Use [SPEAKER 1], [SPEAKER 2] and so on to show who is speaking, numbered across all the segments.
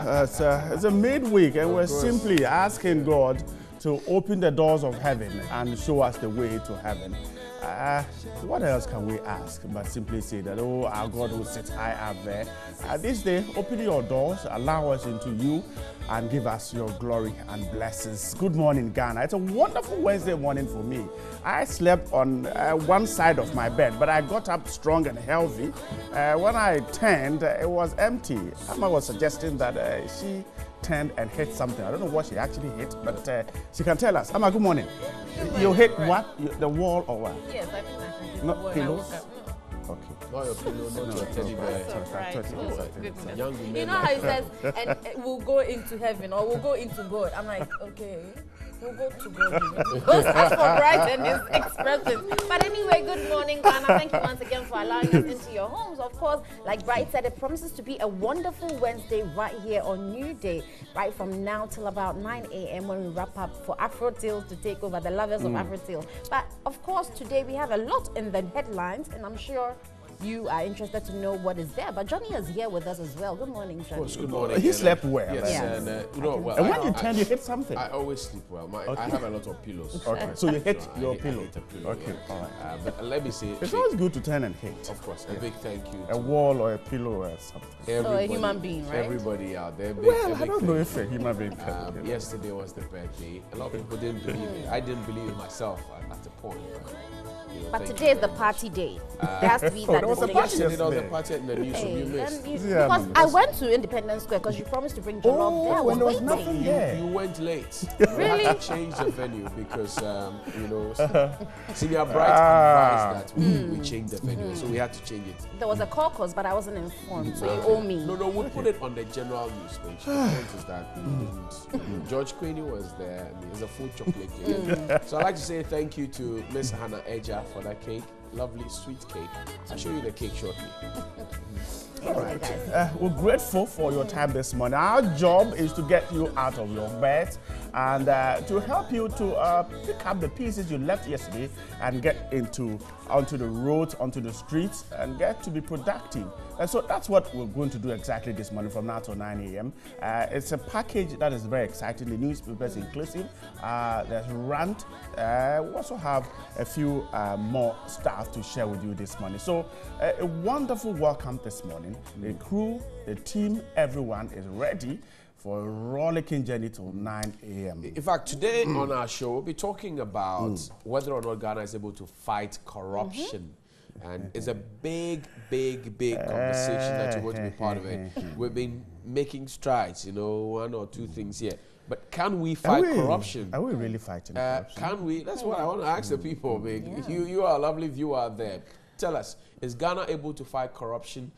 [SPEAKER 1] it's a midweek, and we're simply asking God to open the doors of heaven and show us the way to heaven. What else can we ask but simply say that, oh, our God who sits high up there. This day, open your doors, allow us into you, and give us your glory and blessings. Good morning, Ghana. It's a wonderful Wednesday morning for me. I slept on one side of my bed, but I got up strong and healthy. When I turned, it was empty. Amma was suggesting that she turned and hit something. I don't know what she actually hit, but she can tell us. Amma, good morning. You hit what? The wall or what?
[SPEAKER 2] Yes, I think I hit the
[SPEAKER 1] Not
[SPEAKER 2] wall.
[SPEAKER 1] pillows?
[SPEAKER 3] Okay. Not your pillow, not your teddy bear.
[SPEAKER 2] You know how it says, and we'll go into heaven or we'll go into God. I'm like, okay, we'll go to God. Don't ask for Bright and his expressions. But anyway, good morning, Ghana. Thank you once again for allowing us into your homes. Of course, like Bright said, it promises to be a wonderful Wednesday right here on New Day, right from now till about 9 a.m. when we wrap up for Afro Tales to take over, the lovers of Afro Tales. But of course, today we have a lot in the headlines, and I'm sure you are interested to know what is there. But Johnny is here with us as well. Good morning, Johnny.
[SPEAKER 3] Of course, good morning.
[SPEAKER 1] He slept well.
[SPEAKER 3] Yes,
[SPEAKER 2] Yes.
[SPEAKER 1] And when you turn, you hit something.
[SPEAKER 3] I always sleep well. I have a lot of pillows.
[SPEAKER 1] Okay, so you hit
[SPEAKER 3] So
[SPEAKER 1] your
[SPEAKER 3] I
[SPEAKER 1] pillow.
[SPEAKER 3] hit a pillow.
[SPEAKER 1] Okay,
[SPEAKER 3] Yeah.
[SPEAKER 1] all right.
[SPEAKER 3] But let me say,
[SPEAKER 1] It's always good to turn and hit.
[SPEAKER 3] of course, a big thank you
[SPEAKER 1] A
[SPEAKER 3] to
[SPEAKER 1] wall or a pillow or something.
[SPEAKER 3] everybody,
[SPEAKER 2] a human being, right?
[SPEAKER 3] Everybody out there.
[SPEAKER 1] Well, I don't know if a human being can.
[SPEAKER 3] Yesterday was the birthday. A lot of people didn't believe it. I didn't believe it myself at the point.
[SPEAKER 2] But today is the party day. There has to be that
[SPEAKER 1] there was a party
[SPEAKER 2] distinction.
[SPEAKER 3] There was a party in the news, so you missed.
[SPEAKER 2] Because I went to Independence Square because you promised to bring jollof there. I
[SPEAKER 1] when there was
[SPEAKER 2] waiting.
[SPEAKER 1] nothing there.
[SPEAKER 3] You went late.
[SPEAKER 2] Really?
[SPEAKER 3] We had to change the venue because, Senior Bright advised that we change the venue, so we had to change it.
[SPEAKER 2] There was a caucus, but I wasn't informed, so you owe me.
[SPEAKER 3] No, we put it on the general news page. The point is that George Queenie was there, and it's a full chocolate cake. So I'd like to say thank you to Miss Hannah Eja for that cake. Lovely, sweet cake. I'll show you the cake shortly.
[SPEAKER 1] All right. We're grateful for your time this morning. Our job is to get you out of your bed and to help you to pick up the pieces you left yesterday and get onto the roads, onto the streets, and get to be productive. And so that's what we're going to do exactly this morning from now till 9 a.m. It's a package that is very exciting. The newspaper is inclusive. There's rant. We also have a few more stuff to share with you this morning. So a wonderful welcome this morning. The crew, the team, everyone is ready for a rollicking journey till 9 a.m.
[SPEAKER 3] In fact, today on our show, we'll be talking about whether or not Ghana is able to fight corruption. And it's a big conversation that you want to be part of it. We've been making strides, one or two things here. But can we fight corruption?
[SPEAKER 1] Are we really fighting corruption?
[SPEAKER 3] Can we? That's what I want to ask the people. You are a lovely viewer out there. Tell us, is Ghana able to fight corruption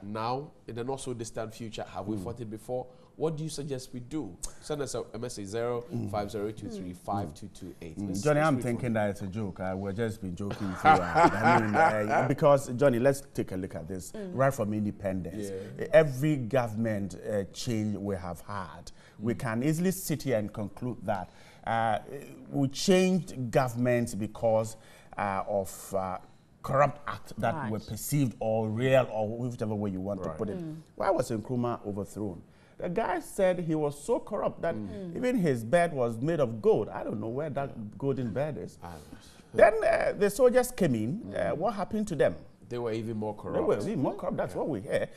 [SPEAKER 3] now, in the not so distant future? Have we fought it before? What do you suggest we do? Send us a message 050235228.
[SPEAKER 1] Johnny, I'm thinking that it's a joke. We've just been joking throughout. Because, Johnny, let's take a look at this. Right from independence, every government change we have had, we can easily sit here and conclude that we changed governments because of corrupt acts that were perceived or real or whichever way you want to put it. Why was Nkrumah overthrown? The guy said he was so corrupt that even his bed was made of gold. I don't know where that golden bed is. Then the soldiers came in. What happened to them?
[SPEAKER 3] They were even more corrupt.
[SPEAKER 1] They were even more corrupt. That's what we hear.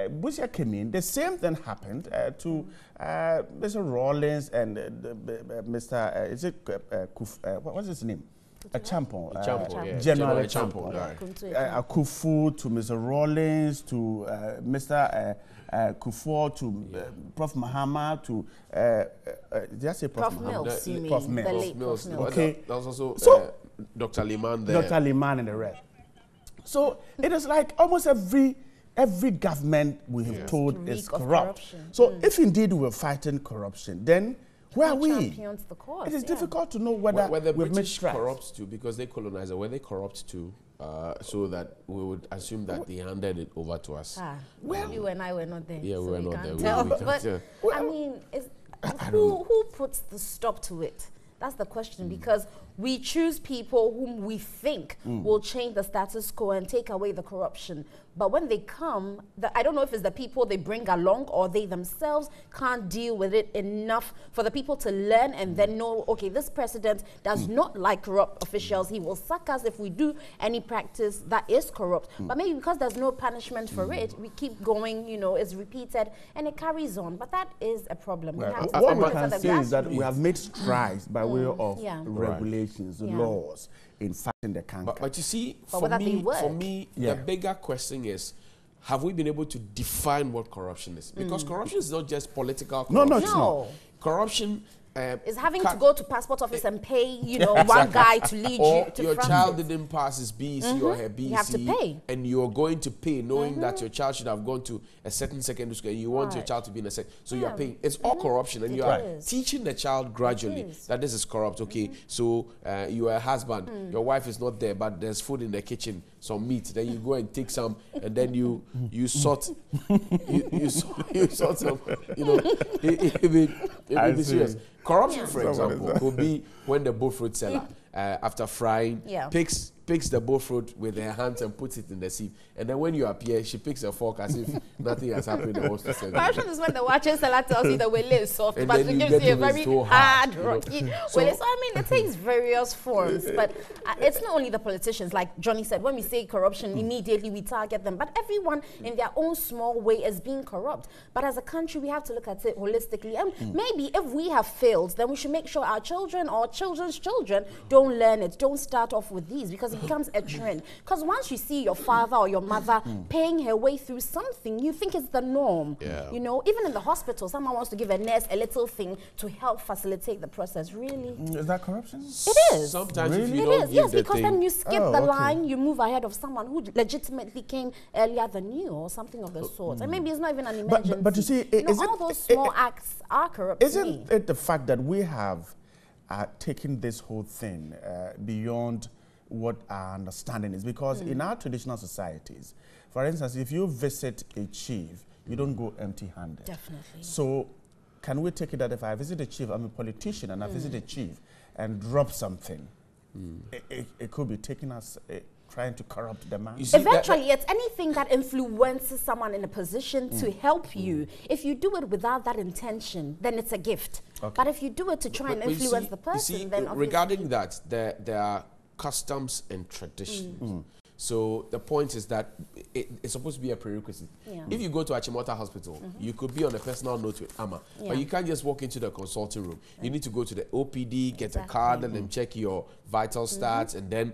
[SPEAKER 1] Busia came in. The same thing happened to Mr. Rawlings and Mr. Is it what's his name? Achampong, General Achampong. Akufu to Mr. Rawlings to Mr. Kufuor to Prof. Mahama to did I say Prof.
[SPEAKER 2] Mills?
[SPEAKER 1] Prof.
[SPEAKER 3] Mills.
[SPEAKER 1] Okay.
[SPEAKER 3] That was also
[SPEAKER 1] So,
[SPEAKER 3] Dr. Liman there.
[SPEAKER 1] Dr. Liman and the rest. So it is like almost every government we have told is corrupt. So if indeed we're fighting corruption, then where are we?
[SPEAKER 2] The cause,
[SPEAKER 1] it is difficult to know whether
[SPEAKER 3] the
[SPEAKER 1] we've made
[SPEAKER 3] British
[SPEAKER 1] strides.
[SPEAKER 3] corrupt too, because they colonized, were they corrupt too? So that we would assume that they handed it over to us.
[SPEAKER 2] Well, you and I were not there.
[SPEAKER 3] Yeah, we were not there.
[SPEAKER 2] But I mean, who puts the stop to it? That's the question, because we choose people whom we think will change the status quo and take away the corruption. But when they come, I don't know if it's the people they bring along or they themselves can't deal with it enough for the people to learn and then know, okay, this president does not like corrupt officials. He will sack us if we do any practice that is corrupt. But maybe because there's no punishment for it, we keep going, you know, it's repeated and it carries on. But that is a problem.
[SPEAKER 1] Well, what we can say is that we have made strides by way of regulations, laws, in fighting the cancer.
[SPEAKER 3] But you see, for me, the bigger question is, have we been able to define what corruption is? Because corruption is not just political corruption.
[SPEAKER 1] No, it's not.
[SPEAKER 3] Corruption
[SPEAKER 2] is having to go to passport office and pay, you know, one guy to lead you to
[SPEAKER 3] your child didn't pass his BEC or her BEC.
[SPEAKER 2] You have to pay.
[SPEAKER 3] And you're going to pay knowing that your child should have gone to a certain secondary school and you want your child to be in a second. So you're paying. It's all corruption. And you are teaching the child gradually that this is corrupt. Okay, so you are a husband. Your wife is not there, but there's food in the kitchen, some meat. Then you go and take some, and then you sort you sort some, you know, it be serious. Corruption, for example, could be when the bullfruit seller, after frying, picks the bullfruit with her hands and puts it in the sieve. And then when you appear, she picks a fork as if nothing has happened.
[SPEAKER 2] Corruption is when the watching seller tells you the wele is soft, but she gives you a very hard, rocky wele. So I mean, it takes various forms, but it's not only the politicians. Like Johnny said, when we say corruption, immediately we target them. But everyone in their own small way is being corrupt. But as a country, we have to look at it holistically. And maybe if we have failed, then we should make sure our children or children's children don't learn it, don't start off with these, because it becomes a trend. Because once you see your father or your mother paying her way through something, you think it's the norm. You know, even in the hospital, someone wants to give a nurse a little thing to help facilitate the process. Really?
[SPEAKER 1] Is that corruption?
[SPEAKER 2] It is.
[SPEAKER 3] Sometimes
[SPEAKER 2] really?
[SPEAKER 3] if you don't
[SPEAKER 2] Yes, because then you skip the line, you move ahead of someone who legitimately came earlier than you or something of the sort. And maybe it's not even an emergency.
[SPEAKER 1] But you see,
[SPEAKER 2] all those small acts are corrupt.
[SPEAKER 1] Isn't it the fact that we have taken this whole thing beyond what our understanding is? Because in our traditional societies, for instance, if you visit a chief, you don't go empty-handed.
[SPEAKER 2] Definitely.
[SPEAKER 1] So can we take it that if I visit a chief, I'm a politician, and I visit a chief and drop something, it could be taken as trying to corrupt the man?
[SPEAKER 2] Eventually, it's anything that influences someone in a position to help you. If you do it without that intention, then it's a gift. But if you do it to try and influence the person, then obviously...
[SPEAKER 3] Regarding that, there are customs and traditions. So the point is that it's supposed to be a prerequisite. If you go to Achimota Hospital, you could be on a personal note with Amma, but you can't just walk into the consulting room. You need to go to the OPD, get a card, and then check your vital stats, and then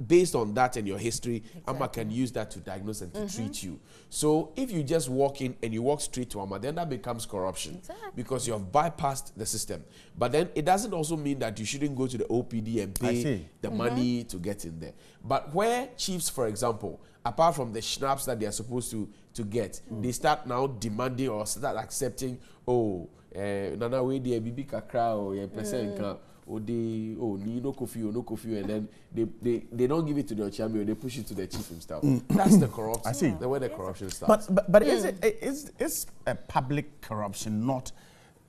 [SPEAKER 3] based on that and your history, Amma can use that to diagnose and to treat you. So if you just walk in and you walk straight to Amma, then that becomes corruption because you have bypassed the system. But then it doesn't also mean that you shouldn't go to the OPD and pay the money to get in there. But where chiefs, for example, apart from the schnapps that they are supposed to get, they start now demanding or start accepting, Nana we dey bibi kakra or ye person kan no coffee, and then they don't give it to the champion, they push it to the chief himself. That's the corruption. I see. The way the corruption starts.
[SPEAKER 1] But is a public corruption not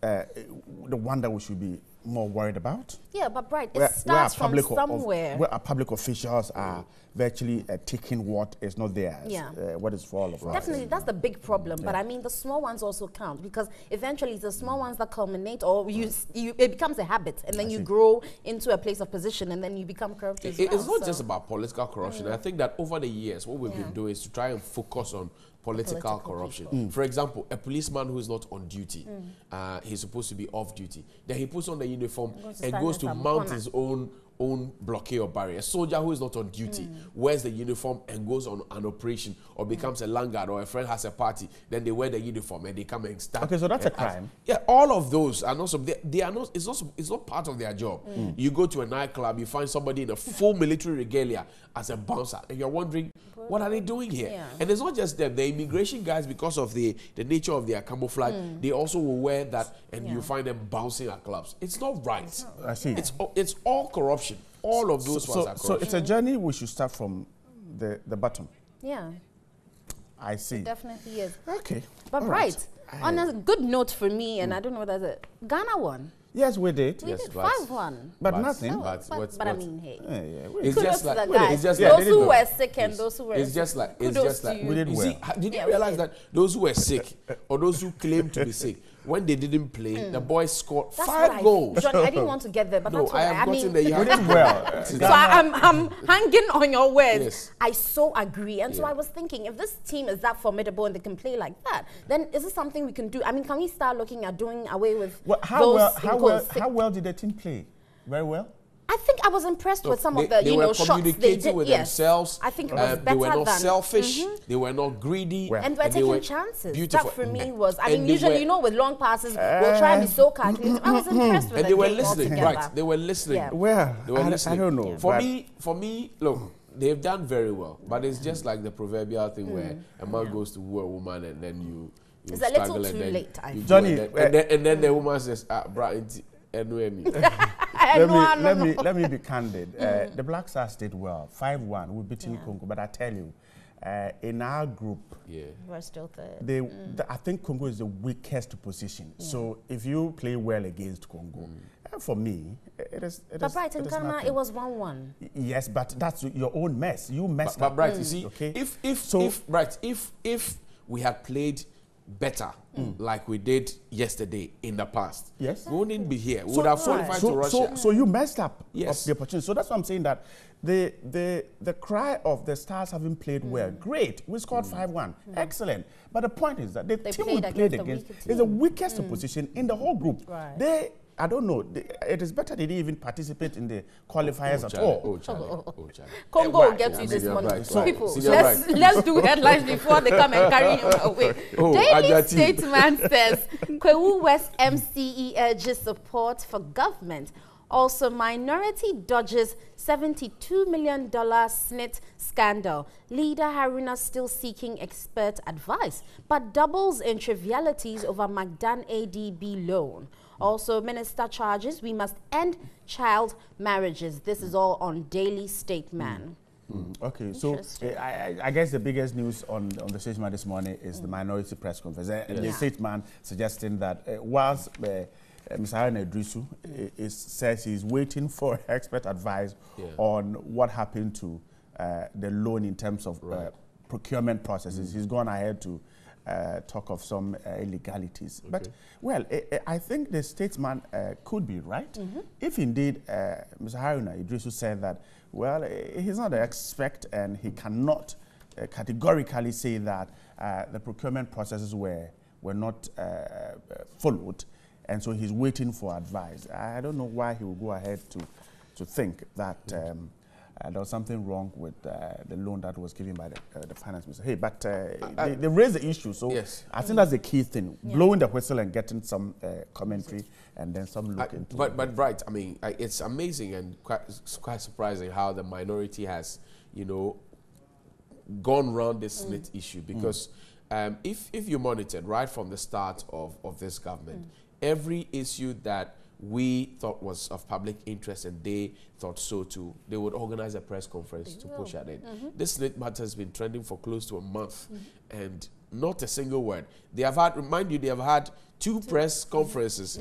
[SPEAKER 1] the one that we should be more worried about?
[SPEAKER 2] Yeah, but it starts from somewhere.
[SPEAKER 1] Where our public officials are virtually taking what is not theirs, what is for all of us.
[SPEAKER 2] Definitely, that's the big problem. But I mean, the small ones also count, because eventually it's the small ones that culminate, or it becomes a habit, and then you grow into a place of position, and then you become corrupt as well.
[SPEAKER 3] It's not just about political corruption. I think that over the years, what we've been doing is to try and focus on political corruption. For example, a policeman who is not on duty, he's supposed to be off duty. Then he puts on the uniform and goes to mount his own blockade or barrier. A soldier who is not on duty wears the uniform and goes on an operation or becomes a landguard, or a friend has a party, then they wear the uniform and they come and start.
[SPEAKER 1] Okay, so that's a crime.
[SPEAKER 3] All of those are not, they are not, it's not part of their job. You go to a nightclub, you find somebody in a full military regalia as a bouncer, and you're wondering, what are they doing here? And it's not just them. The immigration guys, because of the nature of their camouflage, they also will wear that, and you find them bouncing at clubs. It's not right.
[SPEAKER 1] I see.
[SPEAKER 3] It's all corruption. All of those ones are corruption.
[SPEAKER 1] So it's a journey we should start from the bottom.
[SPEAKER 2] Yeah.
[SPEAKER 1] I see.
[SPEAKER 2] It definitely is.
[SPEAKER 1] Okay.
[SPEAKER 2] But on a good note for me, and I don't know what that's it, Ghana won.
[SPEAKER 1] Yes, we did.
[SPEAKER 2] We
[SPEAKER 3] Yes,
[SPEAKER 2] did
[SPEAKER 3] but-
[SPEAKER 2] 5-1.
[SPEAKER 1] But nothing.
[SPEAKER 2] But I mean, hey.
[SPEAKER 3] It's
[SPEAKER 2] Kudos
[SPEAKER 3] just
[SPEAKER 2] to
[SPEAKER 3] like
[SPEAKER 2] the guys.
[SPEAKER 3] it's just
[SPEAKER 1] Yeah,
[SPEAKER 3] like
[SPEAKER 2] those
[SPEAKER 1] they
[SPEAKER 2] who
[SPEAKER 1] did
[SPEAKER 2] were sick and those who were
[SPEAKER 3] it's just like
[SPEAKER 2] kudos to you.
[SPEAKER 1] We did
[SPEAKER 3] You
[SPEAKER 1] well.
[SPEAKER 3] see, did
[SPEAKER 2] Yeah,
[SPEAKER 3] you
[SPEAKER 2] we
[SPEAKER 3] realize
[SPEAKER 2] did.
[SPEAKER 3] that those who were sick or those who claimed to be sick, when they didn't play, the boys scored
[SPEAKER 2] That's
[SPEAKER 3] 5
[SPEAKER 2] what
[SPEAKER 3] goals.
[SPEAKER 2] Johnny, I didn't want to get there, but
[SPEAKER 3] No,
[SPEAKER 2] that's what
[SPEAKER 3] I have gotten there. You
[SPEAKER 1] We
[SPEAKER 3] have
[SPEAKER 1] did well.
[SPEAKER 2] So I'm hanging on your words.
[SPEAKER 3] Yes.
[SPEAKER 2] I so agree. And so
[SPEAKER 3] Yeah.
[SPEAKER 2] I was thinking, if this team is that formidable and they can play like that, then is this something we can do? I mean, can we start looking at doing away with
[SPEAKER 1] Well,
[SPEAKER 2] those
[SPEAKER 1] how well did the team play? Very well.
[SPEAKER 2] I think I was impressed with some of the,
[SPEAKER 3] they were
[SPEAKER 2] shots they
[SPEAKER 3] communicating
[SPEAKER 2] did.
[SPEAKER 3] with
[SPEAKER 2] Yes.
[SPEAKER 3] themselves.
[SPEAKER 2] I think it was
[SPEAKER 3] They
[SPEAKER 2] better
[SPEAKER 3] were not
[SPEAKER 2] than
[SPEAKER 3] selfish. They were not greedy.
[SPEAKER 1] Well,
[SPEAKER 2] And we're
[SPEAKER 3] they
[SPEAKER 2] taking
[SPEAKER 3] were
[SPEAKER 2] chances.
[SPEAKER 3] beautiful.
[SPEAKER 2] That for me was, I
[SPEAKER 3] And
[SPEAKER 2] mean,
[SPEAKER 3] they
[SPEAKER 2] usually,
[SPEAKER 3] were-
[SPEAKER 2] with long passes, we'll try and be so calculated. I was impressed with
[SPEAKER 3] And
[SPEAKER 2] the
[SPEAKER 3] they were
[SPEAKER 2] game
[SPEAKER 3] listening,
[SPEAKER 2] altogether.
[SPEAKER 3] right? They were listening.
[SPEAKER 2] Yeah.
[SPEAKER 1] Well,
[SPEAKER 3] They were
[SPEAKER 1] I
[SPEAKER 3] listening.
[SPEAKER 1] don't know.
[SPEAKER 3] For
[SPEAKER 1] but
[SPEAKER 3] me, look, they've done very well, but it's just like the proverbial thing where a man goes to woo a woman and then you
[SPEAKER 2] It's a
[SPEAKER 3] struggle
[SPEAKER 2] little
[SPEAKER 3] and
[SPEAKER 2] too
[SPEAKER 3] then
[SPEAKER 2] late, I
[SPEAKER 3] you
[SPEAKER 2] think.
[SPEAKER 3] go
[SPEAKER 1] Johnny,
[SPEAKER 3] and then the woman says, "Bright,
[SPEAKER 1] let me be candid. The Black Stars did well. 5-1. We beating Congo. But I tell you, in our group,
[SPEAKER 3] yeah."
[SPEAKER 2] We're still third.
[SPEAKER 1] I think Congo is the weakest position. So if you play well against Congo, for me, it is.
[SPEAKER 2] But Brighton, Ghana,
[SPEAKER 1] nothing.
[SPEAKER 2] it was 1-1.
[SPEAKER 1] Yes, but that's your own mess. You messed
[SPEAKER 3] But
[SPEAKER 1] up.
[SPEAKER 3] Bright, you see,
[SPEAKER 1] Okay.
[SPEAKER 3] if we had played better like we did yesterday in the past,
[SPEAKER 1] Yes.
[SPEAKER 3] we wouldn't be here. We would have qualified to Russia.
[SPEAKER 1] So you messed up
[SPEAKER 3] Yes.
[SPEAKER 1] of the opportunity. So that's why I'm saying that the cry of the Stars having played well, great. We scored 5-1, excellent. But the point is that the team we
[SPEAKER 2] played
[SPEAKER 1] played
[SPEAKER 2] against a
[SPEAKER 1] against
[SPEAKER 2] weaker
[SPEAKER 1] is the weakest opposition in the whole group.
[SPEAKER 2] Right.
[SPEAKER 1] I don't know. It is better they didn't even participate in the qualifiers at
[SPEAKER 3] Charlie,
[SPEAKER 1] all.
[SPEAKER 3] oh, Charlie.
[SPEAKER 2] Congo will get you this
[SPEAKER 3] Senior
[SPEAKER 2] morning.
[SPEAKER 3] Bright,
[SPEAKER 2] So people,
[SPEAKER 3] Senior
[SPEAKER 2] let's do headlines before they come and carry him away.
[SPEAKER 3] Oh,
[SPEAKER 2] Daily
[SPEAKER 3] Ajati.
[SPEAKER 2] Statesman says, Kwewu West MCE urges support for government. Also, minority dodges $72 million SNIT scandal. Leader Haruna still seeking expert advice, but doubles in trivialities over Magdan ADB loan. Also, minister charges we must end child marriages. This is all on Daily Statesman.
[SPEAKER 1] Okay, so I guess the biggest news on the Statesman this morning is the minority press conference. The Statesman suggesting that whilst Mr. Asiedu-Dartey says he's waiting for expert advice on what happened to the loan in terms of procurement processes. He's gone ahead to talk of some illegalities. Okay. But, well, I think the Statesman could be right. If indeed Mr. Asiedu-Dartey said that, well, he's not an expert and he cannot categorically say that the procurement processes were not followed, and so he's waiting for advice. I don't know why he will go ahead to think that there was something wrong with the loan that was given by the finance minister. Hey, but they raised the issue, so I think that's the key thing: blowing the whistle and getting some commentary and then some look into.
[SPEAKER 3] But right, I mean, it's amazing and quite surprising how the minority has, gone around this SNIT issue, because if you monitored right from the start of this government, every issue that we thought was of public interest and they thought so too, they would organize a press conference to push at it. This SNIT matter has been trending for close to a month and not a single word. They have had, remind you, they have had 2 press conferences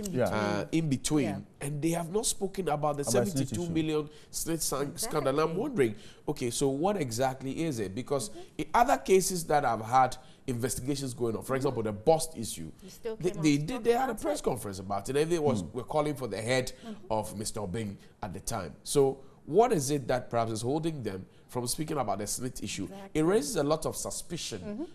[SPEAKER 3] in between, and they have not spoken about the 72 million SNIT scandal. I'm wondering, okay, so what exactly is it? Because in other cases that have had investigations going on, for example, the Bust issue, they had a press conference about it, and they were calling for the head of Mr. Obeng at the time. So what is it that perhaps is holding them from speaking about the SNIT issue? It raises a lot of suspicion,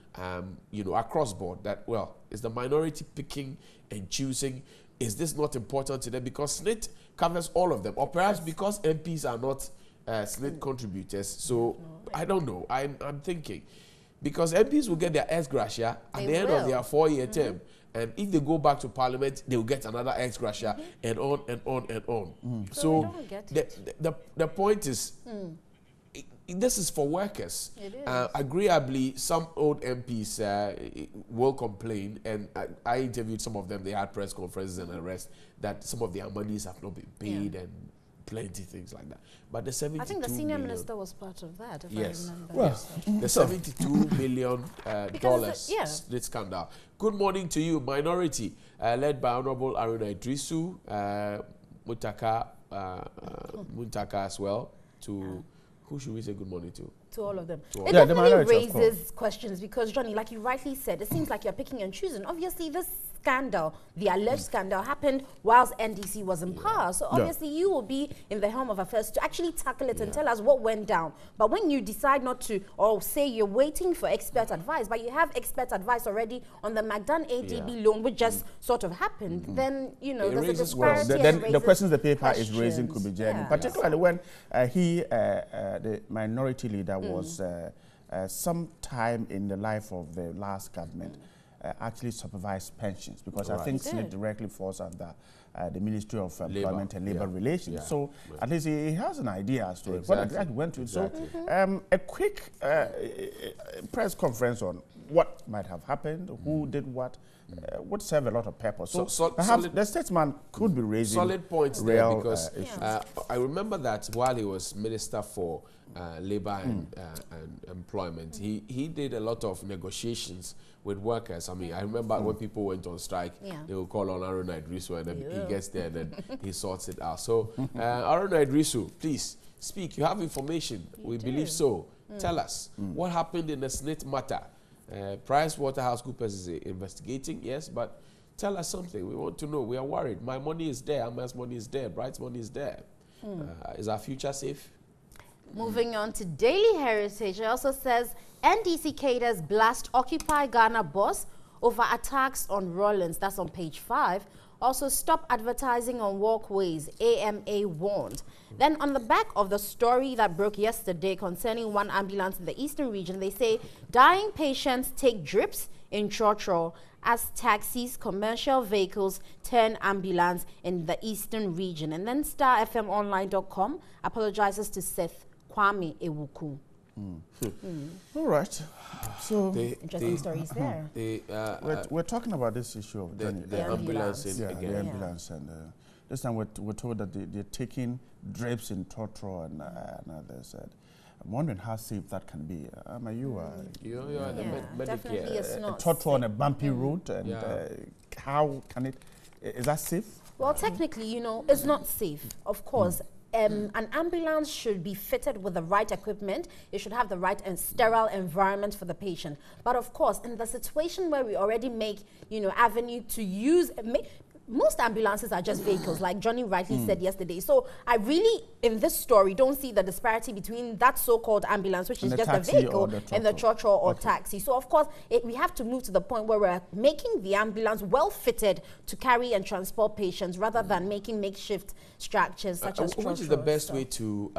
[SPEAKER 3] across board that, well, is the minority picking and choosing? Is this not important to them? Because SNIT covers all of them, or perhaps because MPs are not SNIT contributors. So I don't know. I'm thinking, because MPs will get their ex gratia at the end of their 4-year term. And if they go back to Parliament, they will get another ex gratia and on and on and on. So the point is, this is for workers.
[SPEAKER 2] It is.
[SPEAKER 3] Agreeably, some old MPs will complain, and I interviewed some of them. They had press conferences and the rest, that some of their monies have not been paid and plenty things like that. But the 72
[SPEAKER 2] I think the senior
[SPEAKER 3] million,
[SPEAKER 2] minister was part of that, if
[SPEAKER 3] yes.
[SPEAKER 2] I remember.
[SPEAKER 1] Well,
[SPEAKER 3] the 72 million dollars
[SPEAKER 2] yeah.
[SPEAKER 3] this scandal. Good morning to you, Minority, led by Honorable Asiedu-Dartey, Muntaka as well. To who should we say good morning to?
[SPEAKER 2] To all of them.
[SPEAKER 3] all
[SPEAKER 2] It
[SPEAKER 3] of
[SPEAKER 1] them.
[SPEAKER 2] definitely
[SPEAKER 1] Yeah, the minority,
[SPEAKER 2] raises questions because, Johnny, like you rightly said, it seems like you're picking and choosing. Obviously, this scandal, the alleged scandal, happened whilst NDC was in power. So obviously, you will be in the helm of affairs to actually tackle it and tell us what went down. But when you decide not to, or say you're waiting for expert advice, but you have expert advice already on the McDonald ADB loan, which just sort of happened, then, you know, there's a disparity.
[SPEAKER 1] Then the questions the paper is raising could be genuine,
[SPEAKER 2] Yeah.
[SPEAKER 1] particularly when the minority leader was sometime in the life of the last government actually supervised pensions, because I think SNIT directly falls under the Ministry of Employment and Labour Relations. So at least he has an idea as to what exactly went to it. So a quick press conference on what might have happened, who did what, would serve a lot of purpose. So perhaps the statesman could be raising
[SPEAKER 3] solid points there, because
[SPEAKER 1] issues.
[SPEAKER 3] I remember that while he was Minister for Labour and Employment, he did a lot of negotiations with workers. I mean, I remember when people went on strike, they would call on Asiedu-Dartey, and then he gets there and then he sorts it out. So Asiedu-Dartey, please speak. You have information. We believe so. Tell us what happened in the SNIT matter. PricewaterhouseCoopers is investigating, yes, but tell us something. We want to know. We are worried. My money is there. Ama's money is there. Bright's money is there. Is our future safe?
[SPEAKER 2] Moving on to Daily Heritage, it also says NDC cadres blast Occupy Ghana boss over attacks on Rollins. That's on page 5. Also, stop advertising on walkways, AMA warned. Then on the back of the story that broke yesterday concerning one ambulance in the eastern region, they say dying patients take drips in Chorchor as taxis, commercial vehicles turn ambulance in the eastern region. And then StarFMOnline.com apologizes to Seth Kwame Ewuku.
[SPEAKER 1] All right. So
[SPEAKER 2] interesting stories there.
[SPEAKER 1] we're talking about this issue of
[SPEAKER 3] the ambulance again.
[SPEAKER 1] The ambulance, and this time we're told that they're taking drips in Tortro and others. I'm wondering how safe that can be. You are the
[SPEAKER 2] definitely it's not
[SPEAKER 1] Tortro on a bumpy road, and how can it? Is that safe?
[SPEAKER 2] Well, technically, you know, it's not safe, of course. An ambulance should be fitted with the right equipment. It should have the right and sterile environment for the patient. But of course, in the situation where we already make, you know, avenue to use, most ambulances are just vehicles, like Johnny rightly said yesterday. So I really, in this story, don't see the disparity between that so-called ambulance, which is just a vehicle, and the Chorchor or taxi. So of course, we have to move to the point where we're making the ambulance well-fitted to carry and transport patients, rather than making makeshift structures such as
[SPEAKER 3] Which is the best way to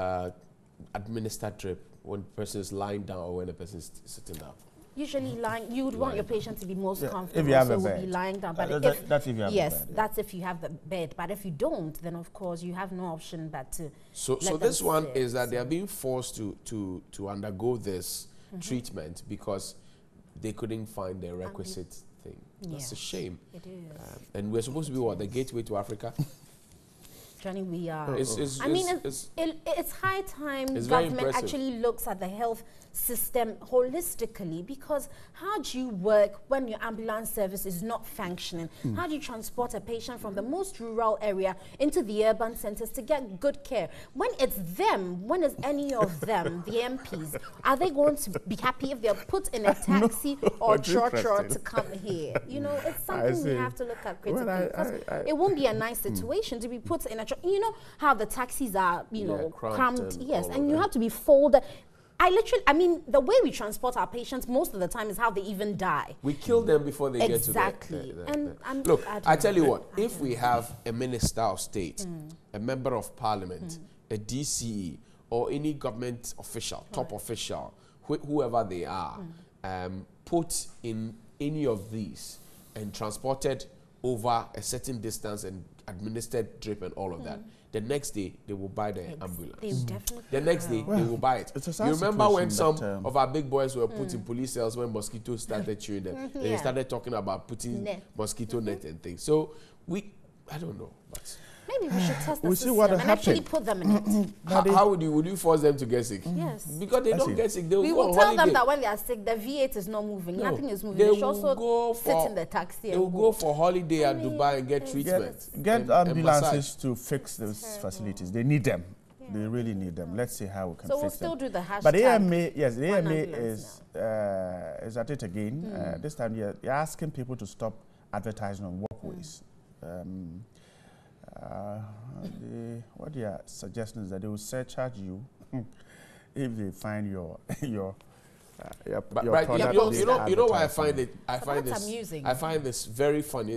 [SPEAKER 3] administer drip, when a person is lying down or when a person is sitting down?
[SPEAKER 2] Usually lying, you would want your patient to be most comfortable,
[SPEAKER 1] if you have
[SPEAKER 2] so
[SPEAKER 1] a
[SPEAKER 2] will
[SPEAKER 1] bed.
[SPEAKER 2] be lying down. But
[SPEAKER 1] that's if you have
[SPEAKER 2] yes,
[SPEAKER 1] a bed.
[SPEAKER 2] that's if you have the bed. But if you don't, then of course you have no option but to.
[SPEAKER 3] So this one is that they are being forced to undergo this treatment because they couldn't find the requisite thing. That's a shame.
[SPEAKER 2] It is.
[SPEAKER 3] And we're supposed to be what, the gateway to Africa?
[SPEAKER 2] Johnny, we are.
[SPEAKER 3] It's
[SPEAKER 2] high time
[SPEAKER 3] it's very
[SPEAKER 2] government
[SPEAKER 3] impressive.
[SPEAKER 2] actually looks at the health system holistically, because how do you work when your ambulance service is not functioning? How do you transport a patient from the most rural area into the urban centers to get good care? When it's them, when is any of them, the MPs, are they going to be happy if they're put in a taxi or Chorchor to come here? You know, it's something we have to look at critically.
[SPEAKER 1] Well,
[SPEAKER 2] it won't be a nice situation to be put in a you know how the taxis are, you know, cramped, yes, and you have to be folded. I mean, the way we transport our patients most of the time is how they even die.
[SPEAKER 3] We kill them before they get to Look, I tell you what, if we have a minister of state, a member of parliament, a DCE, or any government official, top official, whoever they are, put in any of these and transported over a certain distance and administered drip and all of that, the next day they will buy the ambulance. The next day they will buy it. You remember when some of our big boys were put in police cells when mosquitoes started chewing them? They started talking about putting mosquito net and things. So I don't know. But
[SPEAKER 2] maybe we should test the
[SPEAKER 1] We'll see what
[SPEAKER 2] system and actually
[SPEAKER 1] happens.
[SPEAKER 2] put them in it.
[SPEAKER 3] how would you force them to get sick?
[SPEAKER 2] Yes.
[SPEAKER 3] Because they don't get sick. They
[SPEAKER 2] We
[SPEAKER 3] go
[SPEAKER 2] will
[SPEAKER 3] on
[SPEAKER 2] tell
[SPEAKER 3] holiday.
[SPEAKER 2] them that when they are sick, the V8 is not moving.
[SPEAKER 3] No,
[SPEAKER 2] Nothing is moving.
[SPEAKER 3] they
[SPEAKER 2] They should
[SPEAKER 3] will
[SPEAKER 2] also
[SPEAKER 3] go
[SPEAKER 2] sit in the taxi.
[SPEAKER 3] They will go for holiday at Dubai and get treatment.
[SPEAKER 1] Get
[SPEAKER 3] and
[SPEAKER 1] ambulances to fix those facilities. They need them. They really need them. Let's see how we can
[SPEAKER 2] So we'll
[SPEAKER 1] fix them.
[SPEAKER 2] still do the hashtag.
[SPEAKER 1] But the AMA, yes, the
[SPEAKER 2] One
[SPEAKER 1] AMA
[SPEAKER 2] ambulance
[SPEAKER 1] is at it again. This time you're asking people to stop advertising on walkways. What they are suggesting is that they will surcharge you if they find your
[SPEAKER 3] But
[SPEAKER 1] product.
[SPEAKER 3] you know why I find it?
[SPEAKER 2] Amusing.
[SPEAKER 3] I find this very funny.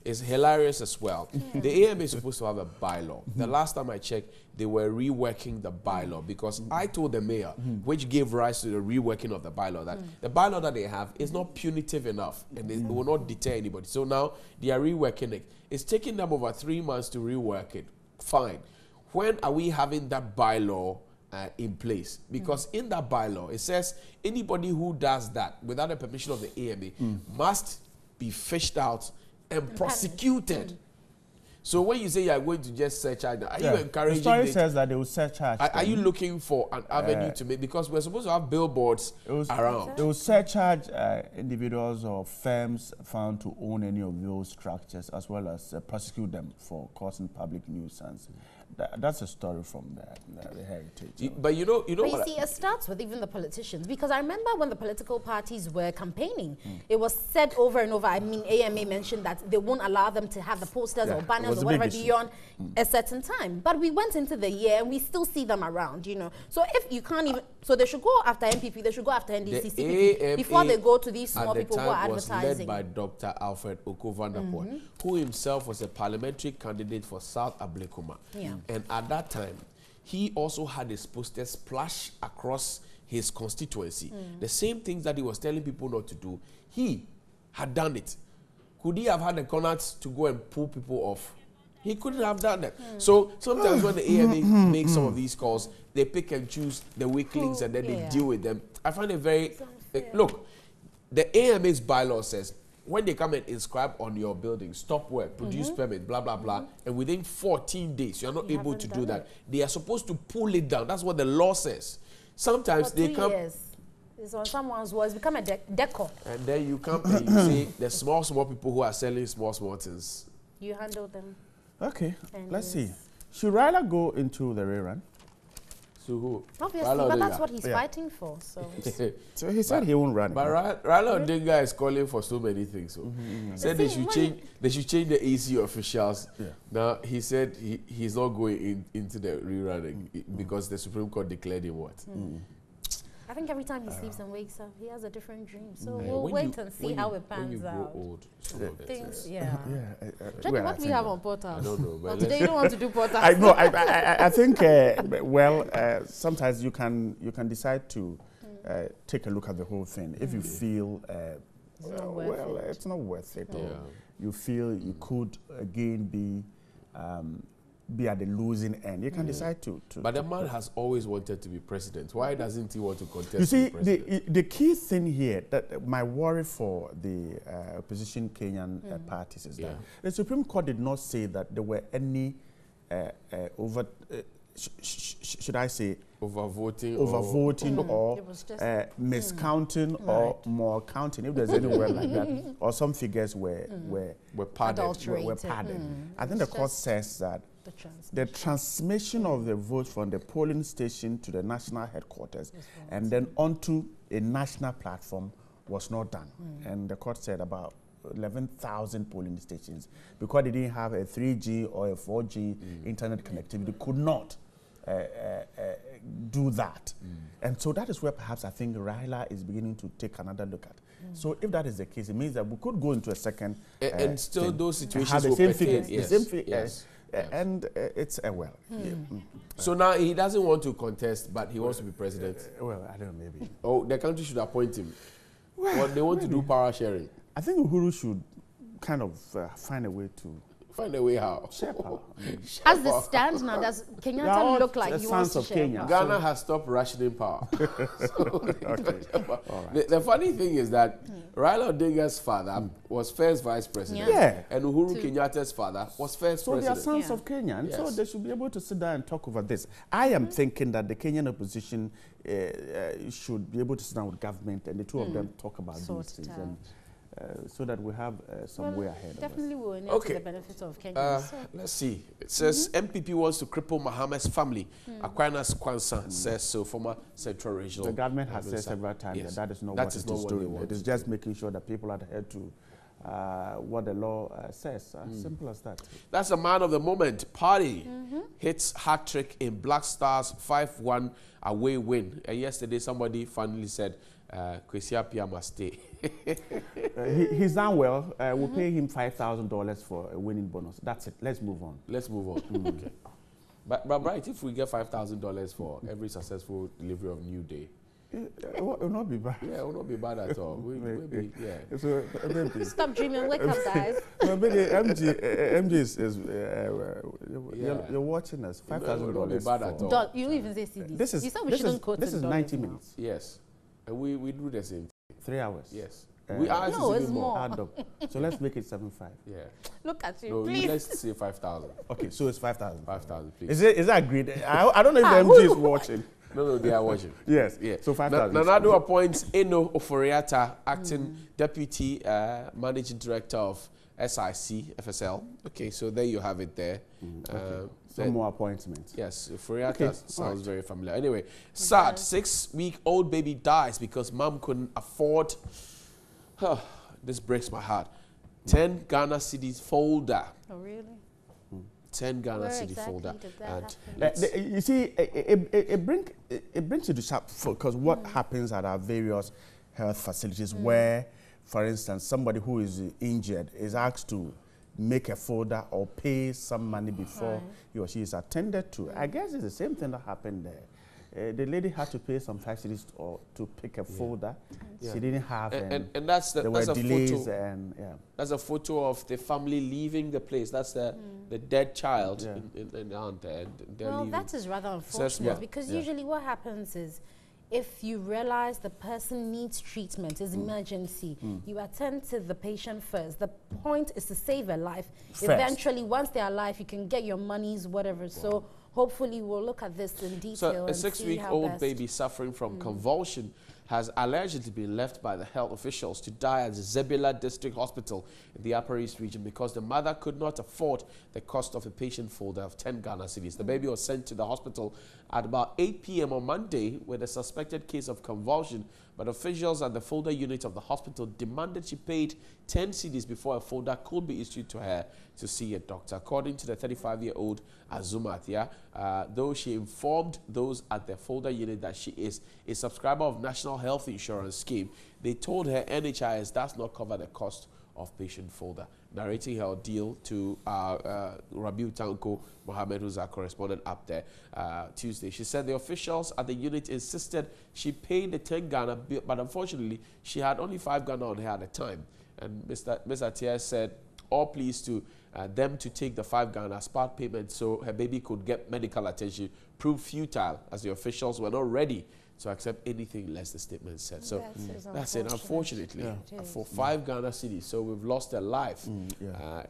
[SPEAKER 3] It's hilarious as well. The AMA is supposed to have a bylaw. The last time I checked, they were reworking the bylaw because I told the mayor, which gave rise to the reworking of the bylaw, that the bylaw that they have is not punitive enough and it will not deter anybody. So now they are reworking it. It's taking them over 3 months to rework it. Fine. When are we having that bylaw in place? Because in that bylaw, it says anybody who does that without the permission of the AMA must be fished out and prosecuted. So when you say you are going to just surcharge, are you encouraging?
[SPEAKER 1] The story says that they will surcharge.
[SPEAKER 3] Are you looking for an avenue to make? Because we're supposed to have billboards around.
[SPEAKER 1] They will surcharge individuals or firms found to own any of those structures, as well as prosecute them for causing public nuisance. That's a story from the heritage.
[SPEAKER 3] But you know
[SPEAKER 2] But you see, it starts with even the politicians, because I remember when the political parties were campaigning, it was said over and over. I mean, AMA mentioned that they won't allow them to have the posters or banners or whatever beyond a certain time. But we went into the year and we still see them around, you know. So if you can't even, so they should go after MPP, they should go after NDC, CPP, before they go to these small people who are advertising.
[SPEAKER 3] Was led by Dr. Alfred Oko-Vanderpoel, who himself was a parliamentary candidate for South Ablekuma. And at that time, he also had his posters splashed across his constituency. The same things that he was telling people not to do, he had done it. Could he have had the corners to go and pull people off? He couldn't have done that. So sometimes when the AMA makes some of these calls, they pick and choose the weak links and then they deal with them. I find it very... look, the AMA's bylaw says, when they come and inscribe on your building, stop work, produce permit, blah, blah, blah, and within 14 days, you're not able to do that. They are supposed to pull it down. That's what the law says. Sometimes they come...
[SPEAKER 2] It's on someone's wall. It's become a decor.
[SPEAKER 3] And then you come and you see the small people who are selling small things.
[SPEAKER 2] You handle them.
[SPEAKER 1] Okay, let's see. Should Raila go into the rerun?
[SPEAKER 3] So who?
[SPEAKER 2] Obviously, but that's what he's fighting for. So,
[SPEAKER 1] so he said he won't run.
[SPEAKER 3] But Raila Odinga is calling for so many things. So said they should change. They should change the AC officials. Now he said he's not going into the rerun because the Supreme Court declared him what.
[SPEAKER 2] I think every time he sleeps and wakes up, he has a different dream. So we'll wait and see how it pans out.
[SPEAKER 3] Old,
[SPEAKER 2] things,
[SPEAKER 1] Well,
[SPEAKER 2] what do we have on portal?
[SPEAKER 3] I don't know.
[SPEAKER 2] Well, today you don't want to do portal.
[SPEAKER 1] I know. I think. Sometimes you can decide to take a look at the whole thing if you feel. It's not worth it. Or you feel you could again be at the losing end. You can decide to.
[SPEAKER 3] But the man has always wanted to be president. Why doesn't he want to contest?
[SPEAKER 1] You see, the key thing here, that my worry for the opposition Kenyan parties is that the Supreme Court did not say that there were any should I say
[SPEAKER 3] overvoting
[SPEAKER 1] or miscounting or more counting, if there's any word like that, or some figures were padded. I think the court says that the transmission of the vote from the polling station to the national headquarters and then onto a national platform was not done. And the court said about 11,000 polling stations, because they didn't have a 3G or a 4G internet connectivity, could not do that. And so that is where perhaps I think Raila is beginning to take another look at. So if that is the case, it means that we could go into a second
[SPEAKER 3] and still those situations
[SPEAKER 1] have the
[SPEAKER 3] will
[SPEAKER 1] same
[SPEAKER 3] pertain.
[SPEAKER 1] figures, the same figures. And it's
[SPEAKER 3] So now he doesn't want to contest, but he wants to be president.
[SPEAKER 1] Well, I don't know, maybe.
[SPEAKER 3] Oh, the country should appoint him. Well, they want to do power sharing.
[SPEAKER 1] I think Uhuru should kind of find a way to
[SPEAKER 3] Find a way how.
[SPEAKER 2] As the stand now, does Kenyatta look like he wants to share
[SPEAKER 1] Kenya.
[SPEAKER 3] Ghana has stopped rationing power. The funny thing is that Raila Odinga's father was first vice president.
[SPEAKER 1] Yeah.
[SPEAKER 3] And Uhuru Kenyatta's father was first
[SPEAKER 1] So they are
[SPEAKER 3] president.
[SPEAKER 1] sons of Kenya, and so
[SPEAKER 3] Yes.
[SPEAKER 1] they should be able to sit down and talk over this. I am thinking that the Kenyan opposition should be able to sit down with government and the two of them talk about
[SPEAKER 2] Sort
[SPEAKER 1] these
[SPEAKER 2] it
[SPEAKER 1] things,
[SPEAKER 2] out.
[SPEAKER 1] and so that we have some way ahead of us.
[SPEAKER 2] Definitely will enable
[SPEAKER 3] Okay.
[SPEAKER 2] the benefits of Kenya.
[SPEAKER 3] Let's see. It says MPP wants to cripple Mohammed's family. Aquinas Kwanzaa says so, former Central Regional.
[SPEAKER 1] The government has said
[SPEAKER 3] Minister.
[SPEAKER 1] several times
[SPEAKER 3] Yes.
[SPEAKER 1] that is not
[SPEAKER 3] That
[SPEAKER 1] what
[SPEAKER 3] is
[SPEAKER 1] it
[SPEAKER 3] not
[SPEAKER 1] is
[SPEAKER 3] what they
[SPEAKER 1] doing.
[SPEAKER 3] want
[SPEAKER 1] It is
[SPEAKER 3] to
[SPEAKER 1] just making sure that people adhere to what the law says. Simple as that.
[SPEAKER 3] That's a man of the moment. Party hits hat trick in Black Stars 5-1 away win. And yesterday somebody finally said, Kwesi Appiah must stay.
[SPEAKER 1] He's done well. We'll pay him $5,000 for a winning bonus. That's it. Let's move on.
[SPEAKER 3] Let's move on. Okay. But right, if we get $5,000 for every successful delivery of NewDay,
[SPEAKER 1] It will not be bad.
[SPEAKER 3] yeah, it will not be bad at all. We'll be, yeah.
[SPEAKER 1] So, maybe.
[SPEAKER 2] Stop dreaming, wake up, guys.
[SPEAKER 1] MG is
[SPEAKER 3] Yeah.
[SPEAKER 1] you're watching us.
[SPEAKER 3] It will not be
[SPEAKER 1] $5,000.
[SPEAKER 3] bad at all.
[SPEAKER 2] You even say CDs.
[SPEAKER 1] This is
[SPEAKER 2] you said we
[SPEAKER 1] this
[SPEAKER 2] shouldn't
[SPEAKER 1] is
[SPEAKER 2] quote
[SPEAKER 1] this
[SPEAKER 2] in
[SPEAKER 1] is
[SPEAKER 2] dollars
[SPEAKER 1] 90
[SPEAKER 2] now.
[SPEAKER 1] minutes.
[SPEAKER 3] Yes. And we do the same.
[SPEAKER 1] 3 hours.
[SPEAKER 3] Yes.
[SPEAKER 1] Uh,
[SPEAKER 3] We are
[SPEAKER 2] No, it's
[SPEAKER 3] even
[SPEAKER 2] more.
[SPEAKER 1] Add up. So let's make it 7.5.
[SPEAKER 3] Yeah.
[SPEAKER 2] Look at you,
[SPEAKER 3] No,
[SPEAKER 2] please.
[SPEAKER 3] let's say 5,000.
[SPEAKER 1] Okay, so it's 5,000.
[SPEAKER 3] 5,000, please.
[SPEAKER 1] Is that agreed? I don't know if MG is watching.
[SPEAKER 3] No, they are watching.
[SPEAKER 1] Yes.
[SPEAKER 3] Yeah.
[SPEAKER 1] So 5,000.
[SPEAKER 3] Nanado appoints Eno Oforiatta, acting deputy managing director of SIC FSL. Okay, so there you have it there.
[SPEAKER 1] Some more appointments.
[SPEAKER 3] Yes, Oforiatta
[SPEAKER 1] Okay,
[SPEAKER 3] sounds very familiar. Anyway, sad 6-week-old baby dies because mom couldn't afford. This breaks my heart. 10 Ghana cedis folder.
[SPEAKER 2] Oh, really?
[SPEAKER 3] 10 Ghana
[SPEAKER 2] Where
[SPEAKER 3] cedi
[SPEAKER 2] exactly
[SPEAKER 3] folder.
[SPEAKER 2] did that
[SPEAKER 3] And
[SPEAKER 2] happen?
[SPEAKER 3] let's-
[SPEAKER 1] You see, it brings you to sharp because what happens at our various health facilities where, for instance, somebody who is injured is asked to make a folder or pay some money before he or she is attended to. I guess it's the same thing that happened there. The lady had to pay some 5 cedis to pick a folder.
[SPEAKER 3] Yeah.
[SPEAKER 1] She didn't have,
[SPEAKER 3] and that's
[SPEAKER 1] there
[SPEAKER 3] that's
[SPEAKER 1] were
[SPEAKER 3] a
[SPEAKER 1] delays
[SPEAKER 3] photo.
[SPEAKER 1] and
[SPEAKER 3] That's a photo of the family leaving the place. That's the dead child
[SPEAKER 1] Yeah.
[SPEAKER 3] in the aunt, and they're
[SPEAKER 2] Well,
[SPEAKER 3] leaving.
[SPEAKER 2] that is rather
[SPEAKER 3] Says
[SPEAKER 2] unfortunate
[SPEAKER 3] what?
[SPEAKER 2] because
[SPEAKER 1] Yeah.
[SPEAKER 2] usually what happens is if you realize the person needs treatment, is emergency, you attend to the patient first. The point is to save a life.
[SPEAKER 1] First.
[SPEAKER 2] Eventually, once they are alive, you can get your monies, whatever. So hopefully we'll look at this in detail
[SPEAKER 3] So a
[SPEAKER 2] and see how
[SPEAKER 3] 6-week-old
[SPEAKER 2] best.
[SPEAKER 3] baby suffering from convulsion has allegedly been left by the health officials to die at the Zebula District Hospital in the Upper East region because the mother could not afford the cost of a patient folder of 10 Ghana cedis. The baby was sent to the hospital at about 8 p.m. on Monday with a suspected case of convulsion, but officials at the folder unit of the hospital demanded she paid 10 cedis before a folder could be issued to her to see a doctor. According to the 35-year-old Azumatia, though she informed those at the folder unit that she is a subscriber of National Health Insurance Scheme, they told her NHIS does not cover the cost of patient folder. Narrating her ordeal to Rabiu Tanko Mohammed, who's our correspondent up there Tuesday. She said the officials at the unit insisted she paid the 10 Ghana, but unfortunately, she had only 5 Ghana on her at the time. And Ms. Atia said, all pleased to them to take the 5 Ghana as part payment so her baby could get medical attention proved futile as the officials were not ready to accept anything less, the statement said. So that's it, unfortunately, for 5 Ghana cedis. So we've lost a life.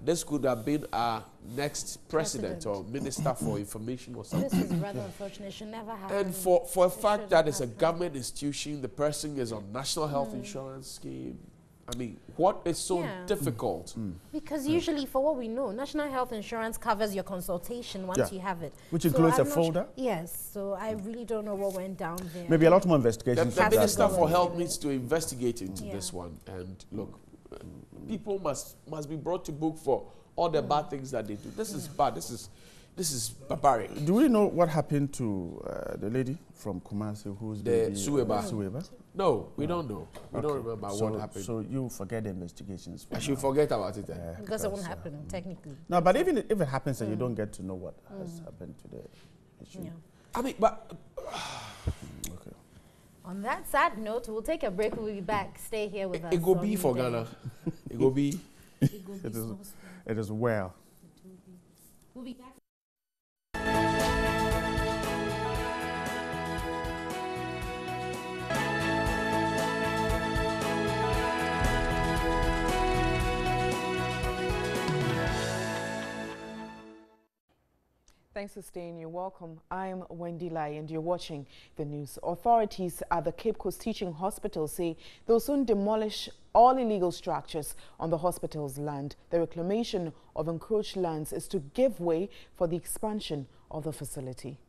[SPEAKER 3] This could have been our next president or minister for information or something.
[SPEAKER 2] This is rather unfortunate. It should never happen.
[SPEAKER 3] And for a fact that it's a
[SPEAKER 2] happen.
[SPEAKER 3] government institution, the person is on National Health Insurance Scheme. I mean, what is so difficult?
[SPEAKER 2] Because usually, for what we know, National Health Insurance covers your consultation once you have it.
[SPEAKER 1] Which includes
[SPEAKER 2] I'm
[SPEAKER 1] a
[SPEAKER 2] not
[SPEAKER 1] folder?
[SPEAKER 2] Yes. So I really don't know what went down there.
[SPEAKER 1] Maybe a lot more
[SPEAKER 3] The,
[SPEAKER 1] investigations.
[SPEAKER 3] the
[SPEAKER 2] Has to
[SPEAKER 3] Minister
[SPEAKER 2] go
[SPEAKER 3] for
[SPEAKER 2] on.
[SPEAKER 3] Health needs to investigate into
[SPEAKER 2] Yeah.
[SPEAKER 3] this one. And look, people must be brought to book for all the bad things that they do. This is bad. This is barbaric.
[SPEAKER 1] Do we know what happened to the lady from Kumasi who's
[SPEAKER 3] The
[SPEAKER 1] baby,
[SPEAKER 3] Suweba? No, we don't know. We don't remember what happened.
[SPEAKER 1] So you forget the investigations.
[SPEAKER 3] I should forget about it then.
[SPEAKER 2] because it won't happen, technically.
[SPEAKER 1] No, but even if it happens and you don't get to know what has happened to the issue.
[SPEAKER 2] Yeah.
[SPEAKER 3] I mean, but
[SPEAKER 1] Okay.
[SPEAKER 2] On that sad note, we'll take a break. We'll be back. Stay here with us.
[SPEAKER 3] it go
[SPEAKER 2] on
[SPEAKER 3] be for
[SPEAKER 2] NewDay.
[SPEAKER 3] Ghana. It go be.
[SPEAKER 2] It go be
[SPEAKER 1] It is-
[SPEAKER 2] so
[SPEAKER 1] It is well.
[SPEAKER 2] We'll be back.
[SPEAKER 4] Thanks for staying. You're welcome. I'm Wendy Lai and you're watching the news. Authorities at the Cape Coast Teaching Hospital say they'll soon demolish all illegal structures on the hospital's land. The reclamation of encroached lands is to give way for the expansion of the facility.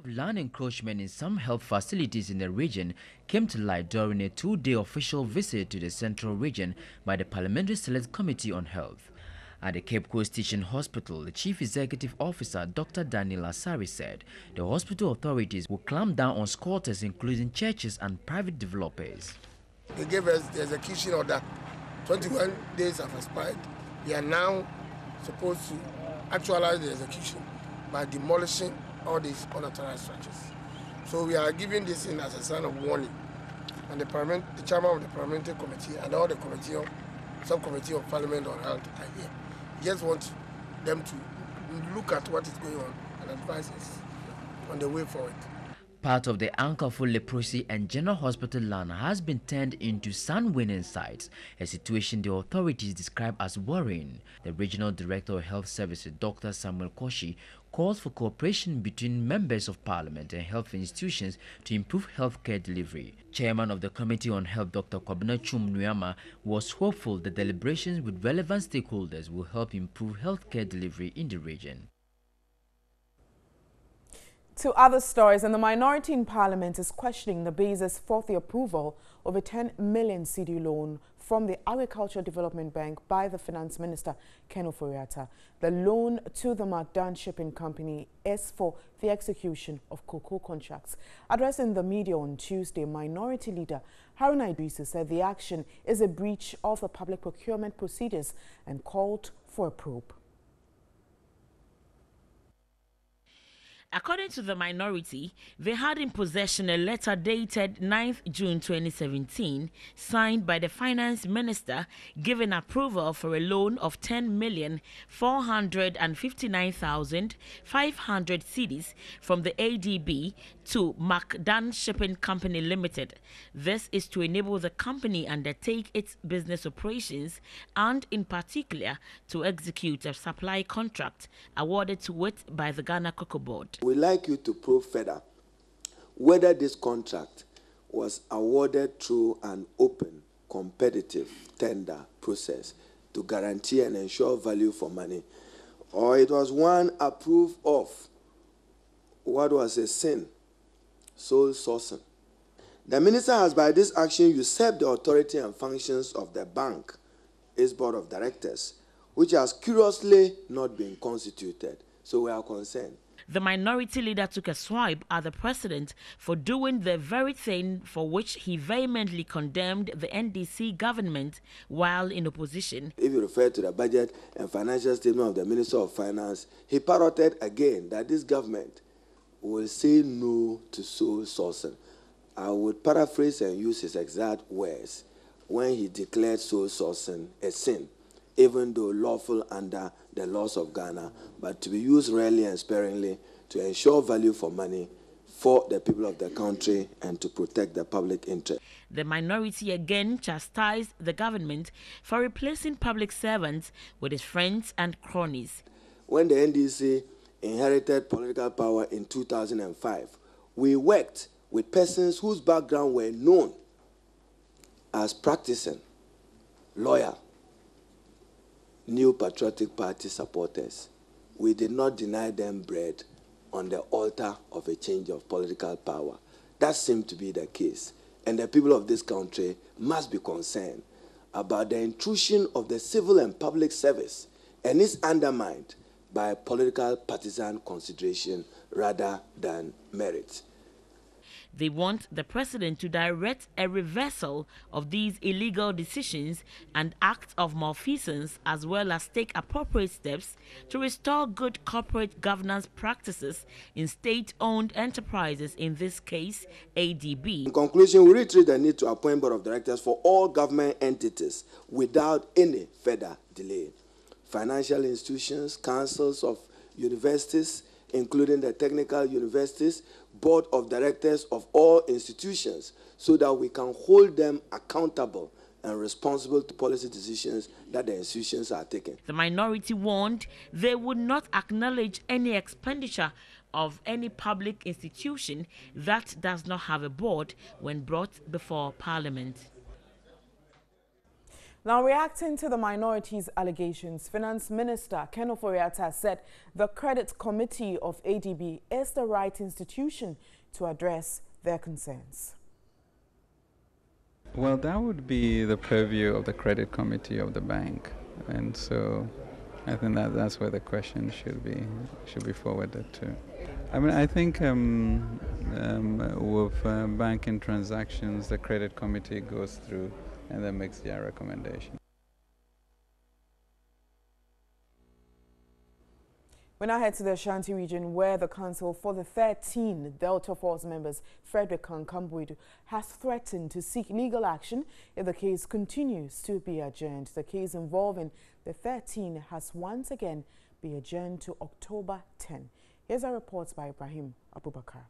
[SPEAKER 5] Land encroachment in some health facilities in the region came to light during a two-day official visit to the central region by the Parliamentary Select Committee on Health. At the Cape Coast Teaching Hospital, the Chief Executive Officer, Dr. Daniel Asari, said the hospital authorities will clamp down on squatters, including churches and private developers.
[SPEAKER 6] They gave us the execution order. 21 days have expired. We are now supposed to actualize the execution by demolishing all these unauthorized structures. So we are giving this in as a sign of warning. And the chairman of the parliamentary committee and all the subcommittee of Parliament on Health are here. We just want them to look at what is going on and advise us on the way forward.
[SPEAKER 5] Part of the Ankafo Leprosy and General Hospital land has been turned into sun-winning sites, a situation the authorities describe as worrying. The Regional Director of Health Services, Dr. Samuel Koshi, calls for cooperation between members of Parliament and health institutions to improve healthcare delivery. Chairman of the Committee on Health, Dr. Kwabena Chum Nuyama, was hopeful that deliberations with relevant stakeholders will help improve healthcare delivery in the region.
[SPEAKER 4] To other stories, and the minority in Parliament is questioning the basis for the approval of a 10 million cedi loan from the Agricultural Development Bank by the Finance Minister, Ken Ofori-Atta. The loan to the Macdan Shipping Company is for the execution of cocoa contracts. Addressing the media on Tuesday, Minority Leader Haruna Idrisa said the action is a breach of the public procurement procedures and called for a probe.
[SPEAKER 7] According to the minority, they had in possession a letter dated 9th June 2017, signed by the Finance Minister, giving approval for a loan of 10,459,500 cedis from the ADB to Macdan Shipping Company Limited. This is to enable the company undertake its business operations and, in particular, to execute a supply contract awarded to it by the Ghana Cocoa Board.
[SPEAKER 8] We'd like you to probe further whether this contract was awarded through an open, competitive tender process to guarantee and ensure value for money, or it was one approved of what was a sin, sole sourcing. The minister has by this action usurped the authority and functions of the bank, its board of directors, which has curiously not been constituted. So we are concerned.
[SPEAKER 7] The minority leader took a swipe at the president for doing the very thing for which he vehemently condemned the NDC government while in opposition.
[SPEAKER 8] If you refer to the budget and financial statement of the Minister of Finance, he parroted again that this government will say no to sole sourcing. I would paraphrase and use his exact words when he declared sole sourcing a sin, even though lawful under the laws of Ghana, but to be used rarely and sparingly to ensure value for money for the people of the country and to protect the public interest.
[SPEAKER 7] The minority again chastised the government for replacing public servants with his friends and cronies.
[SPEAKER 8] When the NDC inherited political power in 2005, we worked with persons whose background were known as practicing, loyal, New Patriotic Party supporters. We did not deny them bread on the altar of a change of political power. That seemed to be the case. And the people of this country must be concerned about the intrusion of the civil and public service, and it's undermined by political partisan consideration rather than merit.
[SPEAKER 7] They want the president to direct a reversal of these illegal decisions and acts of malfeasance, as well as take appropriate steps to restore good corporate governance practices in state-owned enterprises, in this case, ADB.
[SPEAKER 8] In conclusion, we reiterate the need to appoint board of directors for all government entities without any further delay. financial institutions, councils of universities, including the technical universities, board of directors of all institutions, so that we can hold them accountable and responsible to policy decisions that the institutions are taking.
[SPEAKER 7] The minority warned they would not acknowledge any expenditure of any public institution that does not have a board when brought before Parliament.
[SPEAKER 4] Now, reacting to the minorities' allegations, Finance Minister Ken Ofori-Atta said the Credit Committee of ADB is the right institution to address their concerns.
[SPEAKER 9] Well, that would be the purview of the Credit Committee of the bank, and so I think that's where the question should be forwarded to. I mean, I think with banking transactions, the Credit Committee goes through and then makes their recommendation.
[SPEAKER 4] We now head to the Ashanti region, where the counsel for the 13 Delta Force members, Frederick Kankambwedu, has threatened to seek legal action if the case continues to be adjourned. The case involving the 13 has once again been adjourned to October 10. Here's a report by Ibrahim Abubakar.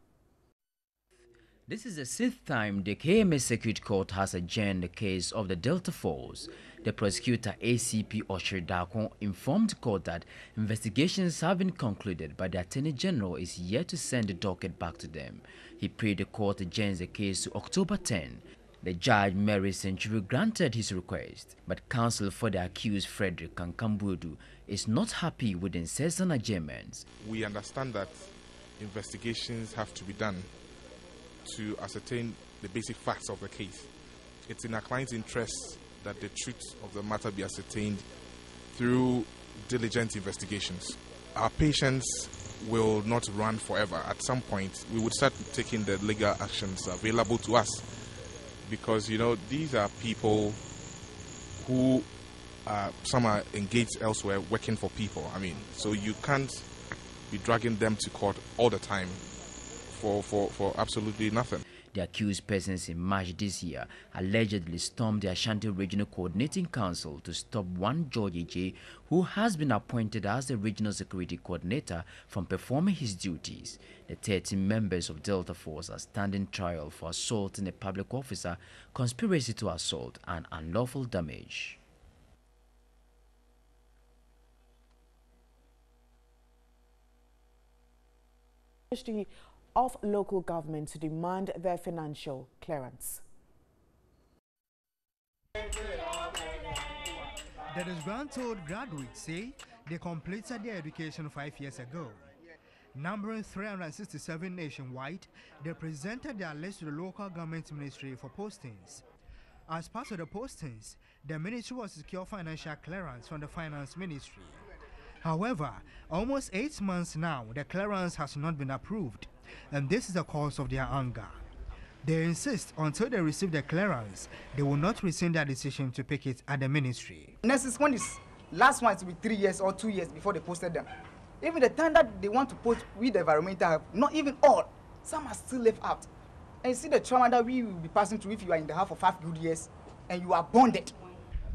[SPEAKER 5] This is the 6th time the KMA Circuit Court has adjourned the case of the Delta Force. The prosecutor ACP Asiedu-Dartey informed court that investigations have been concluded, but the Attorney General is yet to send the docket back to them. He prayed the court adjourns the case to October 10. The judge, Mary Century, granted his request, but counsel for the accused, Frederick Kankambwedu, is not happy with the incessant adjournments.
[SPEAKER 10] We understand that investigations have to be done to ascertain the basic facts of the case. It's in our client's interest that the truth of the matter be ascertained through diligent investigations. Our patients will not run forever. At some point, we would start taking the legal actions available to us, because, you know, these are people who some are engaged elsewhere working for people. I mean, so you can't be dragging them to court all the time for absolutely nothing.
[SPEAKER 5] The accused persons in March this year allegedly stormed the Ashanti Regional Coordinating Council to stop one George J, who has been appointed as the Regional Security Coordinator, from performing his duties. The 13 members of Delta Force are standing trial for assaulting a public officer, conspiracy to assault, and unlawful damage.
[SPEAKER 4] Of local government to demand their financial clearance.
[SPEAKER 11] The disgruntled graduates say they completed their education 5 years ago. Numbering 367 nationwide, they presented their list to the local government ministry for postings. As part of the postings, the ministry was to secure financial clearance from the finance ministry. However, almost 8 months now, the clearance has not been approved, and this is the cause of their anger. They insist until they receive the clearance, they will not rescind their decision to pick it at the ministry.
[SPEAKER 12] Next one is last one to be 3 years or 2 years before they posted them. Even the time that they want to post with the environmental, not even all, some are still left out. And you see the trauma that we will be passing through if you are in the half of 5 good years and you are bonded.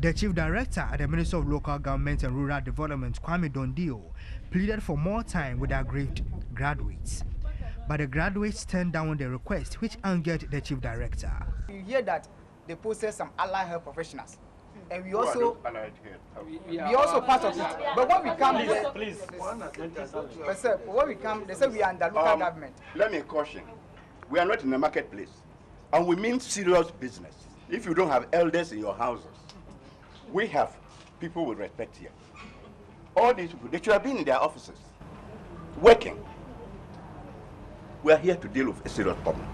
[SPEAKER 11] The Chief Director at the Ministry of Local Government and Rural Development, Kwame Dondio, pleaded for more time with aggrieved graduates. But the graduates turned down the request, which angered the Chief Director.
[SPEAKER 12] You hear that they posted some allied health professionals, and we also part of it. But when we come here, when we come, they say we are under local government.
[SPEAKER 13] Let me caution, we are not in the marketplace, and we mean serious business. If you don't have elders in your houses, we have people with respect here. All these people, they should have been in their offices, working. We are here to deal with a serious problem.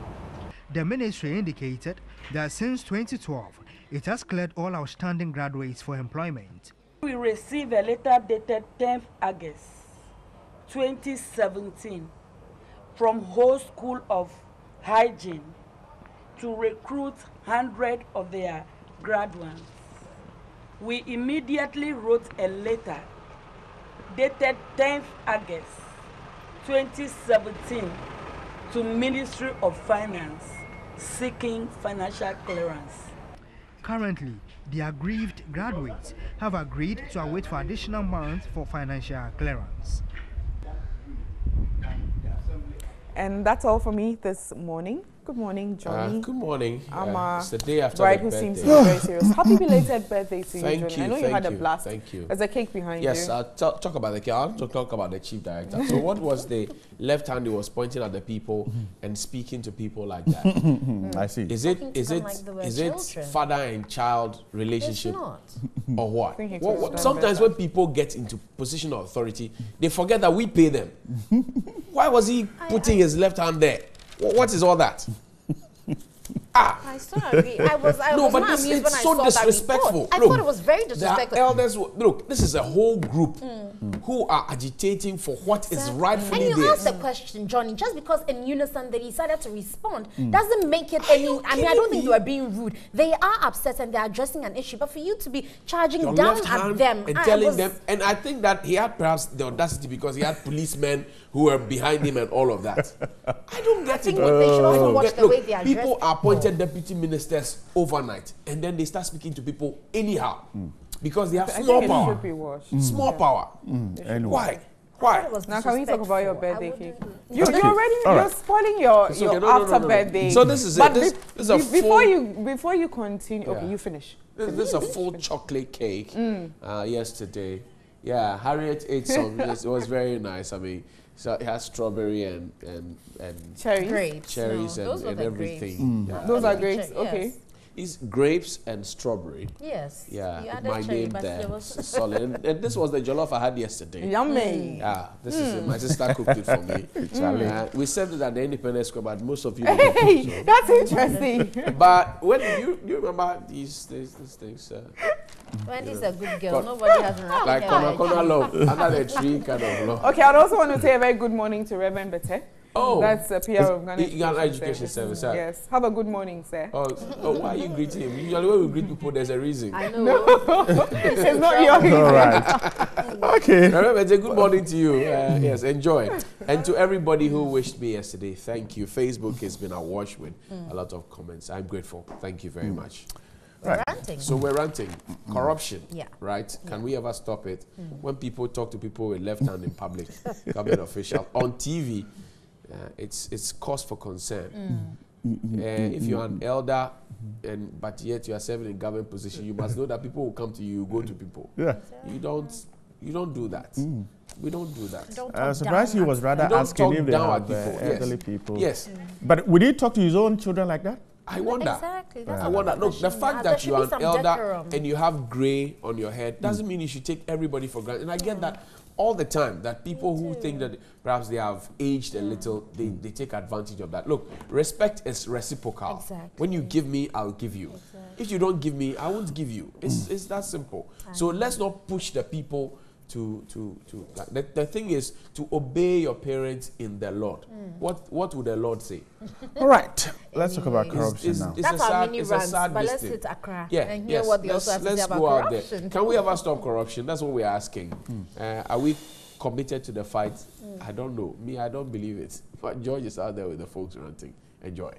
[SPEAKER 11] The ministry indicated that since 2012, it has cleared all outstanding graduates for employment.
[SPEAKER 14] We received a letter dated 10th August 2017 from Whole School of Hygiene to recruit 100 of their graduates. We immediately wrote a letter dated 10th August 2017 to Ministry of Finance seeking financial clearance.
[SPEAKER 11] Currently, The aggrieved graduates have agreed to await for additional months for financial clearance.
[SPEAKER 4] And that's all for me this morning. Good morning, Johnny.
[SPEAKER 3] Good morning.
[SPEAKER 4] I'm
[SPEAKER 3] it's the day after
[SPEAKER 4] bride
[SPEAKER 3] the
[SPEAKER 4] who
[SPEAKER 3] birthday.
[SPEAKER 4] seems to be very serious. Happy belated birthday to you,
[SPEAKER 3] Thank
[SPEAKER 4] Johnny.
[SPEAKER 3] you.
[SPEAKER 4] I know you had a blast.
[SPEAKER 3] Thank you.
[SPEAKER 4] There's a cake behind you.
[SPEAKER 3] Yes, I'll talk about the cake. I'll talk about the chief director. So what was the left hand who was pointing at the people and speaking to people like that?
[SPEAKER 1] I see.
[SPEAKER 3] Is it father and child relationship or what? Sometimes when people get into position of authority, they forget that we pay them. Why was he putting his left hand there? What is all that?
[SPEAKER 2] I still agree. I was not amused when I saw
[SPEAKER 3] disrespectful.
[SPEAKER 2] That report. I thought it was very disrespectful.
[SPEAKER 3] Elders, look, this is a whole group who are agitating for what is rightfully theirs.
[SPEAKER 2] And you asked the question, Johnny, just because in unison they decided to respond doesn't make it any. I mean, I don't think you are being rude. They are upset and they are addressing an issue, but for you to be charging down at them
[SPEAKER 3] and telling them, and I think that he had perhaps the audacity because he had policemen who were behind him and all of that. I don't get it.
[SPEAKER 2] They should also watch the way they are
[SPEAKER 3] people appointed deputy ministers overnight, and then they start speaking to people anyhow because they have small power. Small power.
[SPEAKER 1] Anyway.
[SPEAKER 3] Why?
[SPEAKER 4] Now can we talk about your birthday cake? You're spoiling your after birthday.
[SPEAKER 3] So this is it.
[SPEAKER 4] Before you continue, okay, you finish.
[SPEAKER 3] This is a full chocolate cake. Yesterday, Harriet ate some. It was very nice. I mean, so it has strawberry and
[SPEAKER 4] cherries,
[SPEAKER 3] and everything.
[SPEAKER 4] Those are grapes. Okay.
[SPEAKER 3] It's grapes and strawberry.
[SPEAKER 2] Yes.
[SPEAKER 3] Yeah, my name there. Solid. And this was the jollof I had yesterday.
[SPEAKER 4] Yummy.
[SPEAKER 3] Yeah, this is it. My sister cooked it for me. We served it at the Independence Square, but most of you
[SPEAKER 4] don't. Hey, so. That's interesting.
[SPEAKER 3] But when do you remember these things?
[SPEAKER 2] Wendy's a good girl. Nobody has an
[SPEAKER 3] like corner love under the tree kind of love.
[SPEAKER 4] Okay, I'd also want to say a very good morning to Reverend Bete.
[SPEAKER 3] Oh,
[SPEAKER 4] that's a PR of
[SPEAKER 3] Ghana Education Service.
[SPEAKER 4] Yes. Have a good morning, sir.
[SPEAKER 3] Oh, why are you greeting him? Usually when we greet people, there's a reason.
[SPEAKER 2] I know.
[SPEAKER 4] It's not your reason.
[SPEAKER 1] All right. Okay.
[SPEAKER 3] Remember, it's a good morning to you. Yes, enjoy. And to everybody who wished me yesterday, thank you. Facebook has been awash with a lot of comments. I'm grateful. Thank you very much.
[SPEAKER 2] Right. Ranting.
[SPEAKER 3] So we're ranting. Corruption. Right? Can we ever stop it? When people talk to people with left hand in public, government official, on TV, it's cause for concern. If you're an elder, but yet you are serving in government position, you must know that people will come to you, go to people. You don't do that. We don't do that.
[SPEAKER 1] I'm surprised he was rather asking if they have elderly people.
[SPEAKER 3] Yes.
[SPEAKER 1] But would he talk to his own children like that?
[SPEAKER 3] I wonder.
[SPEAKER 2] Exactly.
[SPEAKER 3] I wonder. Look, the fact that you are an elder and you have grey on your head doesn't mean you should take everybody for granted. And I get that all the time, that people who think that perhaps they have aged a little, they take advantage of that. Look, respect is reciprocal.
[SPEAKER 2] Exactly.
[SPEAKER 3] When you give me, I'll give you. Exactly. If you don't give me, I won't give you. It's that simple. So let's not push the people the thing is to obey your parents in the Lord. What would the Lord say?
[SPEAKER 1] All right, let's talk about corruption now.
[SPEAKER 2] That's our mini rants, but let's hit Accra and hear what they also have to say about corruption.
[SPEAKER 3] Can we ever stop corruption? That's what we're asking. Are we committed to the fight? I don't know. Me, I don't believe it. But George is out there with the folks ranting. Enjoy.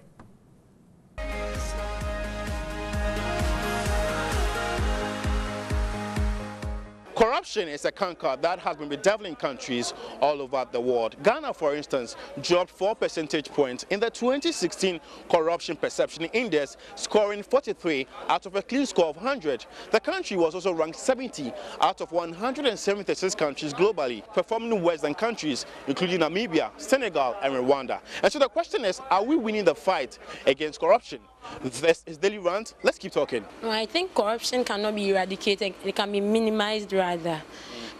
[SPEAKER 15] Corruption is a canker that has been bedeviling countries all over the world. Ghana, for instance, dropped 4 percentage points in the 2016 Corruption Perception Index, scoring 43 out of a clean score of 100. The country was also ranked 70 out of 176 countries globally, performing worse than countries including Namibia, Senegal, and Rwanda. And so the question is, are we winning the fight against corruption? This is Daily Rant. Let's keep talking.
[SPEAKER 16] No, I think corruption cannot be eradicated. It can be minimized rather.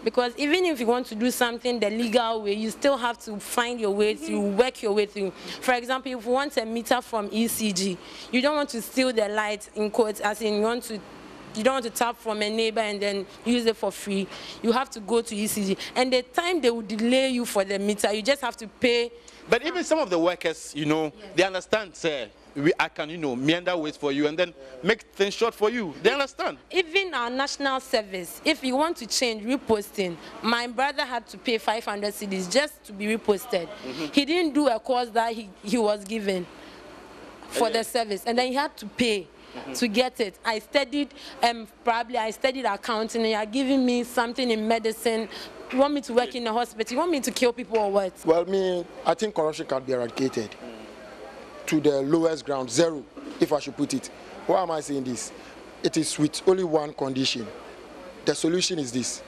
[SPEAKER 16] Because even if you want to do something the legal way, you still have to find your way through, work your way through. For example, if you want a meter from ECG, you don't want to steal the light, in quotes, as in you don't want to tap from a neighbor and then use it for free. You have to go to ECG. And the time they will delay you for the meter, you just have to pay.
[SPEAKER 15] But even some of the workers, they understand, sir. I can, meander ways for you and then make things short for you. They understand.
[SPEAKER 16] Even our national service, if you want to change reposting, my brother had to pay 500 cedis just to be reposted. He didn't do a course that he was given for the service, and then he had to pay. to get it. I studied, probably I studied accounting, and you're giving me something in medicine. You want me to work in a hospital? You want me to kill people or what?
[SPEAKER 6] Well, I think corruption can be eradicated to the lowest ground, zero, if I should put it. Why am I saying this? It is with only one condition. The solution is this.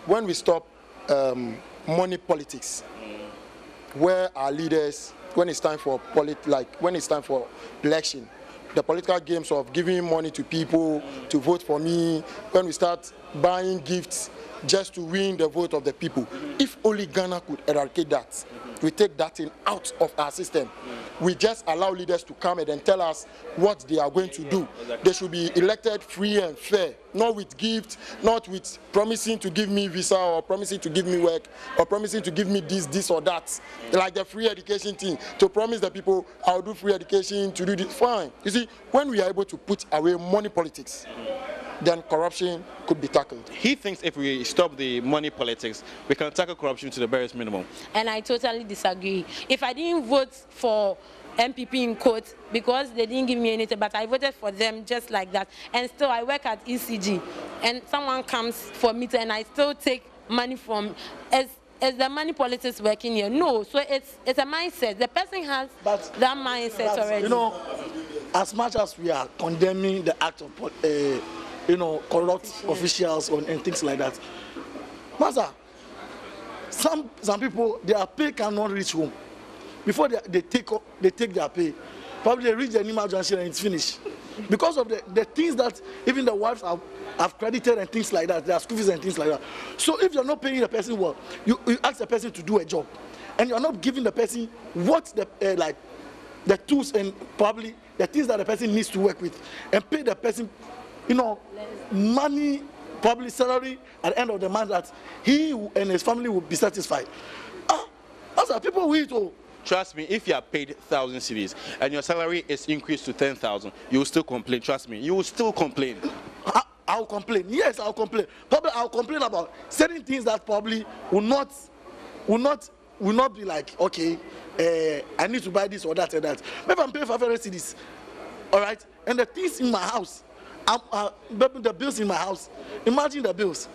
[SPEAKER 6] When we stop money politics, where our leaders, when it's time for election, the political games of giving money to people to vote for me, when we start buying gifts just to win the vote of the people, if only Ghana could eradicate that, we take that thing out of our system. We just allow leaders to come and then tell us what they are going to do. They should be elected free and fair, not with gifts, not with promising to give me visa or promising to give me work or promising to give me this or that. Like the free education thing, to promise the people I'll do free education, to do this, fine. You see, when we are able to put away money politics, then corruption could be tackled.
[SPEAKER 15] He thinks if we stop the money politics, we can tackle corruption to the barest minimum.
[SPEAKER 16] And I totally disagree. If I didn't vote for MPP in court because they didn't give me anything, but I voted for them just like that, and still I work at ECG, and someone comes for me and I still take money from, is the money politics working here? No. So it's a mindset. The person has that mindset already.
[SPEAKER 17] You know, as much as we are condemning the act of corrupt officials and things like that, Master, some people, their pay cannot reach home. Before they take their pay, probably they reach the Nima Junction and it's finished. Because of the things that even the wives have credited and things like that, their school fees and things like that. So if you're not paying the person well, you ask the person to do a job, and you're not giving the person what the tools and probably the things that the person needs to work with, and pay the person, money, probably salary at the end of the month that he and his family will be satisfied. Also, people will eat.
[SPEAKER 15] Trust me, if you are paid 1,000 cedis and your salary is increased to 10,000, you will still complain. Trust me, you will still complain.
[SPEAKER 17] I'll complain. Yes, I'll complain. Probably I'll complain about certain things that probably will not be like, okay, I need to buy this or that and that. Maybe I'm paying 500 cedis, all right, and the things in my house, the bills in my house. Imagine the bills,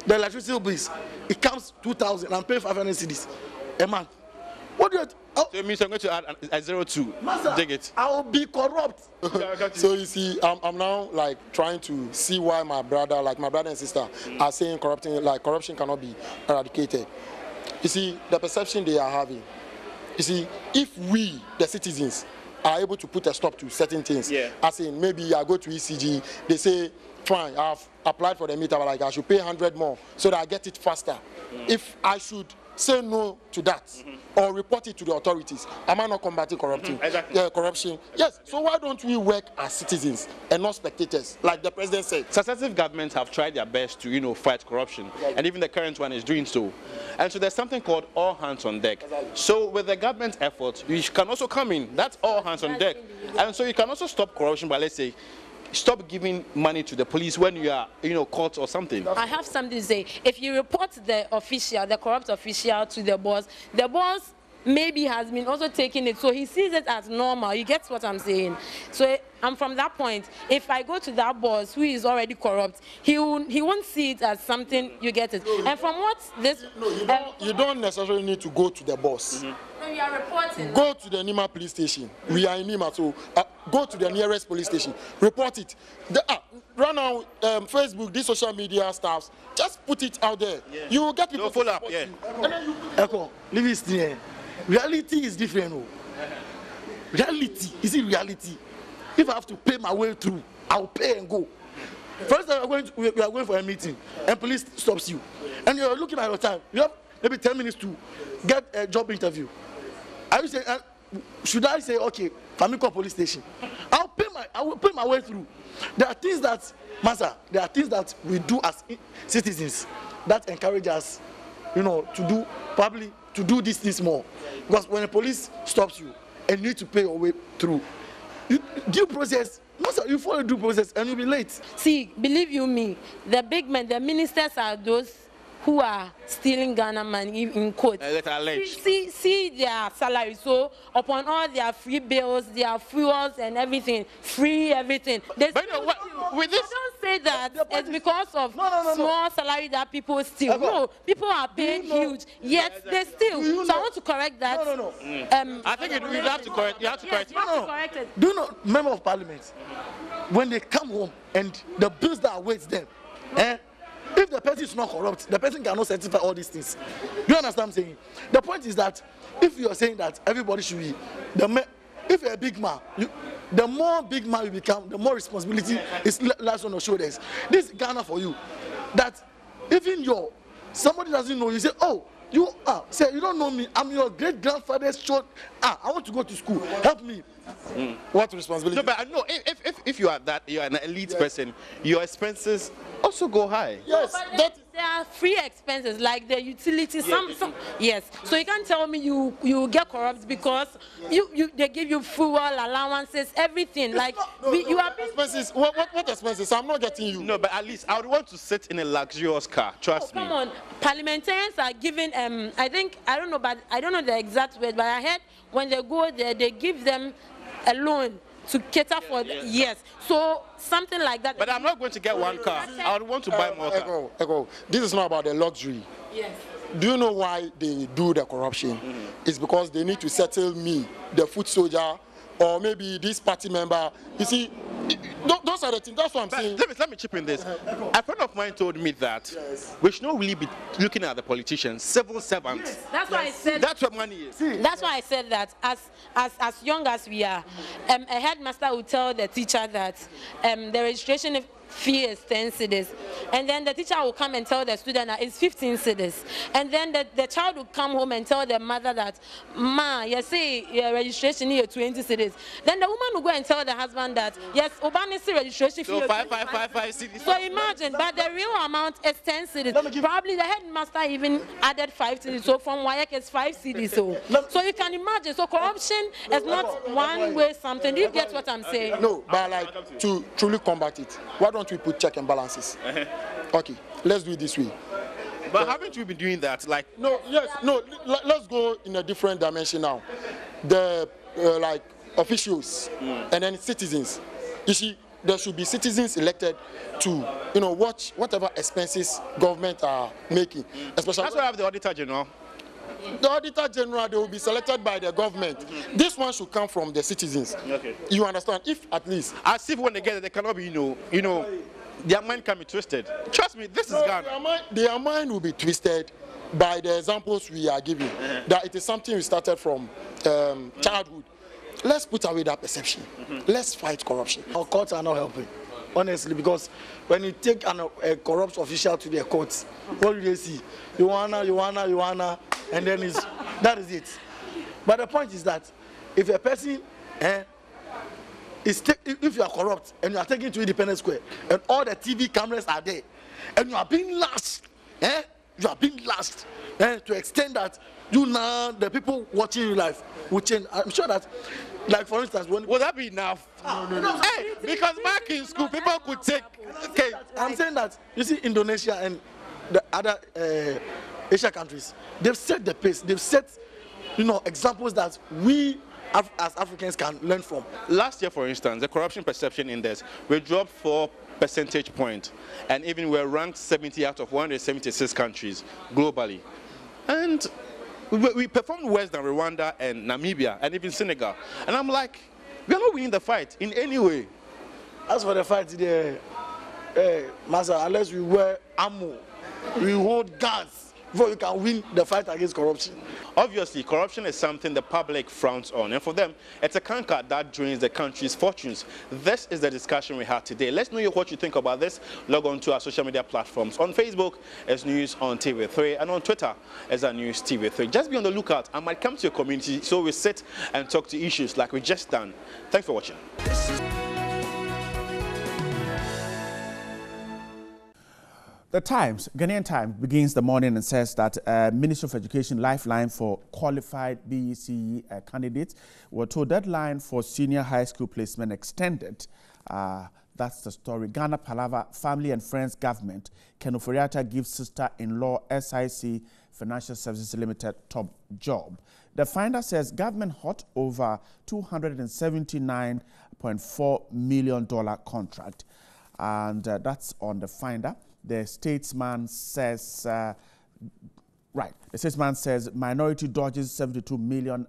[SPEAKER 17] the electricity bills. It comes 2,000. I'm paying 500 cedis a month. What do you?
[SPEAKER 15] So it means I'm going to add a 02. Dig it.
[SPEAKER 17] I'll be corrupt.
[SPEAKER 6] So you see, I'm now like trying to see why my brother and sister are saying corruption cannot be eradicated. You see, the perception they are having. You see, if we, the citizens, are able to put a stop to certain things, as in maybe I go to ECG, they say, fine, I've applied for the meter, but I should pay 100 more so that I get it faster. If I should say no to that or report it to the authorities, am I not combating corruption? Corruption? Yes. So why don't we work as citizens and not spectators, like the president said?
[SPEAKER 15] Successive governments have tried their best to, fight corruption, and even the current one is doing so. And so there's something called all hands on deck. So with the government efforts, you can also come in. That's all hands on deck. And so you can also stop corruption by, let's say, stop giving money to the police when you are, caught or something.
[SPEAKER 16] I have something to say. If you report the corrupt official to the boss maybe has been also taking it, so he sees it as normal. You get what I'm saying? So I'm from that point. If I go to that boss who is already corrupt, he won't see it as something. You get it? And from what this,
[SPEAKER 6] you don't necessarily need to go to the boss.
[SPEAKER 16] No, you are reporting.
[SPEAKER 6] Go to the Nima police station. We are in Nima, so go to the nearest police station. Report it. Run on Facebook, these social media stuff. Just put it out there. You will get people to follow up.
[SPEAKER 17] Echo, leave it there. Reality is different. Reality, is it reality? If I have to pay my way through, I'll pay and go. First time we are going for a meeting and police stops you, and you're looking at your time. You have maybe 10 minutes to get a job interview. Should I say, okay, Famiko police station? I will pay my way through. There are things that, there are things that we do as citizens that encourage us, to do these things more. Because when the police stops you and you need to pay your way through, due process, you follow due process and you'll be late.
[SPEAKER 16] See, believe you me, the big men, the ministers are those who are stealing Ghana money in court. See their salary. So upon all their free bills, their fuels and everything, free everything. But with this, don't say that it's because of small salary that people steal. No, people are paid huge, yet they steal. So I want to correct that.
[SPEAKER 15] I think you have to correct. You have to correct.
[SPEAKER 16] Correct it.
[SPEAKER 17] Do you know, member of parliament, when they come home and the bills that awaits them, if the person is not corrupt, the person cannot certify all these things. Do you understand what I'm saying? The point is that if you are saying that everybody should be, if you're a big man, the more big man you become, the more responsibility is lies on your shoulders. This is Ghana for you. That even somebody doesn't know you, say, oh, you don't know me. I'm your great grandfather's child. I want to go to school. Help me. What responsibility?
[SPEAKER 15] No, but I know if you are an elite person, your expenses also go high.
[SPEAKER 17] Yes,
[SPEAKER 16] there are free expenses like the utilities. Yes. So you can't tell me you get corrupt because they give you fuel allowances, everything. You are
[SPEAKER 17] expenses. What expenses? I'm not getting you.
[SPEAKER 15] No, but at least I would want to sit in a luxurious car. Trust me.
[SPEAKER 16] Come on, parliamentarians are given. I don't know the exact word, but I heard when they go there, they give them a loan to cater for yes. So something like that.
[SPEAKER 15] But I'm not going to get one car. I would want to buy more cars.
[SPEAKER 17] This is not about the luxury.
[SPEAKER 16] Yes.
[SPEAKER 17] Do you know why they do the corruption? It's because they need to settle me, the foot soldier, or maybe this party member. You see, those are the things. That's what I'm saying.
[SPEAKER 15] Let me chip in this. A friend of mine told me that we should not really be looking at the politicians, civil servants.
[SPEAKER 16] Yes. That's why I said.
[SPEAKER 15] That's what money is.
[SPEAKER 16] That's why I said that as young as we are, a headmaster will tell the teacher that the registration fee is 10 cedis, and then the teacher will come and tell the student that it's 15 cedis, and then the child will come home and tell the mother that, ma, you say your registration is 20 cedis. Then the woman will go and tell the husband that, yes, Obanisi registration fee.
[SPEAKER 15] So 5 cedis.
[SPEAKER 16] So imagine, but the real amount is 10 cedis. Probably the headmaster even added 5 cedis. So from WAEC it's 5 cedis. So you can imagine. So corruption is not one way something. Do you get what I'm saying?
[SPEAKER 17] No, but to truly combat it, why don't we put check and balances? Okay, let's do it this way.
[SPEAKER 15] But haven't you been doing that?
[SPEAKER 17] Let's go in a different dimension now. The officials and then citizens. You see, there should be citizens elected to watch whatever expenses government are making. Especially
[SPEAKER 15] that's why I have the Auditor General.
[SPEAKER 17] The Auditor General, they will be selected by the government. This one should come from the citizens.
[SPEAKER 15] Okay.
[SPEAKER 17] You understand? If at least,
[SPEAKER 15] as if when they get it, they cannot be, their mind can be twisted. Trust me, this is Ghana.
[SPEAKER 17] Their mind will be twisted by the examples we are giving. That it is something we started from childhood. Let's put away that perception. Let's fight corruption. Our courts are not helping, honestly, because when you take a corrupt official to the courts, what do they see? You wanna, and then that is it. But the point is that if a person, if you are corrupt and you are taken to Independence Square and all the TV cameras are there, and you are being lashed, you are being lashed, to extend that the people watching you live will change. I'm sure that, for instance,
[SPEAKER 15] would that be enough?
[SPEAKER 17] No.
[SPEAKER 15] Hey, because back in school, people could take. Okay,
[SPEAKER 17] I'm saying that you see Indonesia and the other Asian countries, they've set the pace. They've set, examples that we as Africans can learn from.
[SPEAKER 15] Last year, for instance, the corruption perception index, we dropped 4 percentage points, and even we're ranked 70 out of 176 countries globally. And we performed worse than Rwanda and Namibia and even Senegal. And I'm like, we're not winning the fight in any way.
[SPEAKER 17] As for the fight today, Master, unless we wear ammo, we hold guns before you can win the fight against corruption.
[SPEAKER 15] Obviously, corruption is something the public frowns on, and for them, it's a canker that drains the country's fortunes. This is the discussion we had today. Let's know what you think about this. Log on to our social media platforms. On Facebook, it's News on TV3, and on Twitter, it's News TV3. Just be on the lookout. I might come to your community, so we sit and talk to issues like we just done. Thanks for watching.
[SPEAKER 1] The Times, Ghanaian Times, begins the morning and says that Ministry of Education lifeline for qualified BECE candidates. We're told deadline for senior high school placement extended That's the story. Ghana Palava Family and Friends Government. Ken Ofori-Atta gives sister-in-law SIC Financial Services Limited top job. The finder says government hot over $279.4 million contract. And that's on the finder. The statesman says, the statesman says minority dodges $72 million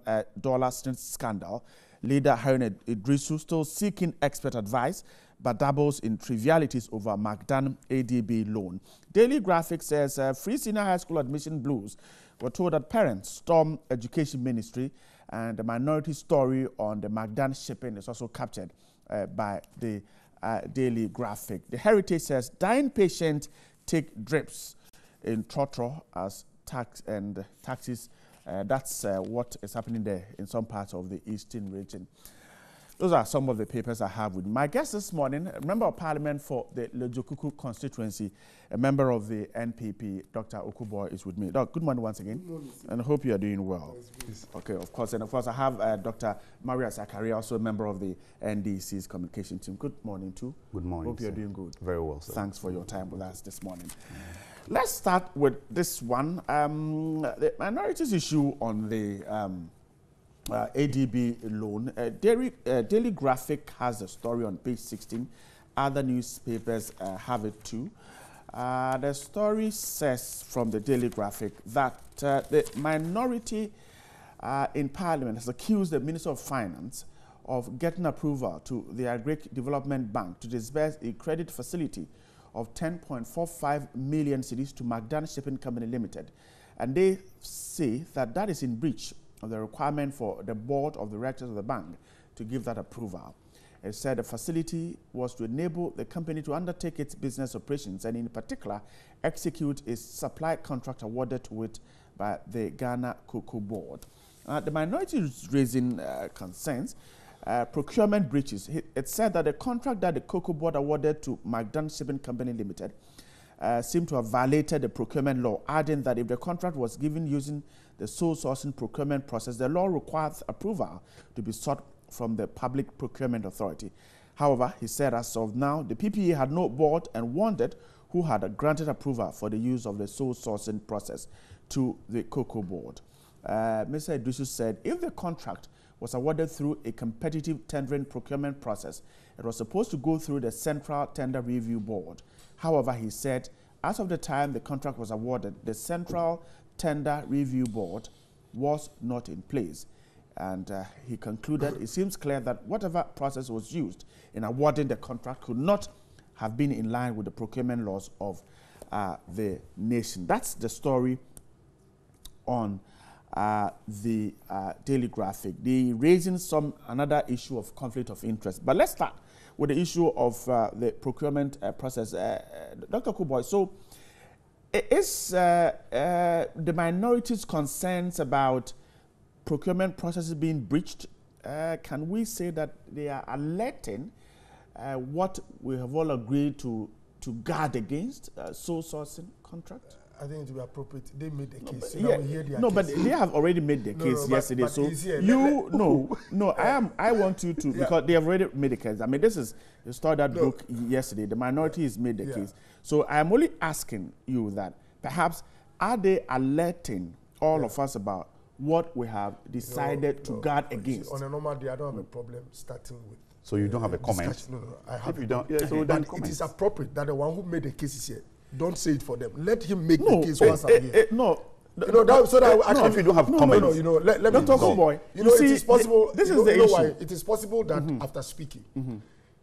[SPEAKER 1] scandal. Leader Harun Idrisu still seeking expert advice, but dabbles in trivialities over Magdan ADB loan. Daily Graphic says free senior high school admission blues. We're told that parents storm education ministry, and the minority story on the Magdan shipping is also captured by the Daily Graphic. The Heritage says dying patient take drips in Trotro as taxes. That's what is happening there in some parts of the eastern region. Those are some of the papers I have with me. My guest this morning, a member of parliament for the Lejokuku constituency, a member of the NPP, Dr. Okuboy, is with me. Doc, good morning once again. Good morning, and I hope you are doing well. Yes, okay, of course. And of course, I have Dr. Maria Zakaria, also a member of the NDC's communication team. Good morning, too.
[SPEAKER 18] Good morning.
[SPEAKER 1] Hope you are doing good.
[SPEAKER 18] Very well, sir.
[SPEAKER 1] Thanks for your time with us this morning. Let's start with this one. The minorities issue on the ADB loan. Daily Graphic has a story on page 16. Other newspapers have it too. The story says from the Daily Graphic that the minority in Parliament has accused the Minister of Finance of getting approval to the Agric Development Bank to disburse a credit facility of 10.45 million cedis to Magdan Shipping Company Limited. And they say that that is in breach of the requirement for the board of directors of the bank to give that approval. It said the facility was to enable the company to undertake its business operations and in particular execute its supply contract awarded to it by the Ghana Cocoa Board. The minority is raising concerns, procurement breaches. It said that the contract that the Cocoa Board awarded to Magdan Shipping Company Limited seemed to have violated the procurement law, adding that if the contract was given using the sole sourcing procurement process, the law requires approval to be sought from the Public Procurement Authority. However, he said as of now, the PPA had no board and wondered who had granted approval for the use of the sole sourcing process to the Cocoa Board. Mr. Idrisu said if the contract was awarded through a competitive tendering procurement process, it was supposed to go through the Central Tender Review Board. However, he said as of the time the contract was awarded, the Central Tender Review Board was not in place. And he concluded it seems clear that whatever process was used in awarding the contract could not have been in line with the procurement laws of the nation. That's the story on the Daily Graphic. They raising another issue of conflict of interest. But let's start with the issue of the procurement process. Dr. Okuboy, so is the minority's concerns about procurement processes being breached, can we say that they are alerting what we have all agreed to guard against, sole sourcing contract?
[SPEAKER 6] I think it would be appropriate. They made the case.
[SPEAKER 1] But they have already made the case yesterday. But so I want you to, because they have already made the case. I mean, this is the story that broke yesterday. The minority has made the case. So I am only asking you that perhaps are they alerting all of us about what we have decided to guard against?
[SPEAKER 6] On a normal day, I don't have a problem starting with.
[SPEAKER 18] So you don't have a comment?
[SPEAKER 6] No, I have.
[SPEAKER 18] If you don't, so
[SPEAKER 6] but it is appropriate that the one who made the case is here. Don't say it for them. Let him make the case once I'm here.
[SPEAKER 18] If you don't have comments.
[SPEAKER 6] Let me talk, boy. It is possible. This is the issue. It is possible that after speaking,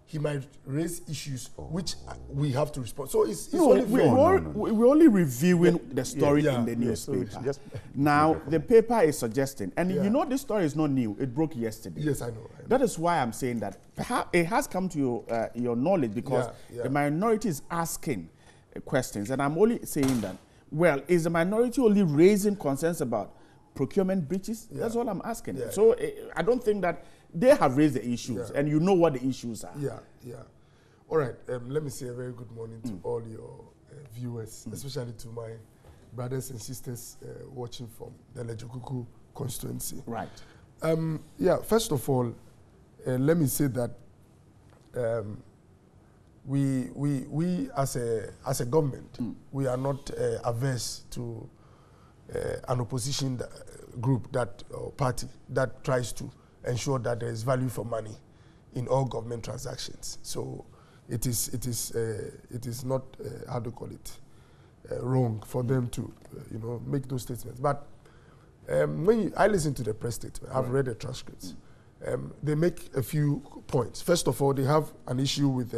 [SPEAKER 6] he might raise issues which we have to respond. So
[SPEAKER 1] we're only reviewing the story in the newspaper. Now the paper is suggesting, and you know this story is not new. It broke yesterday.
[SPEAKER 6] Yes, I know.
[SPEAKER 1] That is why I'm saying that perhaps it has come to your knowledge because the minority is asking questions, and I'm only saying that. Well, is the minority only raising concerns about procurement breaches? That's all I'm asking. So I don't think that they have raised the issues, and you know what the issues are.
[SPEAKER 6] All right. Let me say a very good morning to all your viewers, especially to my brothers and sisters watching from the Lejokuku constituency.
[SPEAKER 1] Right.
[SPEAKER 6] First of all, let me say that
[SPEAKER 19] we as a government, we are not averse to an opposition group or party that tries to ensure that there is value for money in all government transactions. So it is not how do you call it wrong for them to make those statements. But when I listen to the press statement, I've read the transcripts. They make a few points. First of all, they have an issue with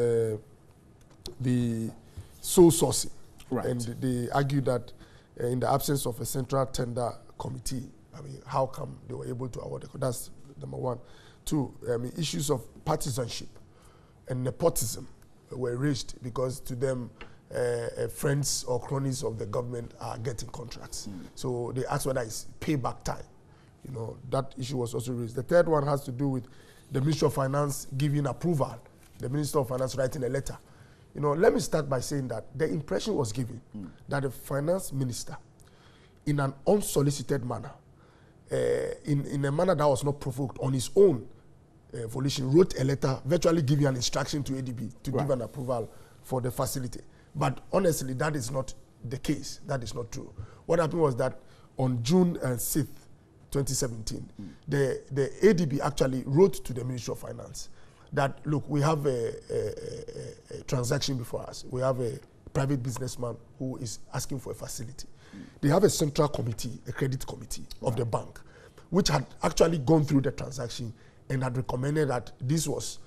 [SPEAKER 19] the sole sourcing, and they argue that in the absence of a central tender committee, I mean, how come they were able to award it? That's number one. Two, issues of partisanship and nepotism were raised because to them, friends or cronies of the government are getting contracts. So they asked whether it's payback time. That issue was also raised. The third one has to do with the Ministry of Finance giving approval, the Minister of Finance writing a letter. Let me start by saying that the impression was given that the finance minister, in an unsolicited manner, in a manner that was not provoked, on his own volition, wrote a letter virtually giving an instruction to ADB to give an approval for the facility. But honestly, that is not the case. That is not true. What happened was that on June 6th, 2017, the ADB actually wrote to the Ministry of Finance that, look, we have a transaction before us. We have a private businessman who is asking for a facility. They have a central committee, a credit committee of the bank, which had actually gone through the transaction and had recommended that this was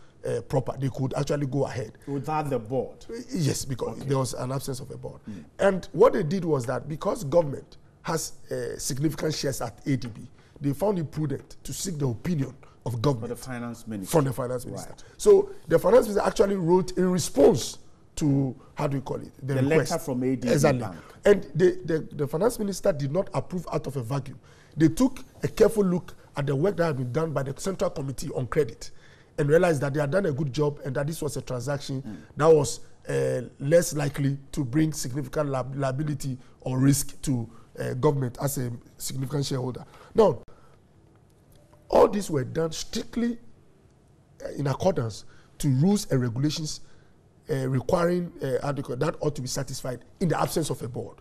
[SPEAKER 19] proper. They could actually go ahead.
[SPEAKER 1] Without the board?
[SPEAKER 19] Yes, because there was an absence of a board. And what they did was that because government has significant shares at ADB, they found it prudent to seek the opinion of government.
[SPEAKER 1] From the finance minister.
[SPEAKER 19] From the finance minister. So the finance minister actually wrote in response to, how do you call it? The request.
[SPEAKER 1] Letter from ADB
[SPEAKER 19] exactly.
[SPEAKER 1] Bank.
[SPEAKER 19] And the finance minister did not approve out of a vacuum. They took a careful look at the work that had been done by the Central Committee on Credit and realized that they had done a good job and that this was a transaction that was less likely to bring significant liability or risk to government as a significant shareholder. Now, all these were done strictly in accordance to rules and regulations requiring that ought to be satisfied in the absence of a board.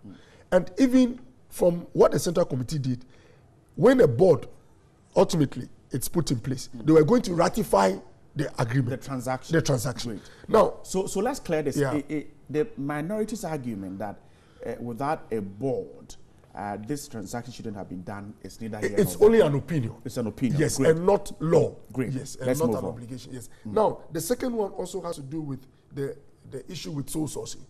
[SPEAKER 19] And even from what the Central Committee did, when a board ultimately it's put in place, they were going to ratify the agreement.
[SPEAKER 1] The transaction.
[SPEAKER 19] The transaction.
[SPEAKER 1] Great.
[SPEAKER 19] Now,
[SPEAKER 1] so let's clear this.
[SPEAKER 19] Yeah.
[SPEAKER 1] The minority's argument that without a board, this transaction shouldn't have been done is neither here
[SPEAKER 19] it's
[SPEAKER 1] nor
[SPEAKER 19] only
[SPEAKER 1] there.
[SPEAKER 19] an opinion.
[SPEAKER 1] It's an opinion.
[SPEAKER 19] Yes,
[SPEAKER 1] Great.
[SPEAKER 19] and not law.
[SPEAKER 1] Great.
[SPEAKER 19] Yes, and
[SPEAKER 1] Let's
[SPEAKER 19] not
[SPEAKER 1] move
[SPEAKER 19] an
[SPEAKER 1] on.
[SPEAKER 19] obligation. Yes. Now, the second one also has to do with the issue with sole sourcing.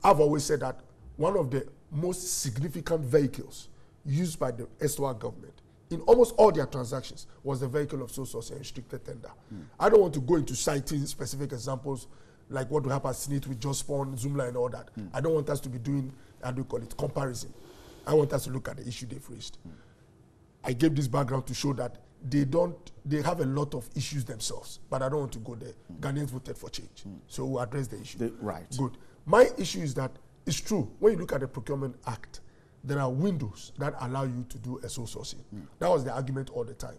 [SPEAKER 19] I've always said that one of the most significant vehicles used by the Eswatini government in almost all their transactions was the vehicle of sole sourcing and restricted tender. I don't want to go into citing specific examples like what will happen at SNIT with Jospon, Zumla and all that. I don't want us to be doing, how do you call it, comparison. I want us to look at the issue they've raised. I gave this background to show that they have a lot of issues themselves, but I don't want to go there. Ghanaians voted for change. So we'll address the issue.
[SPEAKER 1] Right.
[SPEAKER 19] Good. My issue is that it's true, when you look at the Procurement Act, there are windows that allow you to do a sole sourcing. That was the argument all the time.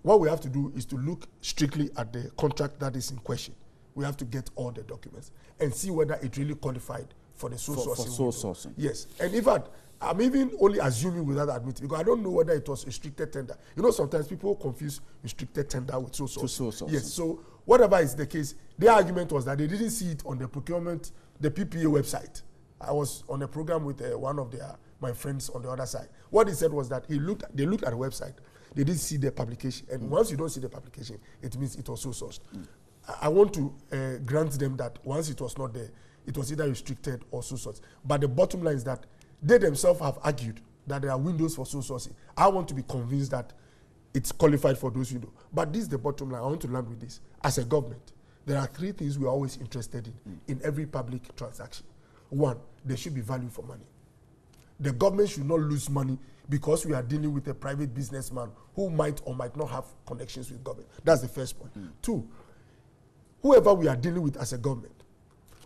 [SPEAKER 19] What we have to do is to look strictly at the contract that is in question. We have to get all the documents and see whether it really qualified for the sole sourcing.
[SPEAKER 1] For sole sourcing.
[SPEAKER 19] Yes. And in fact, I'm even only assuming without admitting, because I don't know whether it was restricted tender. Sometimes people confuse restricted tender with sole sourcing. Yes. So whatever is the case, their argument was that they didn't see it on the procurement, the PPA website. I was on a program with one of my friends on the other side. What he said was that they looked at the website, they didn't see the publication, and once you don't see the publication, it means it was sole sourced. I want to grant them that once it was not there, it was either restricted or sole sourced. But the bottom line is that they themselves have argued that there are windows for sole sourcing. I want to be convinced that it's qualified for those windows. But this is the bottom line. I want to land with this. As a government, there are three things we are always interested in every public transaction. One, there should be value for money. The government should not lose money because we are dealing with a private businessman who might or might not have connections with government. That's the first point. Two, whoever we are dealing with as a government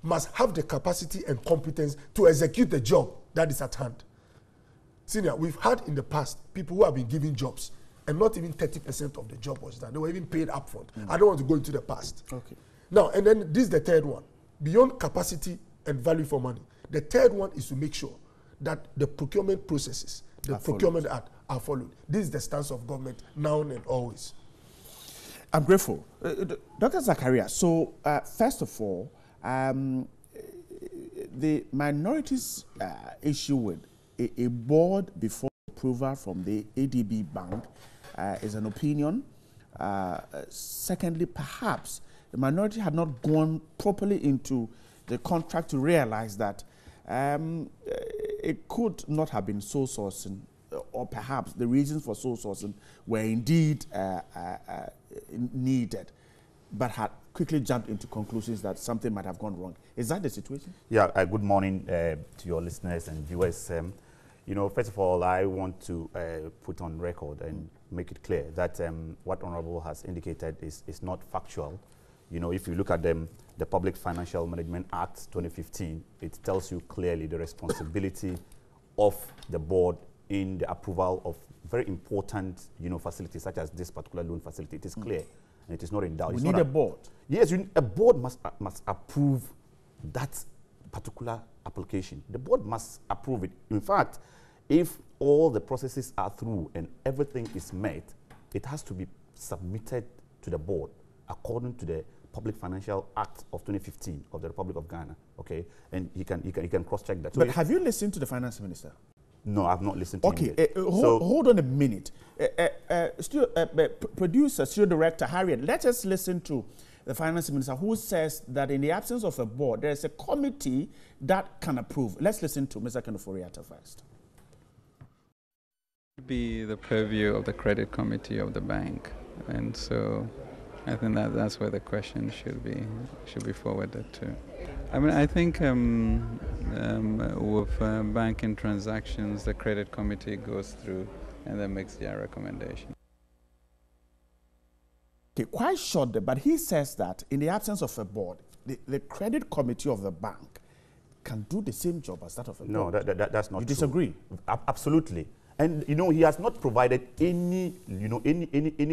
[SPEAKER 19] must have the capacity and competence to execute the job that is at hand. Senior, we've had in the past people who have been given jobs, and not even 30% of the job was done. They were even paid upfront. I don't want to go into the past.
[SPEAKER 1] Okay.
[SPEAKER 19] Now, and then this is the third one. Beyond capacity and value for money, the third one is to make sure that the procurement processes, the procurement act are followed. This is the stance of government now and always.
[SPEAKER 1] I'm grateful. Dr. Zachariah, so first of all, the minorities issue with a board before approval from the ADB Bank is an opinion. Secondly, perhaps the minority had not gone properly into the contract to realize that it could not have been sole sourcing, or perhaps the reasons for sole sourcing were indeed needed, but had quickly jumped into conclusions that something might have gone wrong. Is that the situation?
[SPEAKER 20] Yeah, good morning to your listeners and viewers. You know, first of all, I want to put on record and make it clear that what Honorable has indicated is not factual. You know, if you look at the Public Financial Management Act 2015, it tells you clearly the responsibility of the board in the approval of very important, you know, facilities such as this particular loan facility. It is clear, and it is not in doubt.
[SPEAKER 1] We need a board.
[SPEAKER 20] Yes, a board must approve that particular application. The board must approve it. In fact, if all the processes are through and everything is met, it has to be submitted to the board according to the Public Financial Act of 2015 of the Republic of Ghana. Okay, and he can cross-check that.
[SPEAKER 1] But have you listened to the finance minister?
[SPEAKER 20] No, I've not listened to him.
[SPEAKER 1] Okay, hold on a minute. Producer, studio director Harriet, let us listen to the finance minister, who says that in the absence of a board, there is a committee that can approve. Let's listen to Mr. Kenoforiata first.
[SPEAKER 9] Be the purview of the credit committee of the bank, and so I think that's where the question should be forwarded to. I mean, I think with banking transactions, the credit committee goes through and then makes their recommendation.
[SPEAKER 1] Okay, quite short there, but he says that in the absence of a board, the credit committee of the bank can do the same job as that of a board.
[SPEAKER 20] No, that's not true.
[SPEAKER 1] You disagree?
[SPEAKER 20] Absolutely. And you know, he has not provided any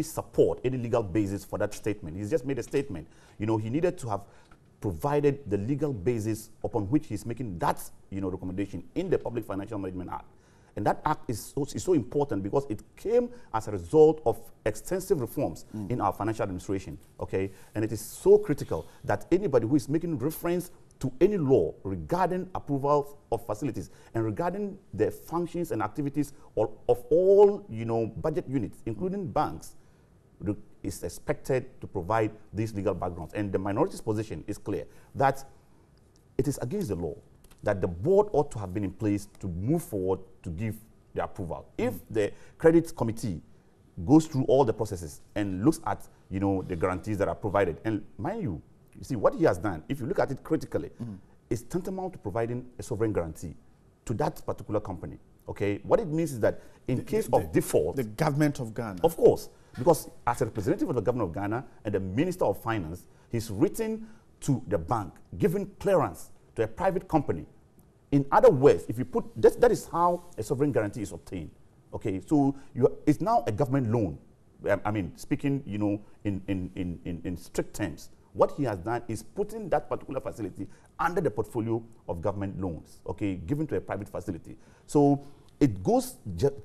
[SPEAKER 20] support, any legal basis for that statement. He's just made a statement. You know, he needed to have provided the legal basis upon which he's making that, you know, recommendation in the Public Financial Management Act. And that act is so important because it came as a result of extensive reforms in our financial administration, okay? And it is so critical that anybody who is making reference to any law regarding approval of facilities and regarding the functions and activities of all, you know, budget units, including banks, is expected to provide these legal backgrounds. And the minority's position is clear that it is against the law, that the board ought to have been in place to move forward to give the approval. If the credit committee goes through all the processes and looks at, you know, the guarantees that are provided, and mind you, you see what he has done, if you look at it critically, is tantamount to providing a sovereign guarantee to that particular company. Okay, what it means is that in case of default,
[SPEAKER 1] the government of Ghana,
[SPEAKER 20] of course, because as a representative of the government of Ghana and the Minister of Finance, he's written to the bank, giving clearance to a private company. In other words, if you put that is how a sovereign guarantee is obtained. Okay, so it's now a government loan. I mean, speaking, you know, in strict terms, what he has done is putting that particular facility under the portfolio of government loans, okay, given to a private facility. So it goes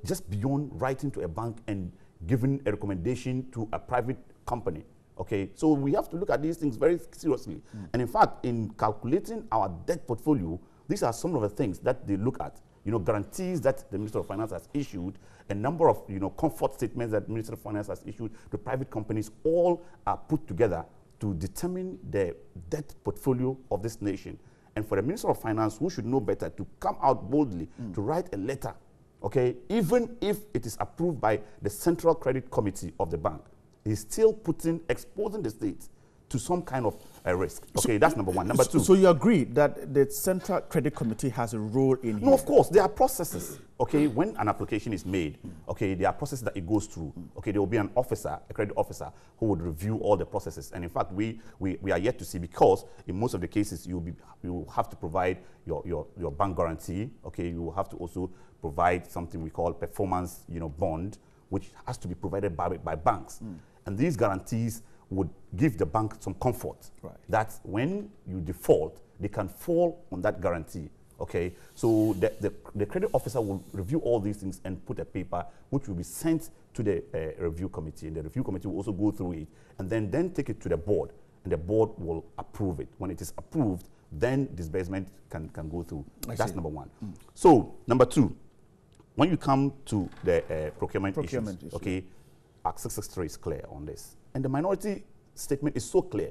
[SPEAKER 20] just beyond writing to a bank and giving a recommendation to a private company, okay? So we have to look at these things very seriously. And in fact, in calculating our debt portfolio, these are some of the things that they look at. You know, guarantees that the Minister of Finance has issued, a number of, you know, comfort statements that the Minister of Finance has issued to private companies, all are put together to determine the debt portfolio of this nation. And for the Minister of Finance, who should know better, to come out boldly to write a letter, okay, even if it is approved by the Central Credit Committee of the bank, he's still exposing the state to some kind of a risk. Okay, that's number one. Number two.
[SPEAKER 1] So you agree that the Central Credit Committee has a role in here?
[SPEAKER 20] No, of course. There are processes. Okay, when an application is made, okay, there are processes that it goes through. Okay, there will be an officer, a credit officer, who would review all the processes. And in fact, we are yet to see, because in most of the cases, you will have to provide your bank guarantee. Okay, you will have to also provide something we call performance, you know, bond, which has to be provided by banks. And these guarantees would give the bank some comfort that when you default, they can fall on that guarantee. Okay, so the credit officer will review all these things and put a paper which will be sent to the review committee, and the review committee will also go through it and then take it to the board, and the board will approve it. When it is approved, then disbursement can go through. That's number one. So number two, when you come to the procurement issues, okay, Act 663 is clear on this, and the minority statement is so clear.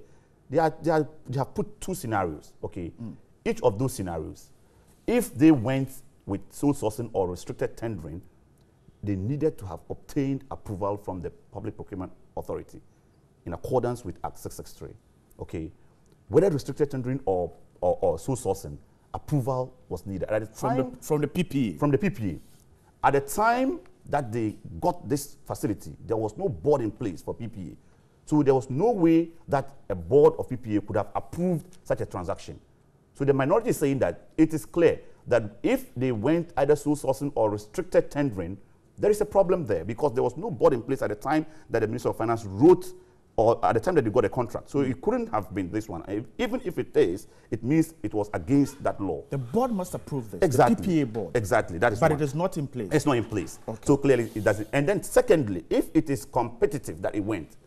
[SPEAKER 20] They have put two scenarios. Okay, each of those scenarios, if they went with sole sourcing or restricted tendering, they needed to have obtained approval from the Public Procurement Authority in accordance with Act 663. Okay, whether restricted tendering or sole sourcing, approval was needed at the time
[SPEAKER 1] from the PPA.
[SPEAKER 20] From the PPA, at the time that they got this facility, there was no board in place for PPA, so there was no way that a board of PPA could have approved such a transaction. So the minority is saying that it is clear that if they went either sole sourcing or restricted tendering, there is a problem there because there was no board in place at the time that the Minister of Finance wrote or at the time that they got a contract. So it couldn't have been this one. Even if it is, it means it was against that law.
[SPEAKER 1] The board must approve this.
[SPEAKER 20] Exactly.
[SPEAKER 1] The PPA board.
[SPEAKER 20] Exactly. That is
[SPEAKER 1] but
[SPEAKER 20] one.
[SPEAKER 1] It is not in place.
[SPEAKER 20] It's not in place.
[SPEAKER 1] Okay.
[SPEAKER 20] So clearly it doesn't. And then secondly, if it is competitive that it went,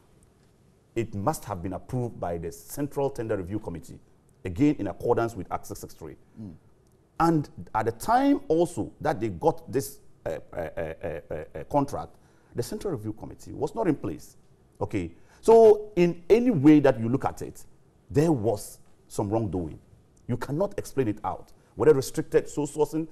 [SPEAKER 20] it must have been approved by the Central Tender Review Committee, again in accordance with Act 663. And at the time also that they got this contract, the Central Review Committee was not in place. Okay, so in any way that you look at it, there was some wrongdoing. You cannot explain it out. Whether restricted sole sourcing,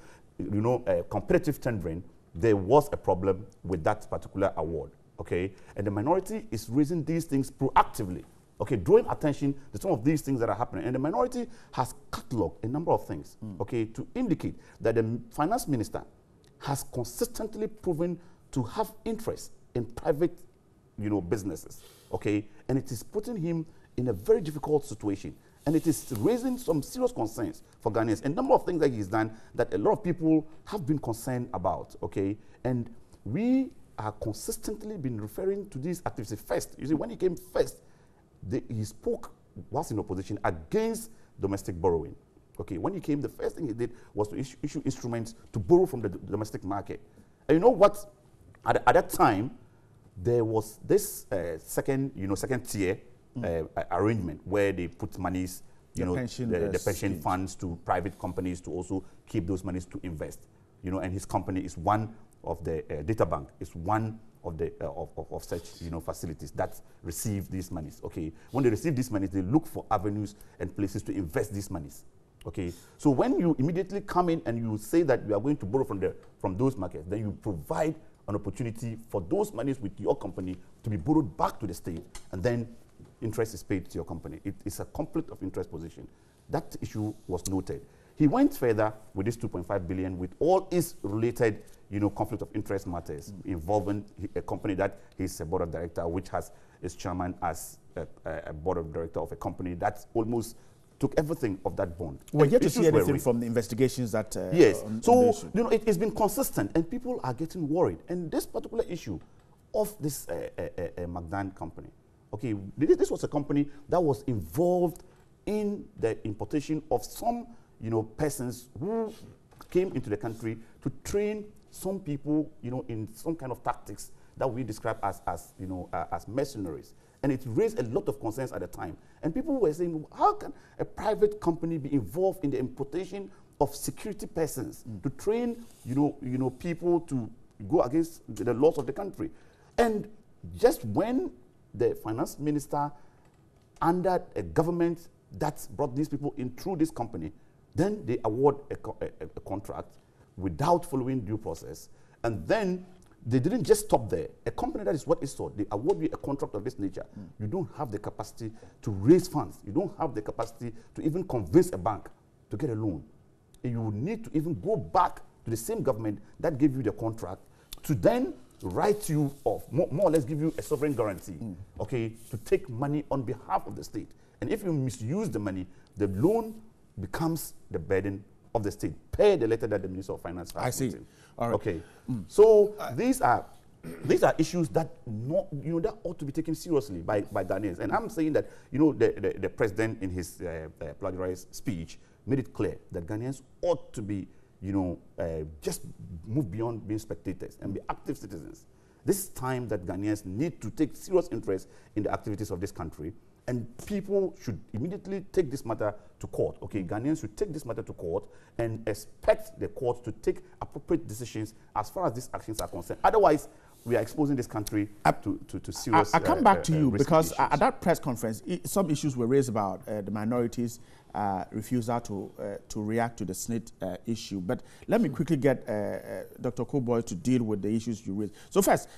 [SPEAKER 20] competitive tendering, there was a problem with that particular award. Okay, and the minority is raising these things proactively. Okay, drawing attention to some of these things that are happening. And the minority has catalogued a number of things, okay, to indicate that the finance minister has consistently proven to have interest in private, businesses, okay? And it is putting him in a very difficult situation. And it is raising some serious concerns for Ghanaians. A number of things that he's done that a lot of people have been concerned about, okay? And we are consistently been referring to these activities first. You see, when he came first, he spoke, whilst in opposition, against domestic borrowing. Okay, when he came, the first thing he did was to issue instruments to borrow from the domestic market. And you know what? At that time, there was this second tier arrangement where they put monies, the pension funds to private companies to also keep those monies to invest. And his company is one of the data bank is one of the of such facilities that receive these monies. Okay, when they receive these monies, they look for avenues and places to invest these monies. Okay, so when you immediately come in and you say that you are going to borrow from those markets, then you provide an opportunity for those monies with your company to be borrowed back to the state, and then interest is paid to your company. It is a conflict of interest position. That issue was noted. He went further with this 2.5 billion with all its related, conflict of interest matters involving a company that he's a board of director, which has its chairman as a board of director of a company that almost took everything of that bond.
[SPEAKER 1] We're yet to see anything from the investigations that...
[SPEAKER 20] yes. So, it has been consistent and people are getting worried. And this particular issue of this Magdan company, okay, this was a company that was involved in the importation of some persons who came into the country to train some people, in some kind of tactics that we describe as mercenaries. And it raised a lot of concerns at the time. And people were saying, how can a private company be involved in the importation of security persons to train, people to go against the laws of the country? And just when the finance minister, under a government that brought these people in through this company, then they award a contract without following due process. And then they didn't just stop there. A company that is what it sought, they award you a contract of this nature. You don't have the capacity to raise funds. You don't have the capacity to even convince a bank to get a loan. You need to even go back to the same government that gave you the contract to then write you off, more or less give you a sovereign guarantee, okay, to take money on behalf of the state. And if you misuse the money, the loan becomes the burden of the state, per the letter that the Minister of Finance has.
[SPEAKER 1] I see.
[SPEAKER 20] All right. Okay. So these are these are issues that that ought to be taken seriously by Ghanaians. And I'm saying that the president in his plagiarized speech made it clear that Ghanaians ought to be just move beyond being spectators and be active citizens. This is time that Ghanaians need to take serious interest in the activities of this country, and people should immediately take this matter to court. Okay, Ghanaians should take this matter to court and expect the court to take appropriate decisions as far as these actions are concerned. Otherwise, we are exposing this country to serious
[SPEAKER 1] I come back to you because
[SPEAKER 20] issues.
[SPEAKER 1] At that press conference, some issues were raised about the minorities' refusal to react to the SNIT issue. But let me quickly get Dr. Koboy to deal with the issues you raised. So first,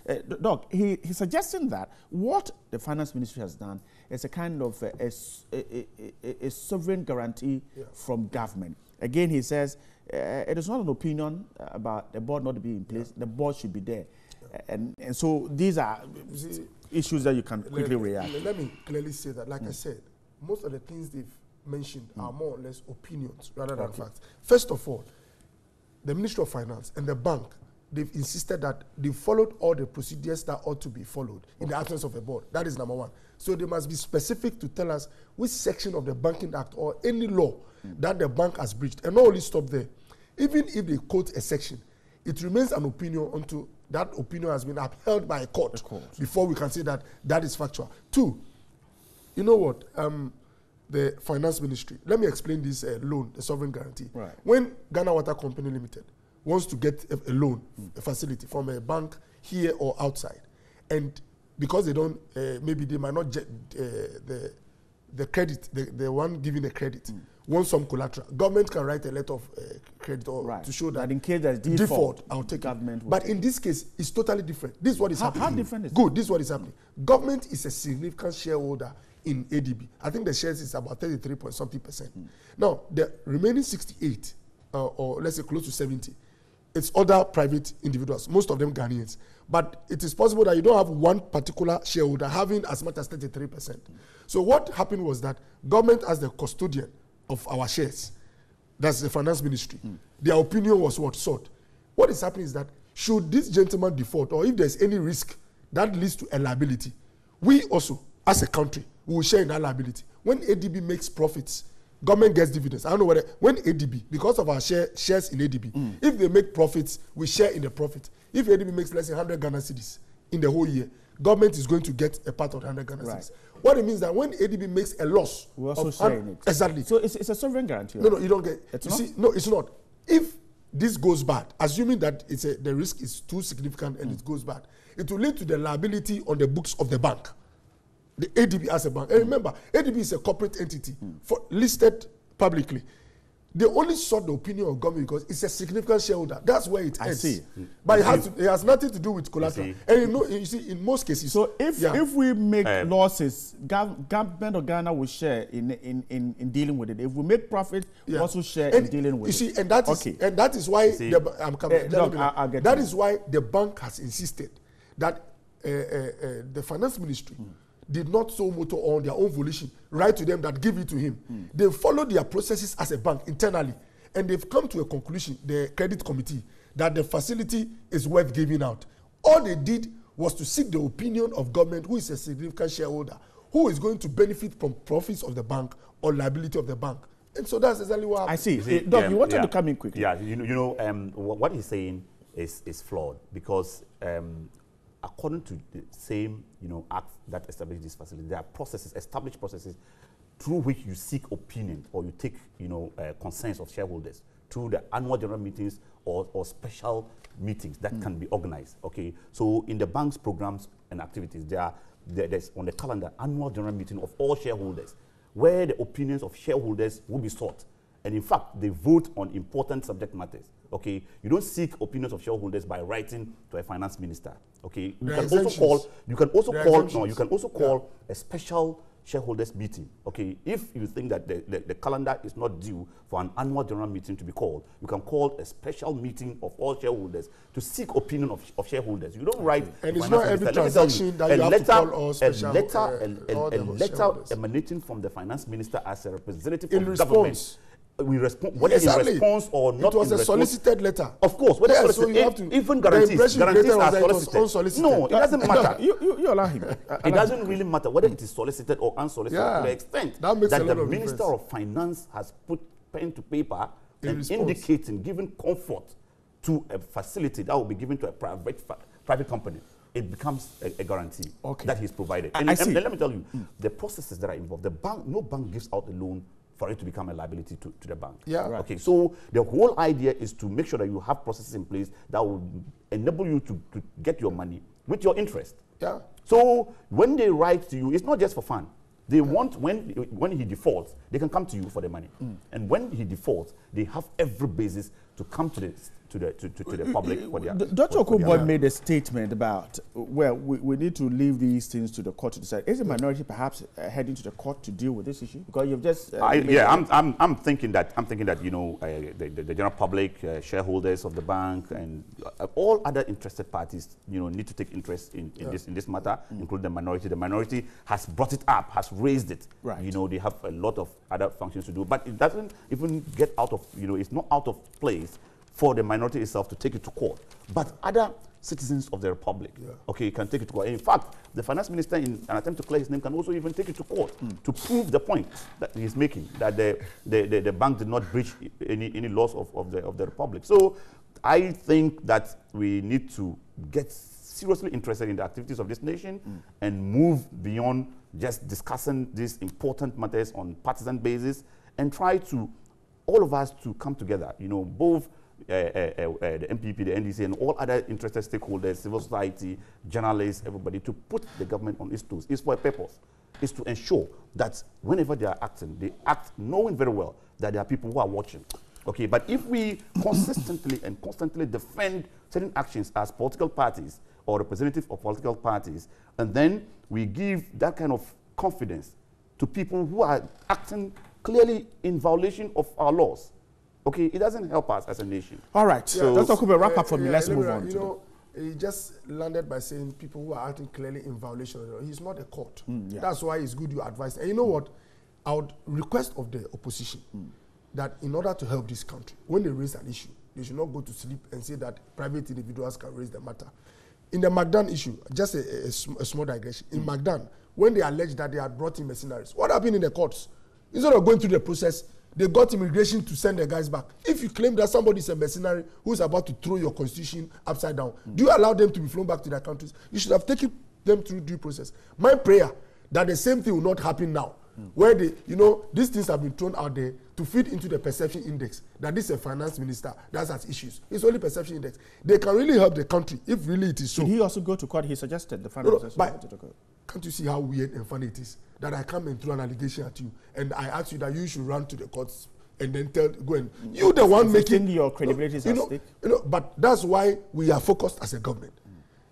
[SPEAKER 1] Doc, he's suggesting that what the Finance Ministry has done is a kind of a sovereign guarantee from government. Again, he says it is not an opinion about the board not to be in place. The board should be there. And so these are issues that you can quickly react.
[SPEAKER 19] Let me clearly say that, like I said, most of the things they've mentioned are more or less opinions rather than facts. First of all, the Ministry of Finance and the bank, they've insisted that they followed all the procedures that ought to be followed in the absence of a board. That is number one. So they must be specific to tell us which section of the Banking Act or any law that the bank has breached. And not only stop there. Even if they quote a section, it remains an opinion until that opinion has been upheld by a court before we can say that that is factual. Two, you know what? The Finance Ministry, let me explain this loan, the sovereign guarantee.
[SPEAKER 1] Right.
[SPEAKER 19] When Ghana Water Company Limited wants to get a loan, a facility from a bank here or outside, and because they don't, maybe they might not get the credit, the one giving the credit, wants some collateral. Government can write a letter of credit or to show that
[SPEAKER 1] in case there's default,
[SPEAKER 19] I'll take
[SPEAKER 1] government
[SPEAKER 19] it. But in this case, it's totally different. This is what is happening.
[SPEAKER 1] How different is
[SPEAKER 19] Good, this is what is happening. Government is a significant shareholder in ADB. I think the shares is about 33.something%. Now, the remaining 68, or let's say close to 70, it's other private individuals, most of them Ghanaians. But it is possible that you don't have one particular shareholder having as much as 33%. So what happened was that government, as the custodian of our shares, that's the Finance Ministry, their opinion was what sought. What is happening is that should this gentleman default, or if there's any risk that leads to a liability, we also, as a country, will share in that liability. When ADB makes profits, government gets dividends. I don't know whether, when ADB, because of our shares in ADB, if they make profits, we share in the profit. If ADB makes, let's say, 100 Ghana cedis in the whole year, government is going to get a part of 100 Ghana cedis. What it means that when ADB makes a loss,
[SPEAKER 1] we also share in it.
[SPEAKER 19] Exactly.
[SPEAKER 1] So it's a sovereign guarantee.
[SPEAKER 19] No, you don't get.
[SPEAKER 1] It's
[SPEAKER 19] you
[SPEAKER 1] not?
[SPEAKER 19] see, no, it's not. If this goes bad, assuming that the risk is too significant and it goes bad, it will lead to the liability on the books of the bank, the ADB as a bank. And remember, ADB is a corporate entity listed publicly. They only sought the opinion of government because it's a significant shareholder. That's where it ends.
[SPEAKER 1] I see.
[SPEAKER 19] But it has nothing to do with collateral. And you see, in most cases.
[SPEAKER 1] So if we make losses, government of Ghana will share in dealing with it. If we make profit, we also share in dealing with it.
[SPEAKER 19] You see, and that is why that is why the bank has insisted that the Finance Ministry did not so motor on their own volition, write to them that give it to him. They followed their processes as a bank internally, and they've come to a conclusion, the credit committee, that the facility is worth giving out. All they did was to seek the opinion of government, who is a significant shareholder, who is going to benefit from profits of the bank or liability of the bank. And so that's exactly what happened.
[SPEAKER 1] I see. Doc, you wanted to come in quickly.
[SPEAKER 20] Yeah, what he's saying is flawed because according to the same act that established this facility, there are processes, established processes, through which you seek opinion or you take concerns of shareholders through the annual general meetings or special meetings that can be organized. Okay, so in the bank's programs and activities, there's on the calendar annual general meeting of all shareholders, where the opinions of shareholders will be sought. And in fact, they vote on important subject matters. Okay, you don't seek opinions of shareholders by writing to a finance minister. Okay, you can also call a special shareholders meeting. Okay, if you think that the calendar is not due for an annual general meeting to be called, you can call a special meeting of all shareholders to seek opinion of shareholders. You don't write.
[SPEAKER 19] And it's not every transaction that you have to call all special.
[SPEAKER 20] A letter emanating from the finance minister as a representative of the government we respond, whether in response or not.
[SPEAKER 19] It was a solicited letter.
[SPEAKER 20] Of course, whether
[SPEAKER 19] yes, so you have to,
[SPEAKER 20] even guarantees are solicited. No, it doesn't matter.
[SPEAKER 1] You allow him.
[SPEAKER 20] It doesn't really matter whether it is solicited or unsolicited to the extent that the Minister of Finance has put pen to paper and indicating, giving comfort to a facility that will be given to a private company. It becomes a guarantee that he's provided. And let me tell you, the processes that are involved, the bank, no bank gives out a loan for it to become a liability to the bank.
[SPEAKER 19] Yeah. Right.
[SPEAKER 20] Okay, so the whole idea is to make sure that you have processes in place that will enable you to get your money with your interest.
[SPEAKER 19] Yeah.
[SPEAKER 20] So when they write to you, it's not just for fun. They want, when he defaults, they can come to you for the money. And when he defaults, they have every basis to come to the public for their...
[SPEAKER 1] Dr. Okoboy made a statement about, well, we need to leave these things to the court to decide. Is the minority perhaps heading to the court to deal with this issue? Because you've just...
[SPEAKER 20] I'm thinking that you know, the general public, shareholders of the bank, and all other interested parties, you know, need to take interest in this matter, including the minority. The minority has brought it up, has raised it.
[SPEAKER 1] Right.
[SPEAKER 20] You know, they have a lot of other functions to do, but it doesn't even get out of, you know, it's not out of place for the minority itself to take it to court. But other citizens of the republic, okay, can take it to court. In fact, the finance minister, in an attempt to clear his name, can also even take it to court to prove the point that he's making, that the bank did not breach any laws of the republic. So I think that we need to get seriously interested in the activities of this nation and move beyond just discussing these important matters on partisan basis and try to, all of us to come together, you know, both the MPP, the NDC, and all other interested stakeholders, civil society, journalists, everybody, to put the government on its toes. It's for a purpose. It's to ensure that whenever they are acting, they act knowing very well that there are people who are watching. Okay, but if we consistently and constantly defend certain actions as political parties or representatives of political parties, and then we give that kind of confidence to people who are acting clearly in violation of our laws, okay, it doesn't help us as a nation.
[SPEAKER 1] All right, so let's talk about wrap up for me. Let's move on.
[SPEAKER 19] You know, he just landed by saying people who are acting clearly in violation of the law. He's not a court. That's why it's good you advise. And you know what? I would request of the opposition that in order to help this country, when they raise an issue, they should not go to sleep and say that private individuals can raise the matter. In the Magdan issue, just a small digression. In Magdan, when they alleged that they had brought in mercenaries, what happened in the courts? Instead of going through the process, they got immigration to send the guys back. If you claim that somebody is a mercenary who is about to throw your constitution upside down, do you allow them to be flown back to their countries? You should have taken them through due process. My prayer that the same thing will not happen now, where they, you know, these things have been thrown out there to feed into the perception index that this is a finance minister that has issues. It's only perception index. They can really help the country if really it is so.
[SPEAKER 1] Did he also go to court? He suggested the finance minister go to court.
[SPEAKER 19] Can't you see how weird and funny it is that I come and throw an allegation at you and I ask you that you should run to the courts and then go and you the one making
[SPEAKER 1] your credibility is at stake.
[SPEAKER 19] You know, but that's why we are focused as a government.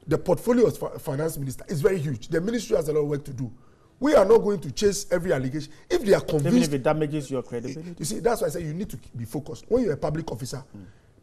[SPEAKER 19] The portfolio of finance minister is very huge. The ministry has a lot of work to do. We are not going to chase every allegation. If they are convinced...
[SPEAKER 1] Even if it damages your credibility.
[SPEAKER 19] You see, that's why I say you need to be focused. When you're a public officer,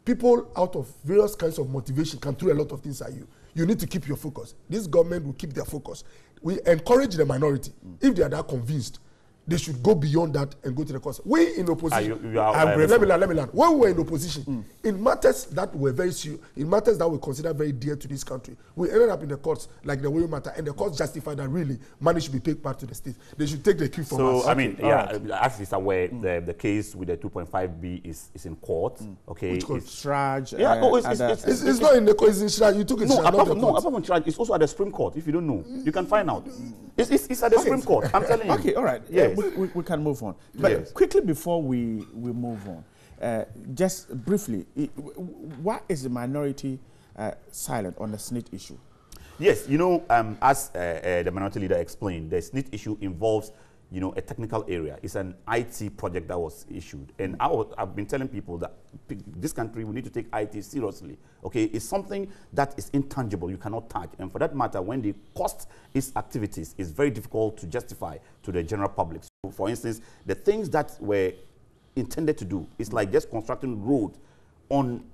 [SPEAKER 19] people out of various kinds of motivation can throw a lot of things at you. You need to keep your focus. This government will keep their focus. We encourage the minority. If they are that convinced, they should go beyond that and go to the courts. We in opposition, let me learn. When we were in opposition, in matters that were very serious, in matters that we consider very dear to this country, we ended up in the courts like the way matter, and the courts justified that really money should be paid back to the state. They should take the cue from us.
[SPEAKER 20] So I mean, as is aware, the case with the 2.5B is in court. Okay,
[SPEAKER 19] which court?
[SPEAKER 1] Shraj.
[SPEAKER 19] It's not in the court. It's in Shraj. You took it.
[SPEAKER 20] Apart from Shraj, it's also at the Supreme Court. If you don't know, you can find out. It's at the Supreme Court. I'm telling you.
[SPEAKER 1] Okay, all right.
[SPEAKER 20] Yeah.
[SPEAKER 1] We can move on. But quickly before we move on, just briefly, why is the minority silent on the SNIT issue?
[SPEAKER 20] Yes, you know, as the minority leader explained, the SNIT issue involves, you know, a technical area. It's an IT project that was issued. And I've been telling people that this country, we need to take IT seriously. Okay, it's something that is intangible, you cannot touch. And for that matter, when they cost its activities, it's very difficult to justify to the general public. So for instance, the things that were intended to do, it's like just constructing road on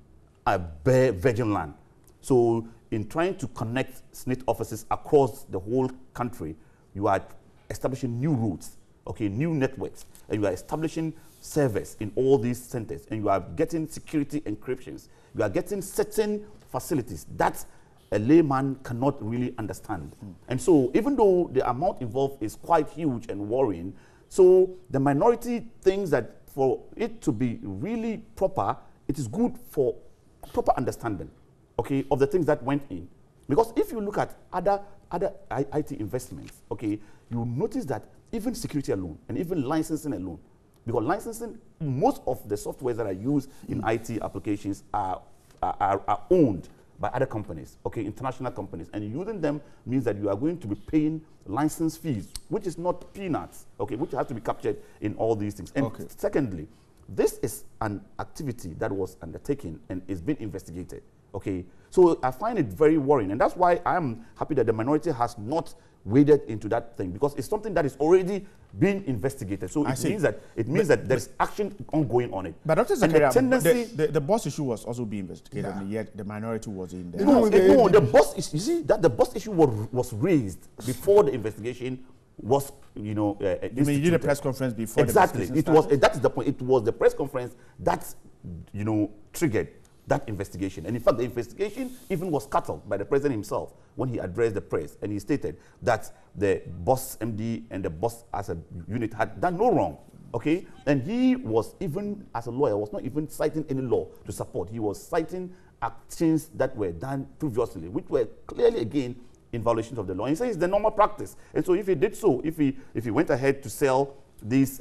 [SPEAKER 20] a bare virgin land. So in trying to connect SNIT offices across the whole country, you are establishing new routes, okay, new networks, and you are establishing servers in all these centers, and you are getting security encryptions. You are getting certain facilities that a layman cannot really understand. And so even though the amount involved is quite huge and worrying, so the minority thinks that for it to be really proper, it is good for proper understanding, okay, of the things that went in. Because if you look at other IT investments, okay, you notice that even security alone and even licensing alone, because licensing, most of the softwares that are used in IT applications are owned by other companies, okay, international companies, and using them means that you are going to be paying license fees, which is not peanuts, okay, which has to be captured in all these things. And secondly, this is an activity that was undertaken and is being investigated, okay? So I find it very worrying, and that's why I'm happy that the minority has not waded into that thing, because it's something that is already being investigated. So it means that there's action ongoing on it.
[SPEAKER 1] But Dr. Zakaria, the boss issue was also being investigated, and yet the minority was in there.
[SPEAKER 20] No, the boss issue, you see, that the boss issue was raised before the investigation was, you know,
[SPEAKER 1] you mean you did a press conference before?
[SPEAKER 20] Exactly. That is the point. It was the press conference that, you know, triggered that investigation. And in fact, the investigation even was scuttled by the president himself when he addressed the press, and he stated that the boss MD and the boss as a unit had done no wrong, okay? And he was even, as a lawyer, was not even citing any law to support. He was citing actions that were done previously, which were clearly, again, in violation of the law. And he says it's the normal practice. And so if he did so, if he went ahead to sell these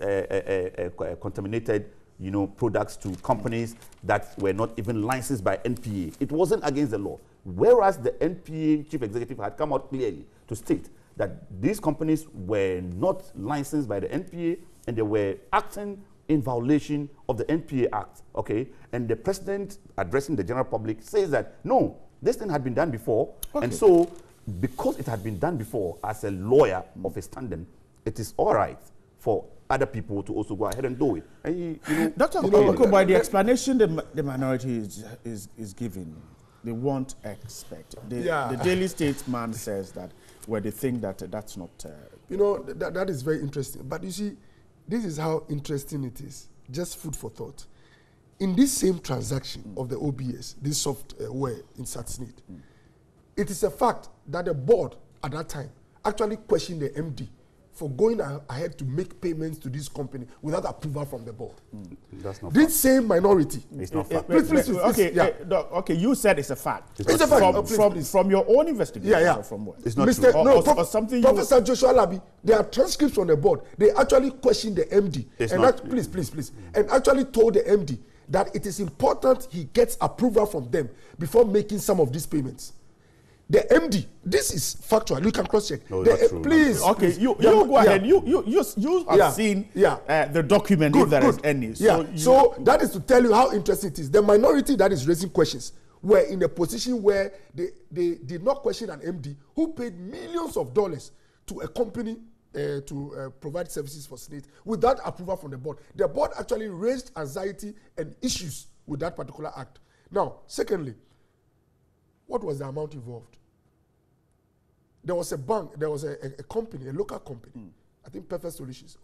[SPEAKER 20] contaminated, you know, products to companies that were not even licensed by NPA, it wasn't against the law. Whereas the NPA chief executive had come out clearly to state that these companies were not licensed by the NPA and they were acting in violation of the NPA Act, okay? And the president, addressing the general public, says that, no, this thing had been done before, and so because it had been done before, as a lawyer of a standing, it is all right for other people to also go ahead and do it. And you know,
[SPEAKER 1] Dr. Okoko, by the explanation the minority is giving, they won't expect. The Daily Statesman says that, where they think that that's not...
[SPEAKER 19] you know, that is very interesting. But you see, this is how interesting it is. Just food for thought. In this same transaction of the OBS, this software in SATSNIT, it is a fact that the board at that time actually questioned the MD for going ahead to make payments to this company without approval from the board.
[SPEAKER 20] That's not
[SPEAKER 19] this same minority.
[SPEAKER 20] It's not fact.
[SPEAKER 1] Okay, you said it's a fact.
[SPEAKER 19] It's a fact.
[SPEAKER 1] From your own investigation. Or from what?
[SPEAKER 20] It's not true.
[SPEAKER 1] Or something
[SPEAKER 19] Professor Joshua Labi, there are transcripts on the board. They actually questioned the MD. Please. And actually told the MD that it is important he gets approval from them before making some of these payments. The MD, this is factual. You can cross-check.
[SPEAKER 20] No, not true.
[SPEAKER 19] Please.
[SPEAKER 1] Okay, you go ahead. You have seen the document, if there is any.
[SPEAKER 19] So that is to tell you how interesting it is. The minority that is raising questions were in a position where they did not question an MD who paid millions of dollars to a company to provide services for SNIT without approval from the board. The board actually raised anxiety and issues with that particular act. Now, secondly, what was the amount involved? There was a bank, there was a company, a local company, I think Perfect Solutions,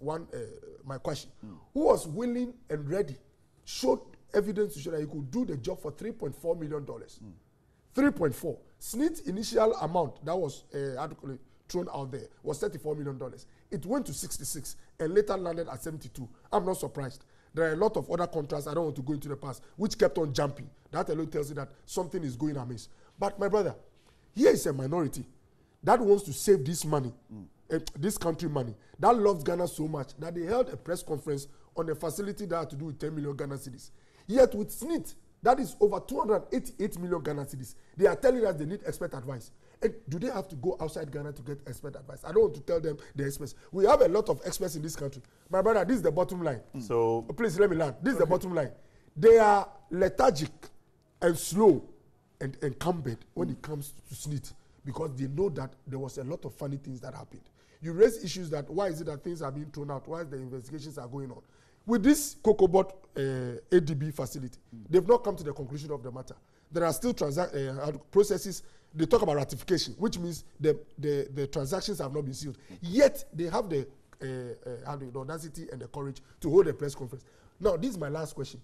[SPEAKER 19] my question, who was willing and ready, showed evidence to show that he could do the job for $3.4 million. 3.4. SNIT's initial amount that was thrown out there was $34 million. It went to 66 and later landed at 72. I'm not surprised. There are a lot of other contracts, I don't want to go into the past, which kept on jumping. That alone tells you that something is going amiss. But my brother, here is a minority that wants to save this money, this country money, that loves Ghana so much that they held a press conference on a facility that had to do with 10 million Ghana cedis. Yet with SNIT, that is over 288 million Ghana cedis. They are telling us they need expert advice. And do they have to go outside Ghana to get expert advice? I don't want to tell them they're experts. We have a lot of experts in this country. My brother, this is the bottom line.
[SPEAKER 20] So
[SPEAKER 19] please let me learn. This is the bottom line. They are lethargic and slow and encumbered when it comes to SNIT because they know that there was a lot of funny things that happened. You raise issues that why is it that things are being thrown out? Why the investigations are going on? With this COCOBOT ADB facility, they've not come to the conclusion of the matter. There are still processes. They talk about ratification, which means the transactions have not been sealed. Yet they have the audacity and the courage to hold a press conference. Now, this is my last question.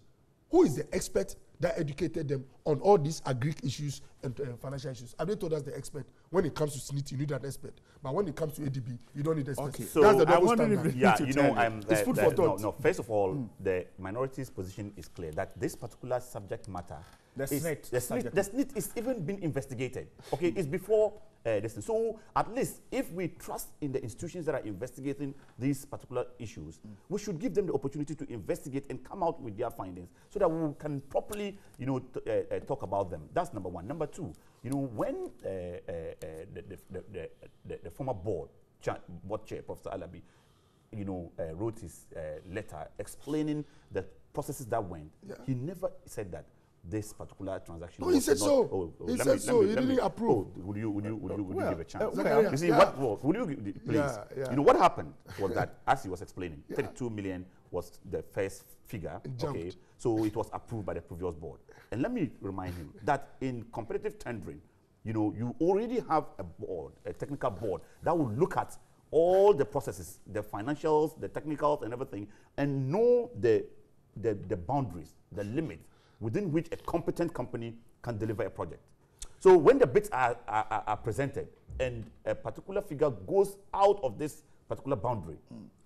[SPEAKER 19] Who is the expert that educated them on all these agric issues and financial issues? Have they told us the expert? When it comes to SNIT, you need an expert. But when it comes to ADB, you don't need an expert.
[SPEAKER 20] Okay. So
[SPEAKER 19] that's the double standard.
[SPEAKER 20] Yeah, you know,
[SPEAKER 19] it's food for thought.
[SPEAKER 20] No, first of all, the minorities' position is clear that this particular subject matter, the SNIT is even been investigated. Okay, it's before this. So at least if we trust in the institutions that are investigating these particular issues, we should give them the opportunity to investigate and come out with their findings so that we can properly, you know, talk about them. That's number one. Number two, you know, when the former board chair, Professor Alabi, you know, wrote his letter explaining the processes that went, he never said that this particular transaction.
[SPEAKER 19] No, he said so. He said so. He didn't approve.
[SPEAKER 20] Would you give a chance?
[SPEAKER 19] You
[SPEAKER 20] see, would you please? You know what happened was that, as he was explaining, 32 million was the first figure. Okay, so it was approved by the previous board. And let me remind him that in competitive tendering, you know, you already have a board, a technical board that will look at all the processes, the financials, the technicals, and everything, and know the boundaries, the limits within which a competent company can deliver a project. So when the bids are presented and a particular figure goes out of this particular boundary,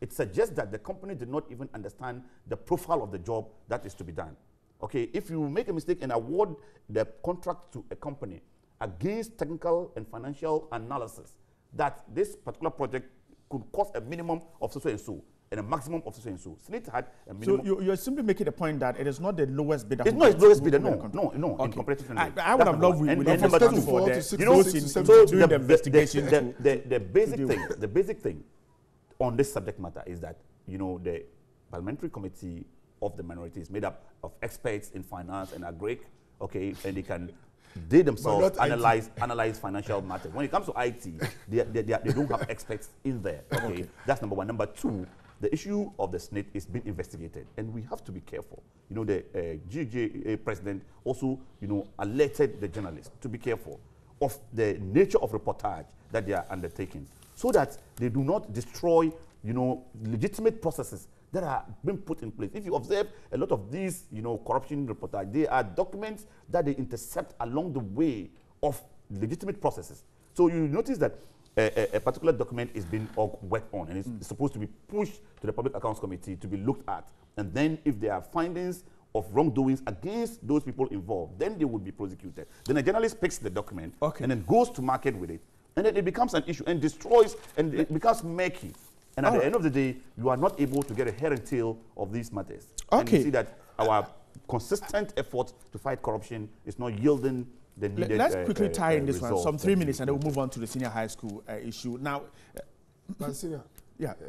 [SPEAKER 20] it suggests that the company did not even understand the profile of the job that is to be done. Okay, if you make a mistake and award the contract to a company against technical and financial analysis that this particular project could cost a minimum of so and so, and a maximum of so and so. SNIT had a minimum.
[SPEAKER 1] So you're simply making the point that it is not the lowest bidder.
[SPEAKER 20] It's not the lowest bidder. No.
[SPEAKER 1] Okay.
[SPEAKER 20] In competitive tendering.
[SPEAKER 1] I would have loved we
[SPEAKER 20] number
[SPEAKER 1] two
[SPEAKER 20] for
[SPEAKER 1] the,
[SPEAKER 20] you know,
[SPEAKER 1] so the investigation.
[SPEAKER 20] The basic thing on this subject matter is that, you know, the parliamentary committee of the minorities made up of experts in finance and agric. Okay, and they themselves analyze financial matters. When it comes to IT, they don't have experts in there. Okay, that's number one. Number two, the issue of the SNIT is being investigated, and we have to be careful. You know, the GJA president also, you know, alerted the journalists to be careful of the nature of reportage that they are undertaking, so that they do not destroy, you know, legitimate processes that are being put in place. If you observe a lot of these, you know, corruption reportage, they are documents that they intercept along the way of legitimate processes. So you notice that a particular document is being worked on, and it's supposed to be pushed to the Public Accounts Committee to be looked at. And then if there are findings of wrongdoings against those people involved, then they would be prosecuted. Then a journalist picks the document and then goes to market with it. And then it becomes an issue and destroys, and it becomes murky. And at the end of the day, you are not able to get a head and tail of these matters. And you see that our consistent effort to fight corruption is not yielding the needed
[SPEAKER 1] Let's quickly tie in this one, some 3 minutes, and then we'll move on to the senior high school issue. Now,
[SPEAKER 19] Senior,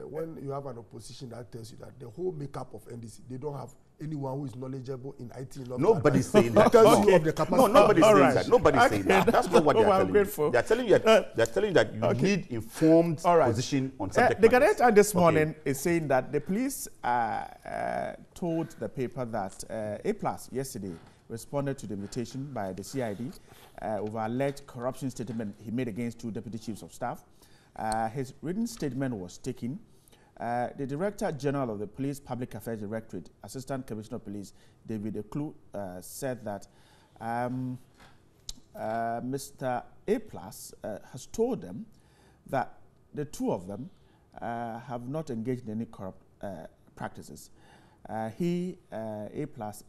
[SPEAKER 19] when you have an opposition that tells you that the whole makeup of NDC, they don't have anyone who is knowledgeable in IT.
[SPEAKER 20] Nobody's saying that.
[SPEAKER 19] Tells you of the capacity.
[SPEAKER 20] No, nobody's saying that. Nobody's saying that. That's not what they are telling you. They are telling you that you need informed position on subject
[SPEAKER 1] the
[SPEAKER 20] matters.
[SPEAKER 1] Gazette this morning is saying that the police told the paper that A+ yesterday responded to the invitation by the CID over alleged corruption statement he made against 2 deputy chiefs of staff. His written statement was taken. The Director General of the Police Public Affairs Directorate, Assistant Commissioner of Police, David Eklu, said that Mr. A+ has told them that the 2 of them have not engaged in any corrupt practices. A+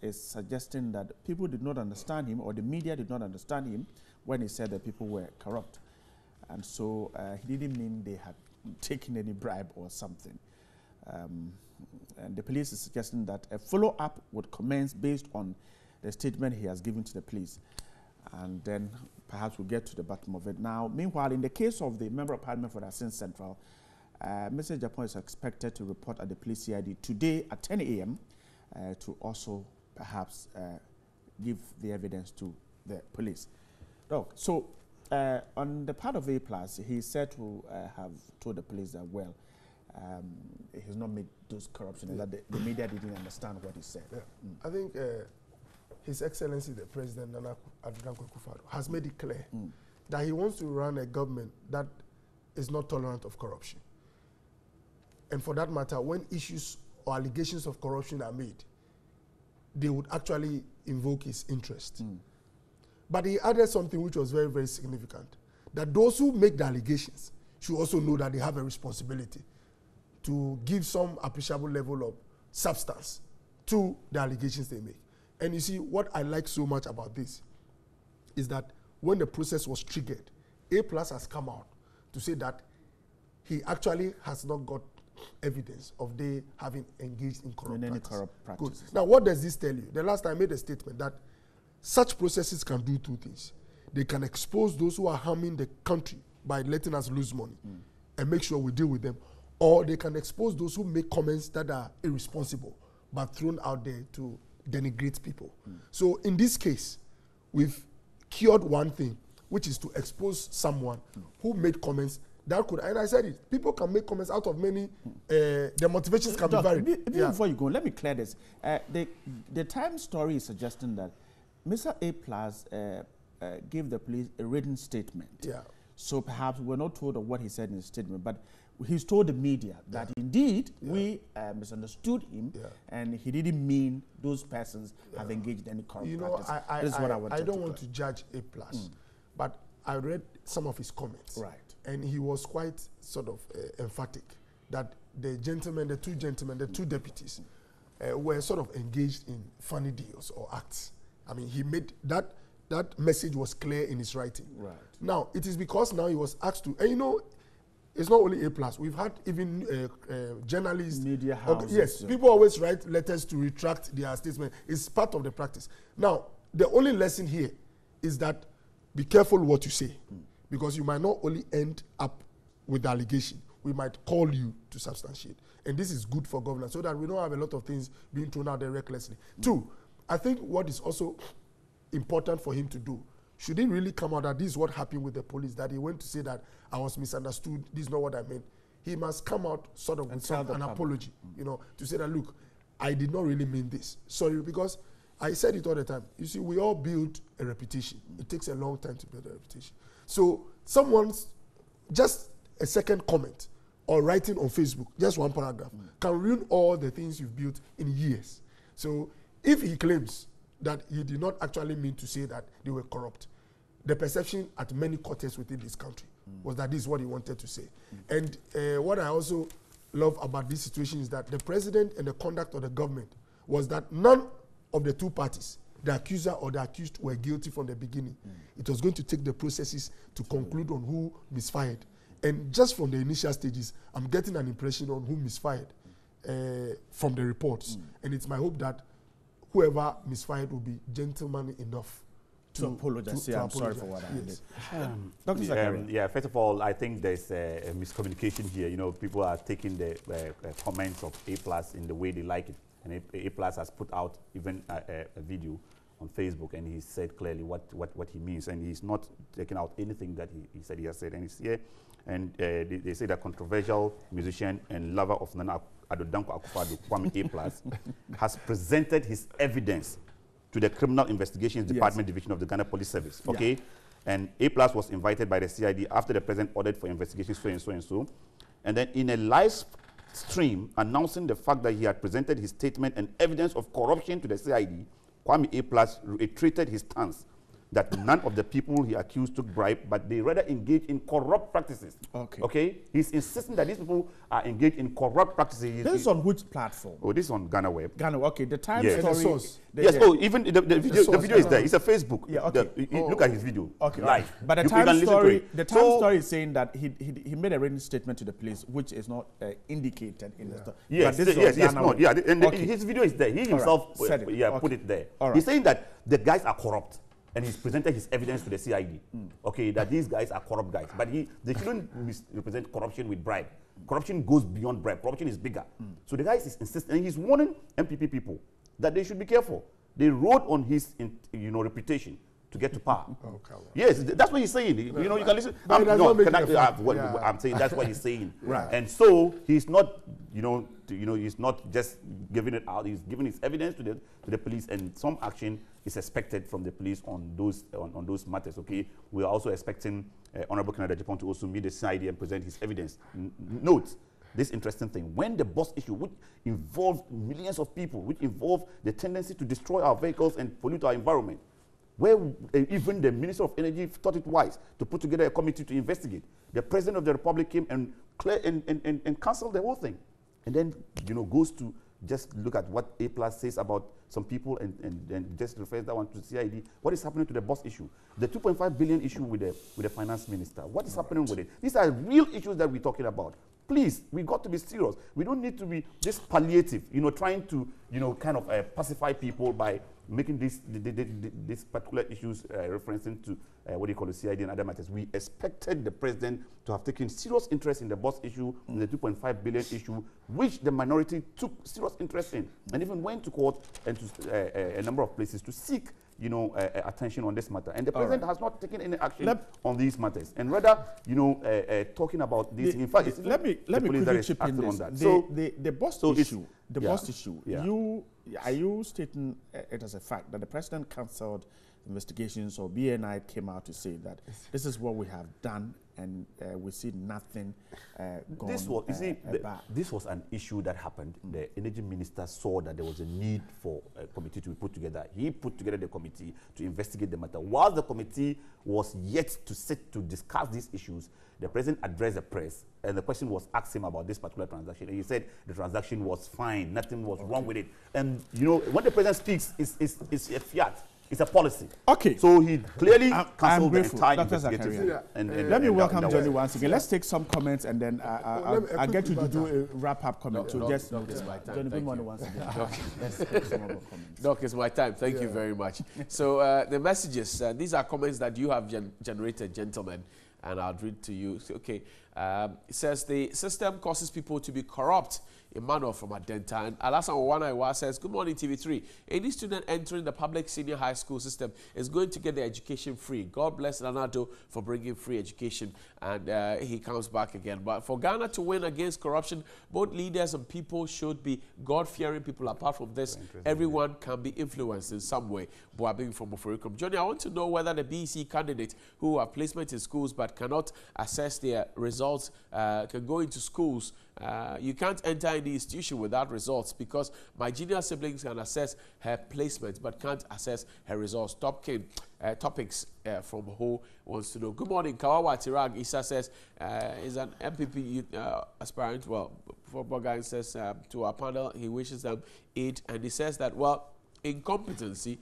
[SPEAKER 1] is suggesting that people did not understand him, or the media did not understand him when he said that people were corrupt. And so he didn't mean they had taken any bribe or something. And the police is suggesting that a follow-up would commence based on the statement he has given to the police. And then perhaps we'll get to the bottom of it. Now, meanwhile, in the case of the Member of Parliament for the Asin Central, Mr. Japan is expected to report at the police CID today at 10 a.m. To also perhaps give the evidence to the police. So on the part of A+, he said to have told the police that, well, he's not made those corruption and that the media didn't understand what he said.
[SPEAKER 19] I think His Excellency the President, Nana Akufo-Addo, has made it clear that he wants to run a government that is not tolerant of corruption. And for that matter, when issues or allegations of corruption are made, they would actually invoke his interest. But he added something which was very, very significant, that those who make the allegations should also know that they have a responsibility to give some appreciable level of substance to the allegations they make. And you see, what I like so much about this is that when the process was triggered, A+ has come out to say that he actually has not got evidence of they having engaged in corrupt practices. Good. Now, what does this tell you? The last time I made a statement that such processes can do two things. They can expose those who are harming the country by letting us lose money and make sure we deal with them, or they can expose those who make comments that are irresponsible but thrown out there to denigrate people. So in this case, we've cured one thing, which is to expose someone who made comments that could, and I said it, people can make comments out of many, their motivations can be varied.
[SPEAKER 1] Before you go, let me clear this. The Times story is suggesting that Mr. A+ gave the police a written statement.
[SPEAKER 19] Yeah.
[SPEAKER 1] So perhaps we're not told of what he said in his statement, but he's told the media that indeed we misunderstood him and he didn't mean those persons have engaged in any corrupt practice.
[SPEAKER 19] I don't want to judge A+, but I read some of his comments.
[SPEAKER 1] Right.
[SPEAKER 19] And he was quite sort of emphatic that the two deputies were sort of engaged in funny deals or acts. I mean, he made that message was clear in his writing.
[SPEAKER 1] Right.
[SPEAKER 19] Now, it is because now he was asked to, and you know, it's not only A+. We've had even journalists.
[SPEAKER 1] Media houses.
[SPEAKER 19] Yes, people always write letters to retract their statement. It's part of the practice. Now, the only lesson here is that be careful what you say, because you might not only end up with the allegation, we might call you to substantiate. And this is good for governance, so that we don't have a lot of things being thrown out there recklessly. Two, I think what is also important for him to do, should it really come out that this is what happened with the police, that he went to say that I was misunderstood, this is not what I meant, he must come out sort of with an apology, you know, to say that, look, I did not really mean this. Sorry, because I said it all the time. You see, we all build a reputation. It takes a long time to build a reputation. So someone's, just a second comment or writing on Facebook, just one paragraph, can ruin all the things you've built in years. So if he claims that he did not actually mean to say that they were corrupt, the perception at many quarters within this country was that this is what he wanted to say. And what I also love about this situation is that the president and the conduct of the government was that none of the two parties, the accuser or the accused, were guilty from the beginning. It was going to take the processes to conclude on who misfired. And just from the initial stages, I'm getting an impression on who misfired from the reports. And it's my hope that whoever misfired will be gentlemanly enough to apologize.
[SPEAKER 1] I'm sorry for what I did. Dr. Zakaria.
[SPEAKER 20] Yeah, first of all, I think there's a miscommunication here. You know, people are taking the comments of A+ in the way they like it. And A+ has put out even a video on Facebook, and he said clearly what he means. And he's not taking out anything that he said he has said. And he's here. And they say that controversial musician and lover of Nana Addo Dankwa Akufo-Addo, Kwame A+, has presented his evidence to the Criminal Investigations Department Division of the Ghana Police Service. Okay? Yeah. And A+ was invited by the CID after the president ordered for investigation so and so and so. And then in a live stream announcing the fact that he had presented his statement and evidence of corruption to the CID, Kwame A+ reiterated his stance that none of the people he accused took bribe, but they rather engaged in corrupt practices. Okay. Okay? He's insisting that these people are engaged in corrupt practices.
[SPEAKER 1] This is on which platform?
[SPEAKER 20] Oh, this is on Ghana Web.
[SPEAKER 1] Ghana, okay. The Times story.
[SPEAKER 20] Yes, oh, even the video is there. It's a Facebook.
[SPEAKER 1] Yeah, okay.
[SPEAKER 20] Look at his video.
[SPEAKER 1] Okay.
[SPEAKER 20] Live.
[SPEAKER 1] But the Times story is saying that he made a written statement to the police, which is not indicated in the story.
[SPEAKER 20] Yes, and his video is there. He himself put it there. He's saying that the guys are corrupt. And he's presented his evidence to the CID, okay, that these guys are corrupt guys. But they shouldn't represent corruption with bribe. Corruption goes beyond bribe. Corruption is bigger. So the guy is insisting, and he's warning MPP people that they should be careful. They rode on his reputation to get to power. Yes, that's what he's saying. You know, you can listen. I'm saying that's what he's saying. Right. And so he's not, he's not just giving it out. He's giving his evidence to the police, and some action is expected from the police on those matters. Okay. We are also expecting Honorable Canada Japan to also meet the CID and present his evidence. Note this interesting thing. When the bus issue, which involved millions of people, which involved the tendency to destroy our vehicles and pollute our environment, where even the Minister of Energy thought it wise to put together a committee to investigate, the President of the Republic came and canceled the whole thing. And then, goes to just look at what A+ says about some people and just refers that one to CID. What is happening to the bus issue? The 2.5 billion issue with the finance minister. What is happening with it? These are real issues that we're talking about. Please, we got to be serious. We don't need to be this palliative, trying to, kind of pacify people by making these particular issues referencing to what do you call the CID and other matters. We expected the president to have taken serious interest in the bus issue, in the 2.5 billion issue, which the minority took serious interest in, and even went to court and to a number of places to seek attention on this matter. And the president has not taken any action on these matters, and rather, talking about this. In fact,
[SPEAKER 1] let me quickly chip in this. The bus issue. The bus issue. Are you stating it as a fact that the president cancelled investigations, or BNI came out to say that this is what we have done and we see nothing gone
[SPEAKER 20] this was an issue that happened. The energy minister saw that there was a need for a committee to be put together. He put together the committee to investigate the matter. While the committee was yet to sit to discuss these issues, the president addressed the press, and the question was asked him about this particular transaction. And he said the transaction was fine, nothing was wrong with it. And when the president speaks, it's a fiat. It's a policy.
[SPEAKER 1] Okay.
[SPEAKER 20] So he clearly cancelled the entire investigative.
[SPEAKER 1] Let me welcome Johnny once again. Let's take some comments, and then I'll get you to do a wrap-up comment. Johnny, good morning once again. Let's take some other comments.
[SPEAKER 3] Doc, it's my time. Thank you very much. So the messages, these are comments that you have generated, gentlemen, and I'll read to you. Okay. It says the system causes people to be corrupt. Emmanuel from Adenta. And Alasan Owanaiwa says, good morning, TV3. Any student entering the public senior high school system is going to get their education free. God bless Leonardo for bringing free education. And he comes back again. But for Ghana to win against corruption, both leaders and people should be God-fearing people. Apart from this, everyone can be influenced in some way. Boabing from Oforikum. Johnny, I want to know whether the BEC candidates who have placement in schools but cannot access their results can go into schools. You can't enter any institution without results, because my junior siblings can access her placement but can't access her results. Topics from who wants to know. Good morning, Kawawa Tirag. Issa says is an MPP aspirant. Well, football guy says to our panel he wishes them aid, and he says that, well, incompetency,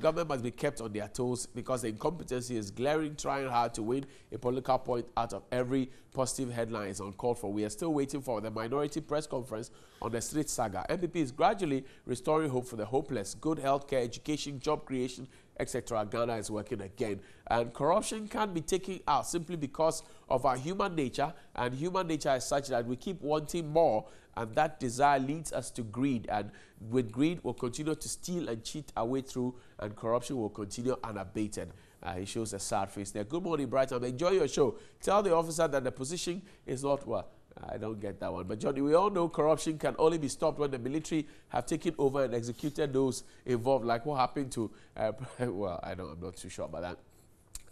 [SPEAKER 3] government must be kept on their toes, because the incompetency is glaring, trying hard to win a political point out of every positive headline is uncalled for. We are still waiting for the minority press conference on the street saga. MPP is gradually restoring hope for the hopeless. Good healthcare, education, job creation, etc. Ghana is working again. And corruption can't be taken out simply because of our human nature. And human nature is such that we keep wanting more, and that desire leads us to greed. And with greed, we'll continue to steal and cheat our way through, and corruption will continue unabated. He shows a sad face there. Good morning, Brighton. Enjoy your show. Tell the officer that the position is not, well, I don't get that one. But Johnny, we all know corruption can only be stopped when the military have taken over and executed those involved, like what happened to, well, I'm not too sure about that.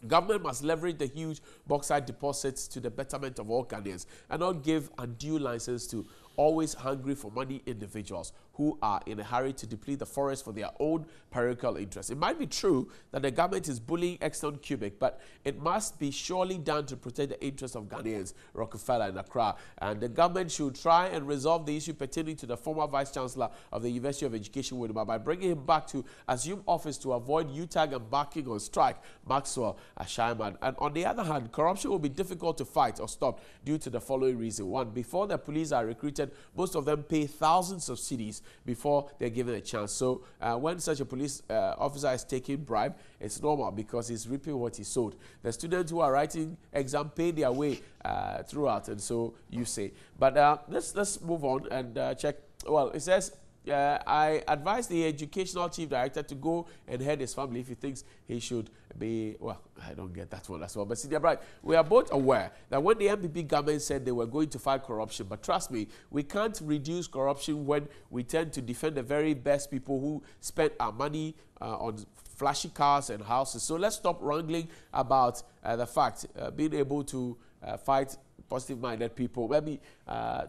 [SPEAKER 3] Government must leverage the huge bauxite deposits to the betterment of all Ghanaians, and not give undue license to always hungry for money individuals who are in a hurry to deplete the forest for their own parochial interests. It might be true that the government is bullying Exxon Cubic, but it must be surely done to protect the interests of Ghanaians, Rockefeller and Accra. And the government should try and resolve the issue pertaining to the former Vice-Chancellor of the University of Education, Winneba, by bringing him back to assume office to avoid UTAG embarking on strike, Maxwell Ashaiman. And on the other hand, corruption will be difficult to fight or stop due to the following reason. One, before the police are recruited, most of them pay thousands of cedis before they're given a chance. So when such a police officer is taking bribe, it's normal, because he's reaping what he sowed. The students who are writing exam pay their way throughout, and so you say. But let's move on and check. Well, it says I advise the educational chief director to go and head his family if he thinks he should be, well, I don't get that one as well. But Senior Bright, we are both aware that when the MPP government said they were going to fight corruption, but trust me, we can't reduce corruption when we tend to defend the very best people who spend our money on flashy cars and houses. So let's stop wrangling about the fact being able to fight positive-minded people. Maybe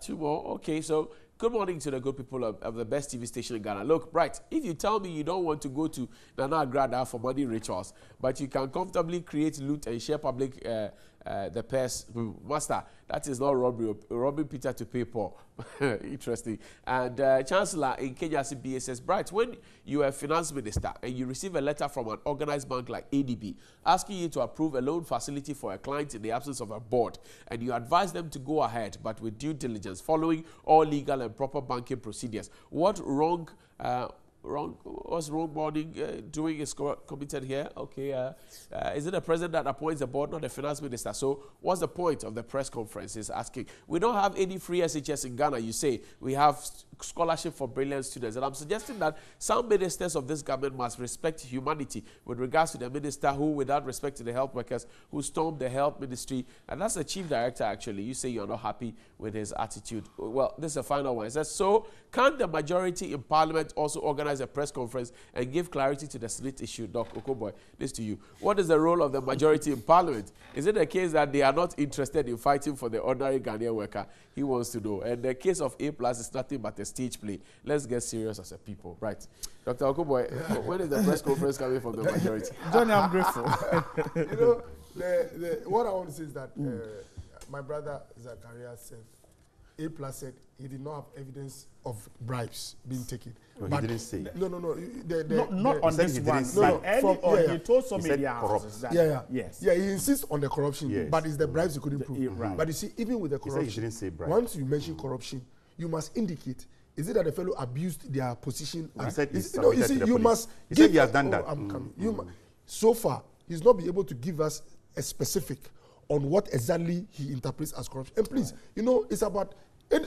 [SPEAKER 3] 2 more. Okay, so good morning to the good people of the best TV station in Ghana. Look, Bright, if you tell me you don't want to go to Nana Agrada for money rituals, but you can comfortably create loot and share public the purse, master, that is not robbery. Robbing Peter to pay Paul. Interesting. And Chancellor in Kenya CBA says, Bright, when you are a finance minister and you receive a letter from an organized bank like ADB asking you to approve a loan facility for a client in the absence of a board, and you advise them to go ahead, but with due diligence, following all legal and proper banking procedures, what what's wrongboarding doing is committed here? Okay, is it the president that appoints the board, not the finance minister? So what's the point of the press conference? Is asking. We don't have any free SHS in Ghana. You say we have scholarship for brilliant students, and I'm suggesting that some ministers of this government must respect humanity with regards to the minister who, without respect to the health workers, who stormed the health ministry, and that's the chief director actually. You say you're not happy with his attitude. Well, this is the final one. It says, so can't the majority in parliament also organize a press conference and give clarity to the Senate issue? Doc Okoboy, this to you. What is the role of the majority in parliament? Is it a case that they are not interested in fighting for the ordinary Ghanaian worker? He wants to know. And the case of A+ is nothing but a stage play. Let's get serious as a people. Right. Dr. Okoboy, when is the press conference coming from the majority?
[SPEAKER 1] Johnny, I'm grateful.
[SPEAKER 19] You know, what I want to say is that my brother Zachariah said, A+ said he did not have evidence of bribes being taken.
[SPEAKER 20] No, he didn't say.
[SPEAKER 19] No.
[SPEAKER 1] Not on this one. He told some media houses that. Yes.
[SPEAKER 19] Yeah, he insists on the corruption, but it's the bribes he couldn't prove.
[SPEAKER 1] Right.
[SPEAKER 19] But you see, even with the corruption,
[SPEAKER 20] he didn't say bribes.
[SPEAKER 19] Once you mention corruption, you must indicate. Is it that the fellow abused their position?
[SPEAKER 20] He said
[SPEAKER 19] you see, you must.
[SPEAKER 20] He said he has done that.
[SPEAKER 19] I'm coming. So far, he's not been able to give us a specific on what exactly he interprets as corruption. And please, you know, it's about.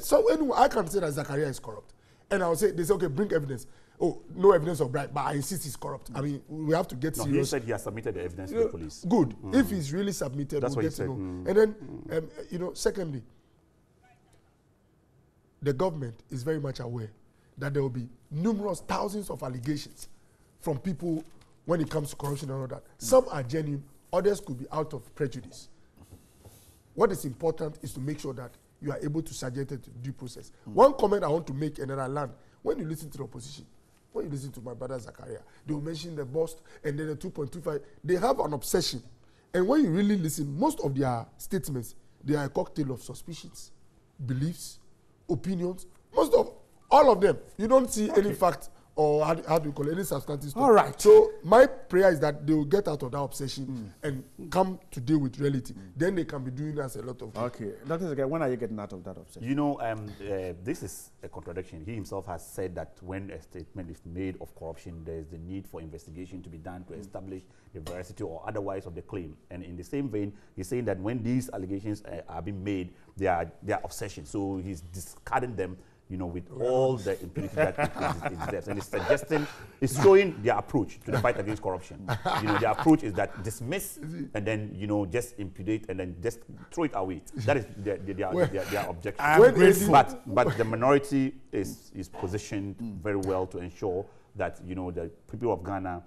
[SPEAKER 19] So anyway, I can say that Zachariah is corrupt, and I'll say they say, okay, bring evidence. Oh, no evidence of bribe, but I insist he's corrupt. I mean, we have to get serious.
[SPEAKER 20] He said he has submitted the evidence to the police.
[SPEAKER 19] Good. If he's really submitted, we'll get to know. And then, you know, secondly, the government is very much aware that there will be numerous thousands of allegations from people when it comes to corruption and all that. Some are genuine, others could be out of prejudice. What is important is to make sure that you are able to subject it to due process. One comment I want to make, and then I land. When you listen to the opposition, when you listen to my brother Zachariah, they will mention the bust and then the 2.25. They have an obsession. And when you really listen, most of their statements, they are a cocktail of suspicions, beliefs, opinions. All of them. You don't see any fact or how do you call it, any substantive stuff.
[SPEAKER 1] All right.
[SPEAKER 19] So my prayer is that they will get out of that obsession and come to deal with reality. Then they can be doing us a lot of good.
[SPEAKER 1] Okay. Dr. Zachariah, when are you getting out of that obsession?
[SPEAKER 20] You know, this is a contradiction. He himself has said that when a statement is made of corruption, there is the need for investigation to be done to establish the veracity or otherwise of the claim. And in the same vein, he's saying that when these allegations are being made, they are obsession. So he's discarding them, you know, with all the impunity that it deserves. And it's suggesting, it's showing their approach to the fight against corruption. You know, their approach is that dismiss and then, you know, just impudate and then just throw it away. That is their objection. But the minority is positioned very well to ensure that, you know, the people of Ghana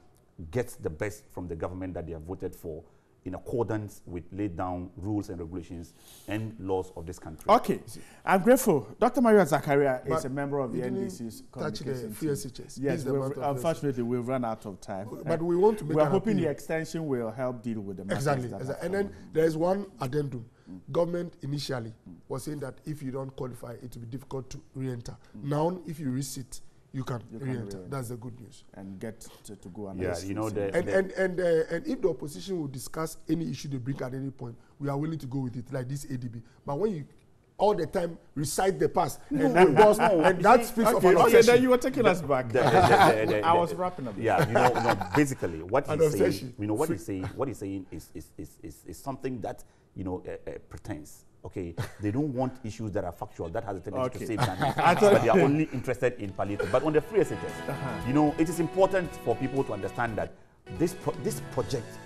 [SPEAKER 20] get the best from the government that they have voted for, in accordance with laid down rules and regulations and laws of this country.
[SPEAKER 1] Okay, I'm grateful. Dr. Maria Zachariah is a member of the NDC's
[SPEAKER 19] communications team.
[SPEAKER 1] Yes, unfortunately, we've run out of time.
[SPEAKER 19] But we want to make
[SPEAKER 1] We're hoping the extension will help deal with the matters.
[SPEAKER 19] Exactly. And then there's one addendum. Government initially was saying that if you don't qualify, it will be difficult to re-enter. Now, if you re-sit, you can re-enter. That's the good news.
[SPEAKER 1] And get to go on.
[SPEAKER 20] Yeah, you know,
[SPEAKER 19] and if the opposition will discuss any issue they bring at any point, we are willing to go with it, like this ADB. But when you all the time recite the past, and that speaks of an obsession.
[SPEAKER 1] Then you were taking us back. I was wrapping up.
[SPEAKER 20] Yeah, you know, basically what he's saying, you know, what he's saying is something that, you know, pretense. Okay, they don't want issues that are factual, that has a tendency to save money,
[SPEAKER 1] but
[SPEAKER 20] they are only interested in palliative. But on the free SHS, you know, it is important for people to understand that this project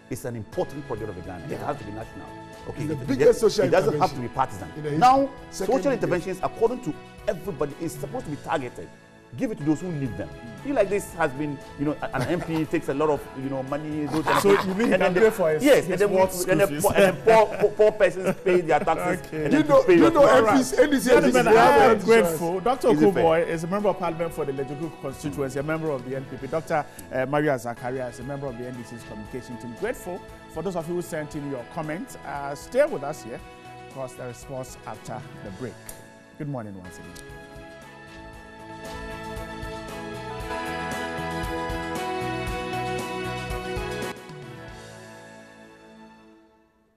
[SPEAKER 20] is an important project of the Ghana. It has to be national. Okay,
[SPEAKER 19] the biggest social
[SPEAKER 20] it doesn't have to be partisan. Now, social interventions, according to everybody, is supposed to be targeted. Give it to those who need them. Feel like this has been, you know, an MP takes a lot of, you know, money.
[SPEAKER 1] So you mean he can pay for his
[SPEAKER 20] and then poor persons pay their taxes.
[SPEAKER 1] Okay.
[SPEAKER 20] And
[SPEAKER 1] You
[SPEAKER 20] know
[SPEAKER 1] MPs,
[SPEAKER 20] NDC.
[SPEAKER 1] I am grateful. Dr. Okuboy is a member of Parliament for the Lejoku constituency, a member of the NPP. Dr. Maria Zakaria is a member of the NDC's communication team. Grateful for those of you who sent in your comments. Stay with us here because there is response after the break. Good morning once again.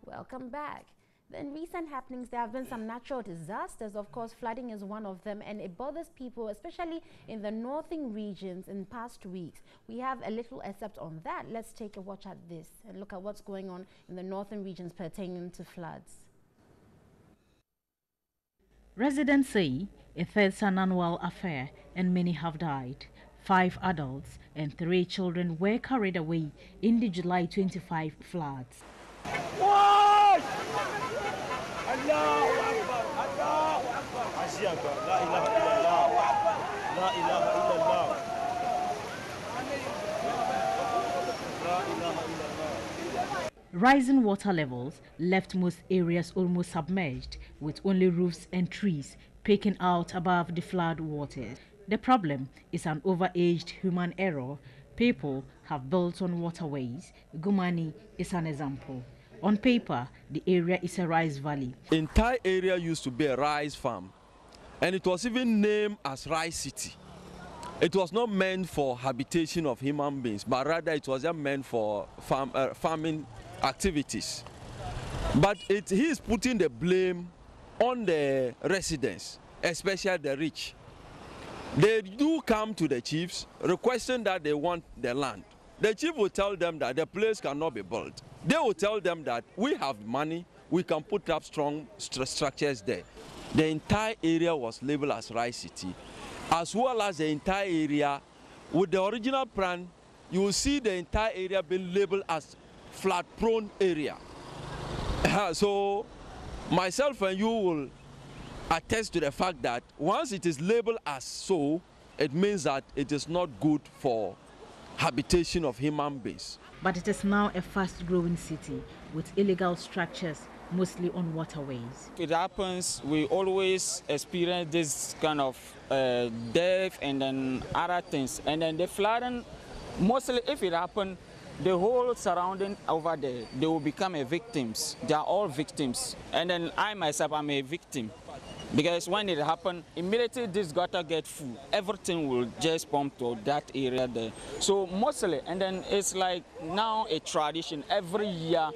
[SPEAKER 21] Welcome back. In recent happenings, there have been some natural disasters. Of course, flooding is one of them, and it bothers people, especially in the northern regions in past weeks. We have a little excerpt on that. Let's take a watch at this and look at what's going on in the northern regions pertaining to floods.
[SPEAKER 22] Residents say it's an annual affair and many have died. 5 adults and 3 children were carried away in the July 25 floods. Rising water levels left most areas almost submerged, with only roofs and trees peeking out above the flood waters. The problem is an overaged human error. People have built on waterways. Gumani is an example. On paper, the area is a rice valley.
[SPEAKER 23] The entire area used to be a rice farm, and it was even named as Rice City. It was not meant for habitation of human beings, but rather it was just meant for farming activities. But he is putting the blame on the residents, especially the rich. They do come to the chiefs requesting that they want the land. The chief will tell them that the place cannot be built. They will tell them that we have money, we can put up strong structures there. The entire area was labeled as Rice City, as well as the entire area. With the original plan, you will see the entire area being labeled as flood-prone area. So myself and you will attest to the fact that once it is labeled as so, it means that it is not good for habitation of human beings.
[SPEAKER 22] But it is now a fast-growing city with illegal structures, mostly on waterways.
[SPEAKER 24] It happens, we always experience this kind of death and then other things. And then the flooding, mostly if it happens, the whole surrounding over there, they will become victims. They are all victims. And then I myself am a victim. Because when it happened, immediately this gutter gets full. Everything will just pump to that area there. So mostly, and then it's like now a tradition. Every year,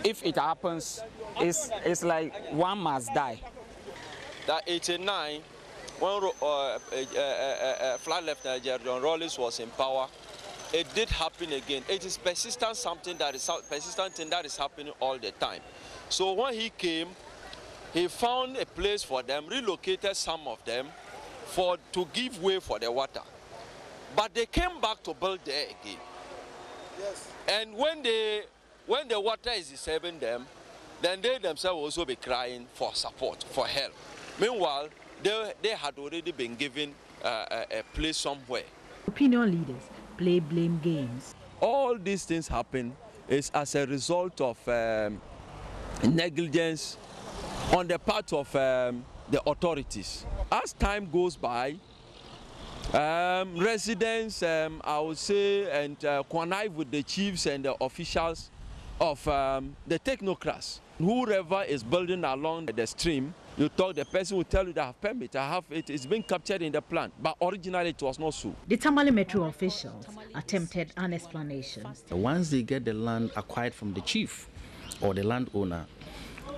[SPEAKER 24] if it happens, it's like one must die.
[SPEAKER 23] That 89, when Flight Lieutenant General Rawlings was in power, it did happen again. It is persistent, something that is persistent thing that is happening all the time. So when he came, he found a place for them, relocated some of them to give way for the water. But they came back to build there again. Yes. And when the water is disturbing them, then they themselves also be crying for support, for help. Meanwhile, they had already been given a place somewhere.
[SPEAKER 22] Opinion leaders play blame games.
[SPEAKER 23] All these things happen is as a result of negligence on the part of the authorities. As time goes by, residents, I would say, and connive with the chiefs and the officials of the technocrats. Whoever is building along the stream, you talk, the person will tell you that I have permit, I have it, it's been captured in the plan, but originally it was not so.
[SPEAKER 22] The Tamale Metro officials attempted an explanation.
[SPEAKER 25] Once they get the land acquired from the chief or the landowner,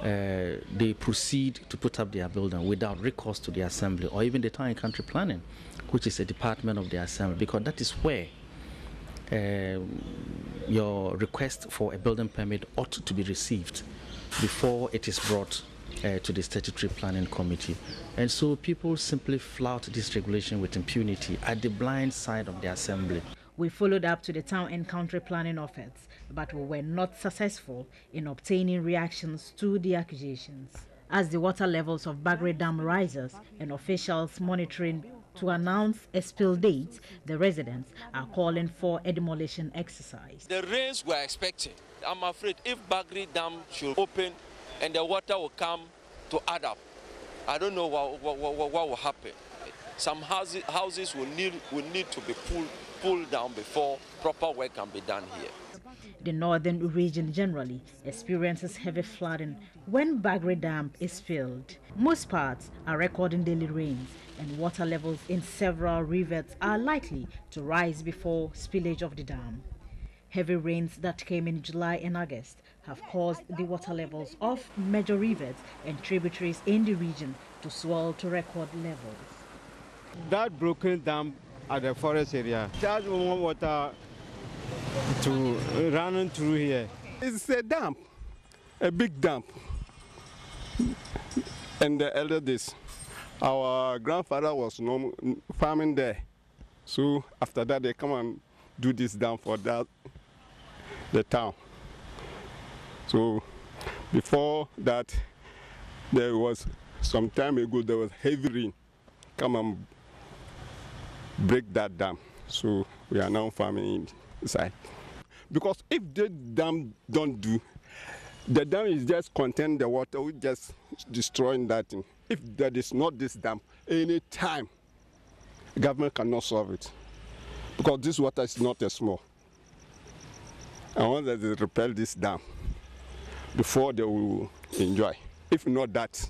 [SPEAKER 25] they proceed to put up their building without recourse to the assembly or even the town and country planning, which is a department of the assembly, because that is where your request for a building permit ought to be received before it is brought to the statutory planning committee. And so people simply flout this regulation with impunity at the blind side of the assembly.
[SPEAKER 22] We followed up to the town and country planning office, but we were not successful in obtaining reactions to the accusations. As the water levels of Bagre Dam rises and officials monitoring to announce a spill date, the residents are calling for a demolition exercise.
[SPEAKER 23] The rains we're expecting, I'm afraid if Bagre Dam should open and the water will come to add up, I don't know what will happen. Some houses will need to be pulled down before proper work can be done here.
[SPEAKER 22] The northern region generally experiences heavy flooding when Bagre Dam is filled. Most parts are recording daily rains, and water levels in several rivers are likely to rise before spillage of the dam. Heavy rains that came in July and August have caused the water levels of major rivers and tributaries in the region to swell to record levels.
[SPEAKER 5] That broken dam at the forest area, there's more water to run through here.
[SPEAKER 7] It's a dam, a big dam. And the elder days, our grandfather was farming there. So after that, they come and do this dam for the town. So before that, there was some time ago, there was heavy rain. Come and break that dam. So we are now farming inside. Because if the dam don't do, the dam is just contain the water, we just destroying that thing. If there is not this dam, any time, government cannot solve it. Because this water is not as small. I want that they repel this dam before they will enjoy. If not that,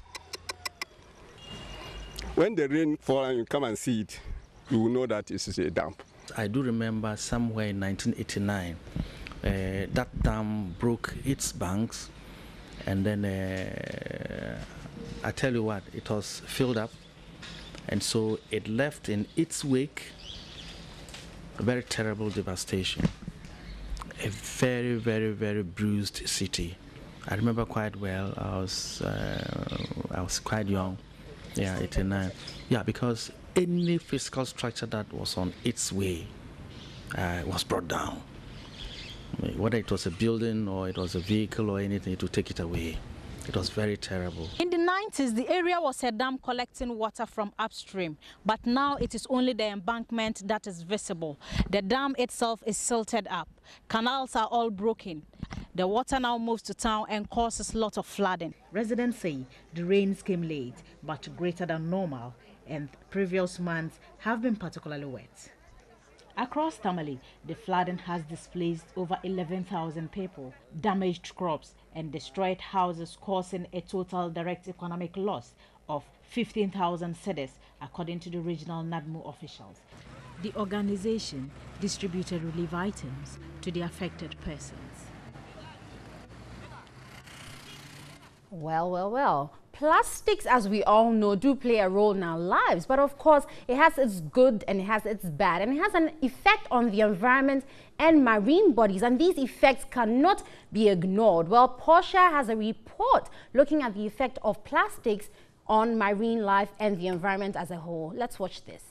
[SPEAKER 7] when the rain falls and you come and see it, you will know that it is a dam.
[SPEAKER 25] I do remember somewhere in 1989, that dam broke its banks, and then I tell you what, it was filled up, and so it left in its wake a very terrible devastation, a very, very, very bruised city. I remember quite well. I was quite young, yeah, 89, yeah, because any physical structure that was on its way was brought down. Whether it was a building or it was a vehicle or anything, to take it away. It was very terrible.
[SPEAKER 22] In the 90s, the area was a dam collecting water from upstream, but now it is only the embankment that is visible. The dam itself is silted up. Canals are all broken. The water now moves to town and causes a lot of flooding. Residents say the rains came late, but greater than normal, and previous months have been particularly wet. Across Tamale, the flooding has displaced over 11,000 people, damaged crops and destroyed houses, causing a total direct economic loss of 15,000 cedis, according to the regional NADMU officials. The organization distributed relief items to the affected persons.
[SPEAKER 21] Well. Plastics, as we all know, do play a role in our lives, but of course it has its good and it has its bad, and it has an effect on the environment and marine bodies, and these effects cannot be ignored. Well, Portia has a report looking at the effect of plastics on marine life and the environment as a whole. Let's watch this.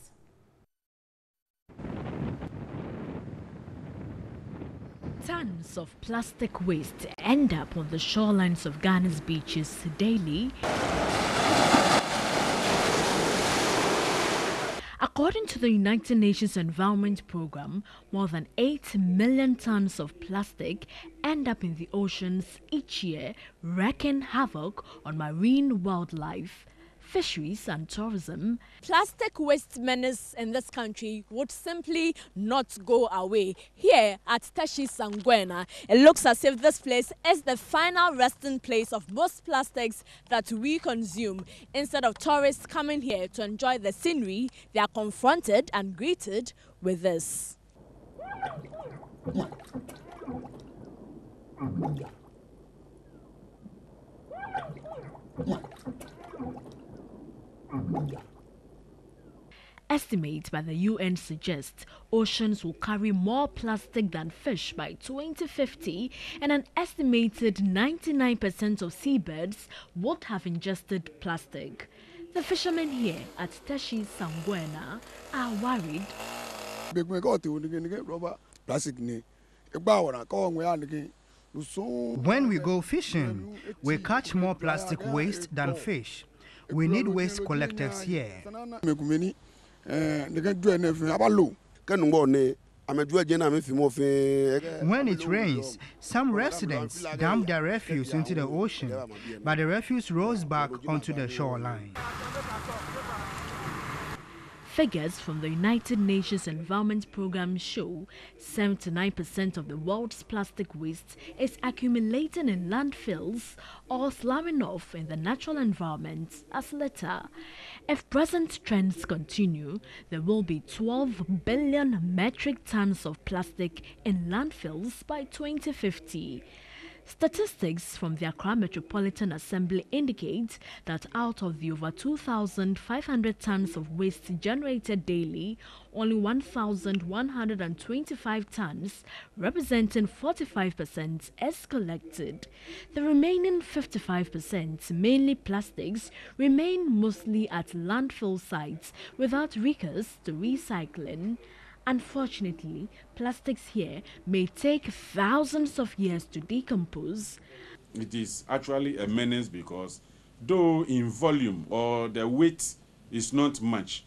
[SPEAKER 22] Tons of plastic waste end up on the shorelines of Ghana's beaches daily. According to the United Nations Environment Programme, more than 8 million tons of plastic end up in the oceans each year, wreaking havoc on marine wildlife, fisheries and tourism.
[SPEAKER 8] Plastic waste menace in this country would simply not go away. Here at Teshi Sangwena, it looks as if this place is the final resting place of most plastics that we consume. Instead of tourists coming here to enjoy the scenery, they are confronted and greeted with this. estimate by the UN suggests oceans will carry more plastic than fish by 2050, and an estimated 99% of seabirds would have ingested plastic. The fishermen here at Teshi Sangwena are worried.
[SPEAKER 10] When we go fishing, we catch more plastic waste than fish. We need waste collectors here.
[SPEAKER 11] When
[SPEAKER 10] it rains, some residents dump their refuse into the ocean, but the refuse rolls back onto the shoreline.
[SPEAKER 8] Figures from the United Nations Environment Programme show 79% of the world's plastic waste is accumulating in landfills or sloughing off in the natural environment as litter. If present trends continue, there will be 12 billion metric tons of plastic in landfills by 2050. Statistics from the Accra Metropolitan Assembly indicate that out of the over 2,500 tons of waste generated daily, only 1,125 tons, representing 45%, is collected. The remaining 55%, mainly plastics, remain mostly at landfill sites without recourse to recycling. Unfortunately, plastics here may take thousands of years to decompose.
[SPEAKER 12] It is actually a menace because though in volume or the weight is not much,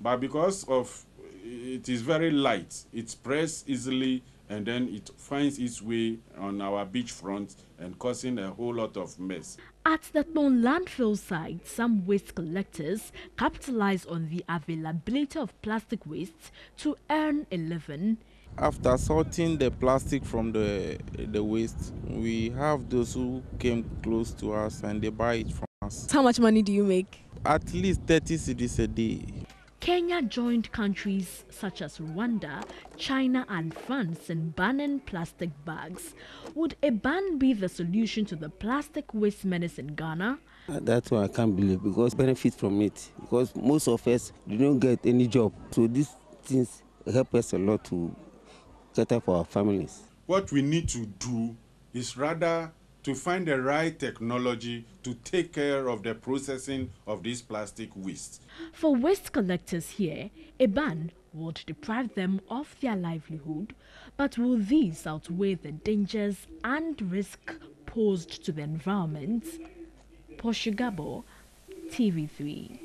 [SPEAKER 12] but because of it is very light, it spreads easily and then it finds its way on our beachfront and causing a whole lot of mess.
[SPEAKER 8] At the known landfill site, some waste collectors capitalize on the availability of plastic waste to earn a living.
[SPEAKER 13] After sorting the plastic from the waste, we have those who came close to us and they buy it from us.
[SPEAKER 8] How much money do you make?
[SPEAKER 13] At least 30 cedis a day.
[SPEAKER 8] Kenya joined countries such as Rwanda, China and France in banning plastic bags. Would a ban be the solution to the plastic waste menace in Ghana?
[SPEAKER 14] That's why I can't believe, because benefit from it. Because most of us don't get any job. So these things help us a lot to cater for our families.
[SPEAKER 12] What we need to do is rather to find the right technology to take care of the processing of this plastic waste.
[SPEAKER 8] For waste collectors here, a ban would deprive them of their livelihood, but will these outweigh the dangers and risk posed to the environment? Poshugabo, TV3.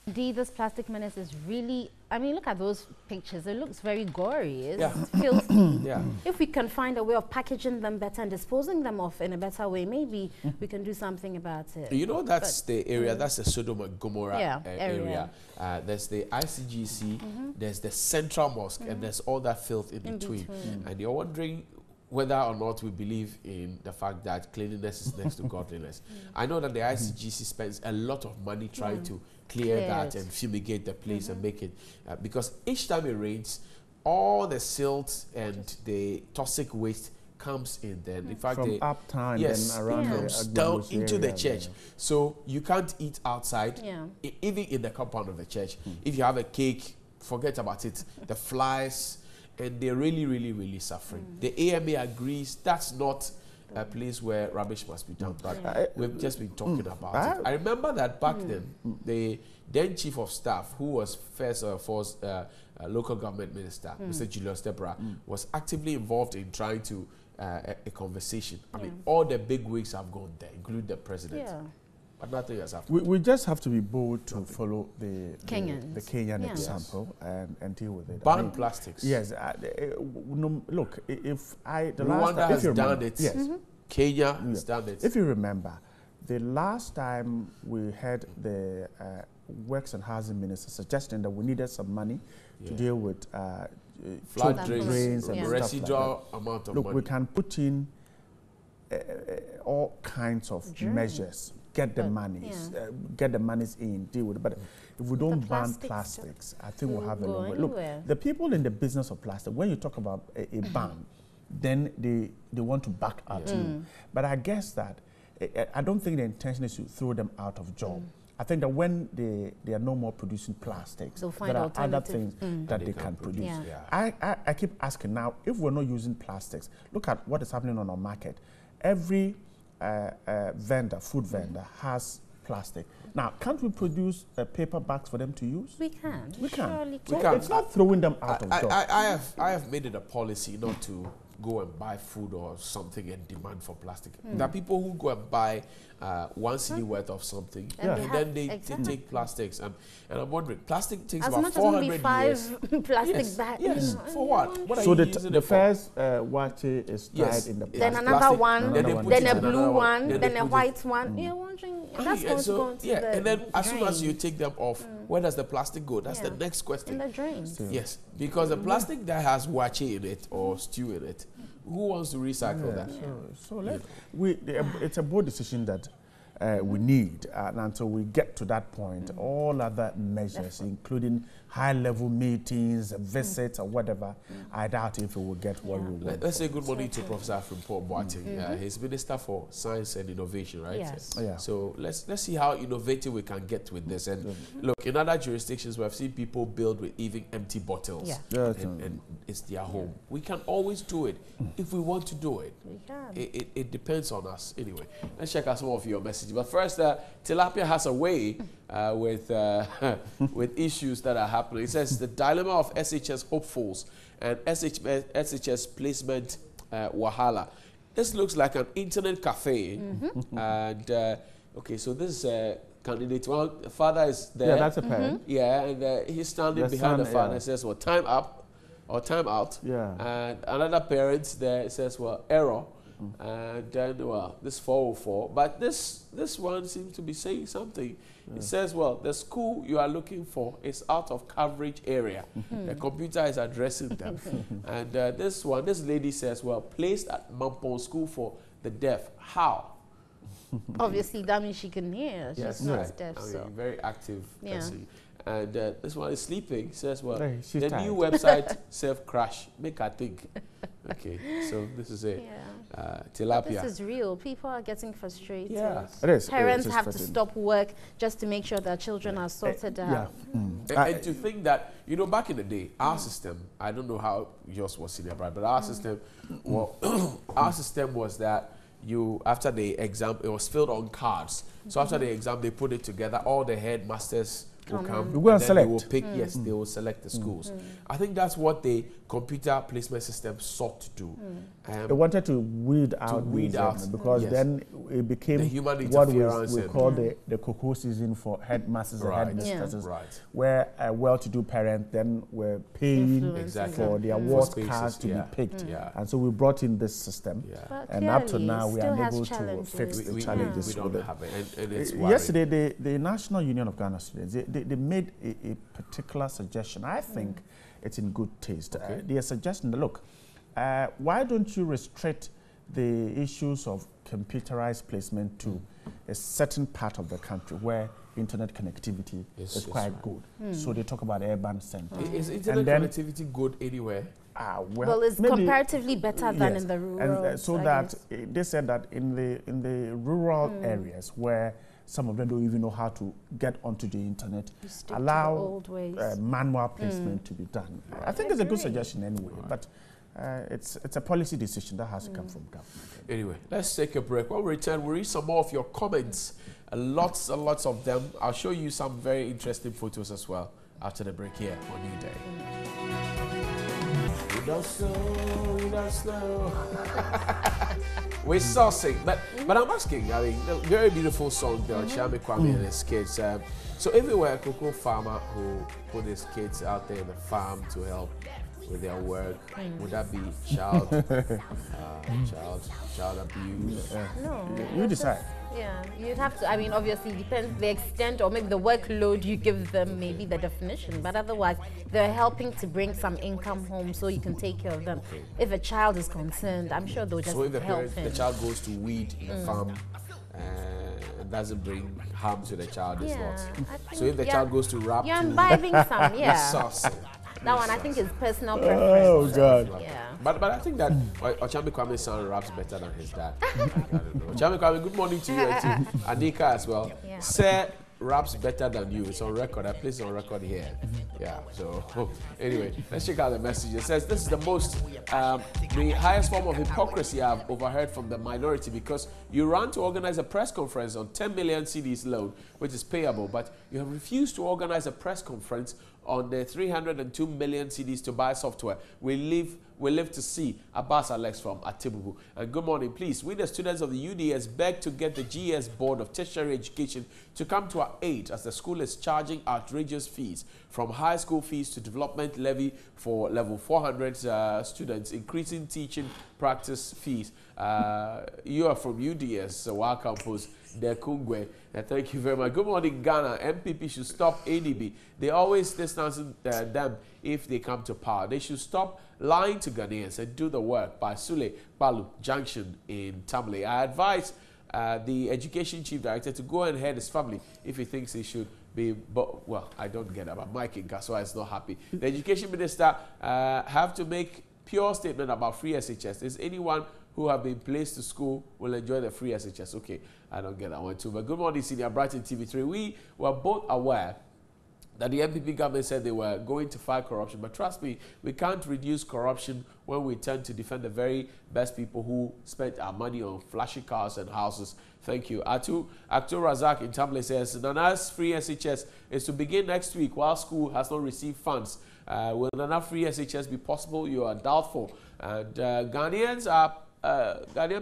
[SPEAKER 21] Indeed, this plastic menace is really, I mean, look at those pictures. It looks very gory. It's
[SPEAKER 3] Yeah.
[SPEAKER 21] filthy.
[SPEAKER 3] Yeah.
[SPEAKER 21] If we can find a way of packaging them better and disposing them off in a better way, maybe we can do something about it.
[SPEAKER 3] You know, that's the area, that's the Sodom and Gomorrah
[SPEAKER 21] area.
[SPEAKER 3] There's the ICGC, there's the Central Mosque, and there's all that filth in between. And you're wondering whether or not we believe in the fact that cleanliness is next to godliness. I know that the ICGC spends a lot of money trying to clear that and fumigate the place and make it, because each time it rains, all the silt and the toxic waste comes in there. In fact,
[SPEAKER 1] from uptown and around
[SPEAKER 3] comes
[SPEAKER 1] the
[SPEAKER 3] down into the
[SPEAKER 1] area,
[SPEAKER 3] church. So you can't eat outside, even in the compound of the church. If you have a cake, forget about it. The flies, and they're really, really, really suffering. The AMA agrees that's not a place where rubbish must be dumped, but we've just been talking about it. I remember that back then, the then Chief of Staff, who was first local government minister, Mr. Julius Debra, was actively involved in trying to a conversation. I mean, all the big wigs have gone there, including the president. But nothing has happened.
[SPEAKER 1] We just have to be bold to follow the Kenyan example and deal with it.
[SPEAKER 3] Ban plastics.
[SPEAKER 1] Yes. Look, if
[SPEAKER 3] Rwanda has done it. Yes. Kenya has done it.
[SPEAKER 1] If you remember, the last time we had the Works and Housing Minister suggesting that we needed some money to deal with
[SPEAKER 3] flood drains
[SPEAKER 1] and
[SPEAKER 3] residual
[SPEAKER 1] stuff like that.
[SPEAKER 3] amount of
[SPEAKER 1] money.
[SPEAKER 3] money.
[SPEAKER 1] We can put in all kinds of measures. Get the monies, get the monies in, deal with it. But if we don't ban plastics, I think we'll have a long way. Look, the people in the business of plastic, when you talk about a ban, then they want to back out you. But I guess that I don't think the intention is to throw them out of job. I think that when they are no more producing plastics,
[SPEAKER 21] find
[SPEAKER 1] there are other
[SPEAKER 21] alternatives.
[SPEAKER 1] things that they can produce.
[SPEAKER 21] Yeah.
[SPEAKER 1] I keep asking now, if we're not using plastics, look at what is happening on our market. Every vendor, food vendor, has plastic. Now, can't we produce paper bags for them to use?
[SPEAKER 21] We can.
[SPEAKER 1] We can.
[SPEAKER 21] Surely
[SPEAKER 1] So
[SPEAKER 21] can.
[SPEAKER 1] it's not throwing them out of job.
[SPEAKER 3] I have made it a policy not to go and buy food or something and demand for plastic. There are people who go and buy 1 cedi worth of something and then they take plastics. And I'm wondering, plastic takes
[SPEAKER 21] as
[SPEAKER 3] about 400 years.
[SPEAKER 21] 5 plastic bags.
[SPEAKER 3] Yes, for what? What
[SPEAKER 1] So
[SPEAKER 3] are you using
[SPEAKER 1] the
[SPEAKER 3] it for?
[SPEAKER 1] first wache is tied in the plastic.
[SPEAKER 21] Then another one, then a blue one,
[SPEAKER 3] then
[SPEAKER 21] then a white one. You're wondering, that's going to go into the
[SPEAKER 3] and then as soon as
[SPEAKER 21] drain.
[SPEAKER 3] you take them off, where does the plastic go? That's the next question.
[SPEAKER 21] In the drains.
[SPEAKER 3] Yes, because the plastic that has wache in it or stew in it, who wants to recycle that?
[SPEAKER 1] So it's a bold decision that we need, and until we get to that point, all other measures, including high-level meetings, visits, or whatever, I doubt if we will get what we want.
[SPEAKER 3] Let's say good morning to Professor Frimpong Boateng. He's Minister for Science and Innovation, right?
[SPEAKER 21] Yes.
[SPEAKER 1] Yeah.
[SPEAKER 3] So let's see how innovative we can get with this. And look, in other jurisdictions, we have seen people build with even empty bottles, and it's their home. We can always do it if we want to do it.
[SPEAKER 21] We can.
[SPEAKER 3] It depends on us. Anyway, let's check out some of your messages. But first, Tilapia has a way with issues that are happening. It says the dilemma of SHS hopefuls and SHS placement wahala. This looks like an internet cafe. And okay, so this is candidate. Well, the father is there.
[SPEAKER 1] Yeah, that's a parent.
[SPEAKER 3] Yeah, and he's standing behind the father and says, well, time up or time out.
[SPEAKER 1] Yeah.
[SPEAKER 3] And another parent there says, well, error. And then, well, this 404. But this one seems to be saying something. It says, well, the school you are looking for is out of coverage area. The computer is addressing them. And this lady says, well, placed at Mampong School for the Deaf. How?
[SPEAKER 21] Obviously, that means she can hear. She's not deaf.
[SPEAKER 3] I mean,
[SPEAKER 21] so.
[SPEAKER 3] very active person. And this one is sleeping. Says, well,
[SPEAKER 1] hey,
[SPEAKER 3] the new website self-crash. Make her think. Okay, so this is it. Tilapia.
[SPEAKER 21] This is real. People are getting frustrated.
[SPEAKER 3] Yeah.
[SPEAKER 1] It is.
[SPEAKER 21] Parents have to stop work just to make sure their children are sorted out.
[SPEAKER 3] And to think that, back in the day, our system, I don't know how yours was, Senior Brad, but our system, well, our system was that after the exam, it was filled on cards. So after the exam, they put it together, all the headmasters will come,
[SPEAKER 1] you go and select.
[SPEAKER 3] They will pick, they will select the schools. I think that's what the computer placement system sought to do.
[SPEAKER 1] They wanted to weed out because then it became what we call the cocoa season for headmasters and headmistresses, where a well-to-do parent then were paying for their award cards to be picked. And so we brought in this system, and up to now we are unable to fix the challenges.
[SPEAKER 3] We don't have it, and it's
[SPEAKER 1] yesterday, the National Union of Ghana Students, they made a particular suggestion. I think it's in good taste. They are suggesting, look, why don't you restrict the issues of computerized placement to a certain part of the country where internet connectivity is quite good. So they talk about urban centers.
[SPEAKER 3] Is internet connectivity good anywhere?
[SPEAKER 21] Well, it's comparatively better than in the rural.
[SPEAKER 1] And so that they said that in the rural areas where some of them don't even know how to get onto the internet, allow manual placement to be done. I think it's a good suggestion anyway, but it's a policy decision that has to come from government.
[SPEAKER 3] Anyway, let's take a break. When we return, we'll read some more of your comments, lots and lots of them. I'll show you some very interesting photos as well after the break here on NewDay. We don't slow. We're saucy, but I'm asking. I mean, a very beautiful song there, Shami Kwame and his kids. So if you were a cocoa farmer who put his kids out there in the farm to help with their work, would that be child abuse?
[SPEAKER 21] No.
[SPEAKER 1] You decide.
[SPEAKER 21] Yeah, you'd have to. I mean, obviously, it depends the extent or maybe the workload you give them, maybe the definition. But otherwise, they're helping to bring some income home so you can take care of them. If a child is concerned, I'm sure they'll just help him.
[SPEAKER 3] So if the child goes to weed in the farm and doesn't bring harm to the child, it's not. So if the child goes to rap,
[SPEAKER 21] you're imbibing some, That one, I think, is personal preference.
[SPEAKER 1] Oh, God.
[SPEAKER 21] Yeah.
[SPEAKER 3] But I think that Ochami Kwame's son raps better than his dad. I don't know. Ochami Kwame, good morning to you and to Anika as well.
[SPEAKER 21] Yeah.
[SPEAKER 3] Sir, raps better than you. It's on record. I place it on record here. Yeah. So anyway, let's check out the message. It says this is the the highest form of hypocrisy I've overheard from the minority, because you ran to organize a press conference on 10 million cedis loan, which is payable, but you have refused to organize a press conference on the 302 million cedis to buy software. We live to see. Abbas Alex from Atibubu. And good morning, please. We, the students of the UDS, beg to get the GS Board of Tertiary Education to come to our aid, as the school is charging outrageous fees, from high school fees to development levy for level 400 students, increasing teaching practice fees. You are from UDS, so welcome, post. Kungwe. Thank you very much. Good morning, Ghana. MPP should stop ADB. They always distance them if they come to power. They should stop lying to Ghanaians and do the work. By Sule Balu Junction in Tamale. I advise the Education Chief Director to go and head his family if he thinks he should be, well, I don't get that, but Mike in Kaswa is not happy. The Education Minister have to make pure statement about free SHS. Is anyone who have been placed to school will enjoy the free SHS? Okay, I don't get that one too. But good morning, Senior Brighton TV3. We were both aware that the MPP government said they were going to fight corruption. But trust me, we can't reduce corruption when we tend to defend the very best people who spent our money on flashy cars and houses. Thank you. Atu Razak in Tamale says, Nana's free SHS is to begin next week while school has not received funds. Will Nana free SHS be possible? You are doubtful. And Ghanaian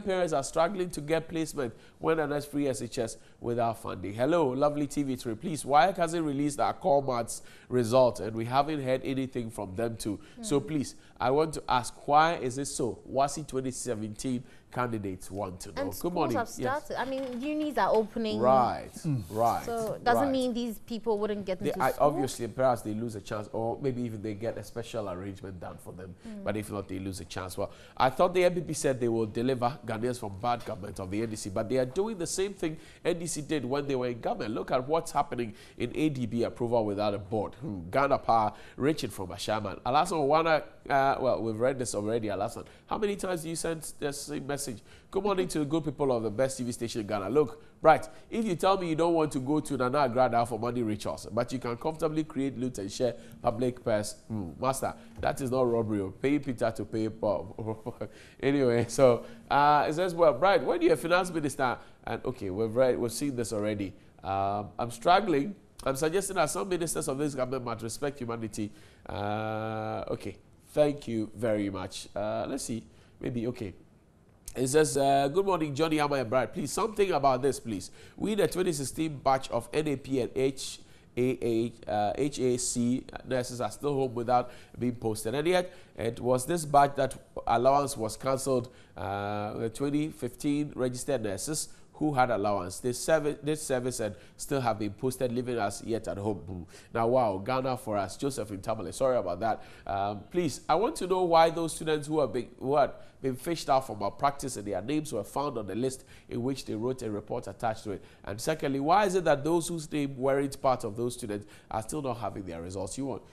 [SPEAKER 3] parents are struggling to get placement when Nana's free SHS without funding. Hello, lovely TV3. Please, why hasn't released our call maths result and we haven't heard anything from them too? So please, I want to ask, why is it so? WASI 2017 candidates want to know.
[SPEAKER 21] And
[SPEAKER 3] Good morning.
[SPEAKER 21] Have started. Yes. I mean, unis are opening.
[SPEAKER 3] Right, right.
[SPEAKER 21] So it doesn't mean these people wouldn't get into school.
[SPEAKER 3] Obviously, perhaps they lose a chance, or maybe even they get a special arrangement done for them. But if not, they lose a chance. Well, I thought the MPP said they will deliver Ghanaians from bad government of the NDC, but they are doing the same thing NDC did when they were in government. Look at what's happening in ADB approval without a board. Ghana Power, Richard from Ashaman. Alasan Wana, well, we've read this already, Alasan. How many times do you send the same message? Good morning to the good people of the best TV station in Ghana. Look, right, if you tell me you don't want to go to Nana Agrada for money rituals, but you can comfortably create loot and share public purse, master, that is not robbery. Pay Peter to pay Bob. Anyway, so it says, well, right, when you're a finance minister, and okay, we've seen this already. I'm struggling. I'm suggesting that some ministers of this government might respect humanity. Okay, thank you very much. Let's see, maybe, okay. It says, good morning, Johnny Amma and Brad. Please, something about this, please. We, the 2016 batch of NAP and HAC nurses are still home without being posted. And yet, it was this batch that allowance was cancelled. The 2015 registered nurses who had allowance. This service and still have been posted, leaving us yet at home. Now, wow, Ghana for us. Joseph in Tamale, sorry about that. Please, I want to know why those students who had been fished out from our practice and their names were found on the list in which they wrote a report attached to it. And secondly, why is it that those whose name weren't part of those students are still not having their results? But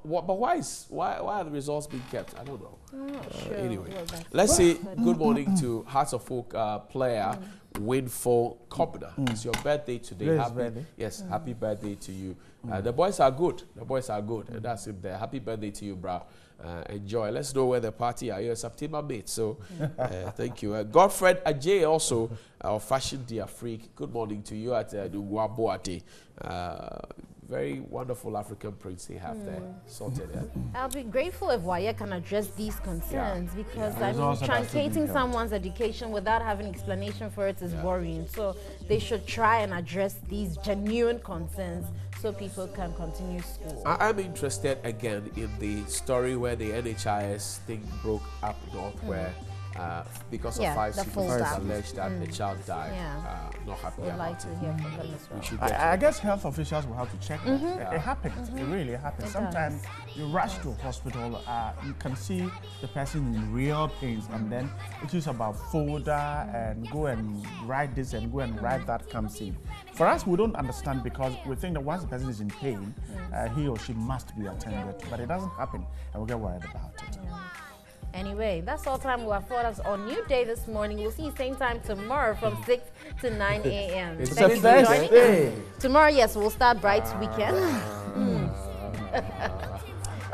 [SPEAKER 3] why are the results being kept? I don't know.
[SPEAKER 21] I'm not sure.
[SPEAKER 3] Anyway, let's say good morning to Hearts of Folk player Winful Kobna. It's your birthday today. Happy birthday to you. The boys are good. And that's it there. Happy birthday to you, bro. Enjoy. Let's know where the party are. You're a September mate. So thank you. Godfred Ajay also, our fashion dear freak. Good morning to you at Duwaboate. Very wonderful African prints they have there. Sorted.
[SPEAKER 21] I'll be grateful if Waya can address these concerns because I mean, truncating someone's education without having explanation for it is worrying. So they should try and address these genuine concerns so people can continue school.
[SPEAKER 3] I'm interested again in the story where the NHIS thing broke up north where because of 5 citizens alleged that the child died. Not happy about
[SPEAKER 21] like to hear from them as well.
[SPEAKER 1] I guess health officials will have to check that. It happens. It really happens. Sometimes you rush to a hospital, you can see the person in real pains, and then it is about folder and go and write this and go and write that comes in. For us, we don't understand because we think that once the person is in pain, he or she must be attended to, but it doesn't happen, and we get worried about it.
[SPEAKER 21] Anyway, that's all time we have for us on New Day this morning. We'll see you same time tomorrow from 6 to 9 a.m.
[SPEAKER 3] It's
[SPEAKER 21] Thank
[SPEAKER 3] a
[SPEAKER 21] you for joining
[SPEAKER 3] Thursday.
[SPEAKER 21] us. Tomorrow, yes, we'll start Bright Weekend.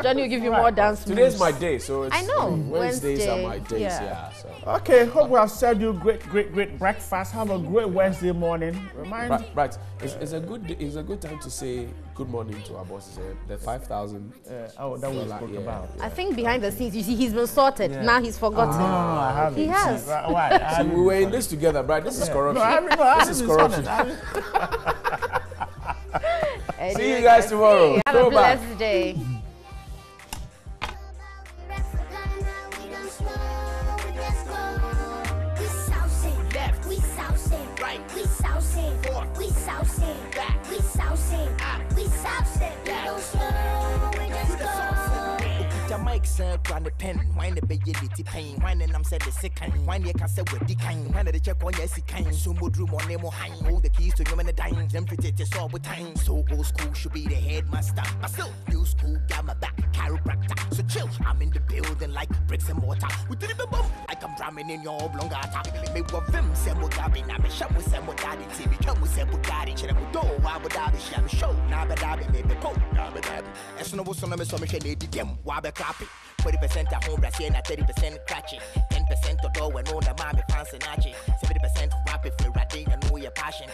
[SPEAKER 21] Johnny will give you more dance moves.
[SPEAKER 3] Today's my day, so it's
[SPEAKER 21] I know.
[SPEAKER 3] Wednesdays are my days,
[SPEAKER 21] yeah.
[SPEAKER 3] so.
[SPEAKER 1] Okay, hope we have served you great breakfast. Have a great Wednesday morning.
[SPEAKER 3] Right. It's a good time to say good morning to our bosses. The 5,000.
[SPEAKER 1] That we spoke about.
[SPEAKER 21] I think behind the scenes, you see, he's been sorted.
[SPEAKER 3] Yeah.
[SPEAKER 21] Now he's forgotten.
[SPEAKER 1] I haven't.
[SPEAKER 21] He has.
[SPEAKER 1] Why?
[SPEAKER 3] See, we were in this together, right? This is corruption. This is corruption. See you guys tomorrow.
[SPEAKER 21] Have a blessed day.
[SPEAKER 2] Grab the pen, wine the baby litty pain, wine and I'm said the second, wine the castle with the kind, wine the check on yes, kind, so would room on nemo high, hold the keys to you and the dime, them pretty all with time. So old school should be the headmaster, but still, new school got my back, chiropractor. So chill, I'm in the building like bricks and mortar. We did it bump like I'm drumming in your oblongata. Make one them semo gabi, now me sham with semo daddy, TV, come with semo daddy, check with do, Abu Dhabi, sham show, Nabe Dhabi, maybe po, Nabe Dhabi. As soon as some so much need them, Wabe copy. 40% at home, Brazil, 30% cratching. 10% to door when all the mommy fancy natchy. 70% rap if you're ready and know your passion.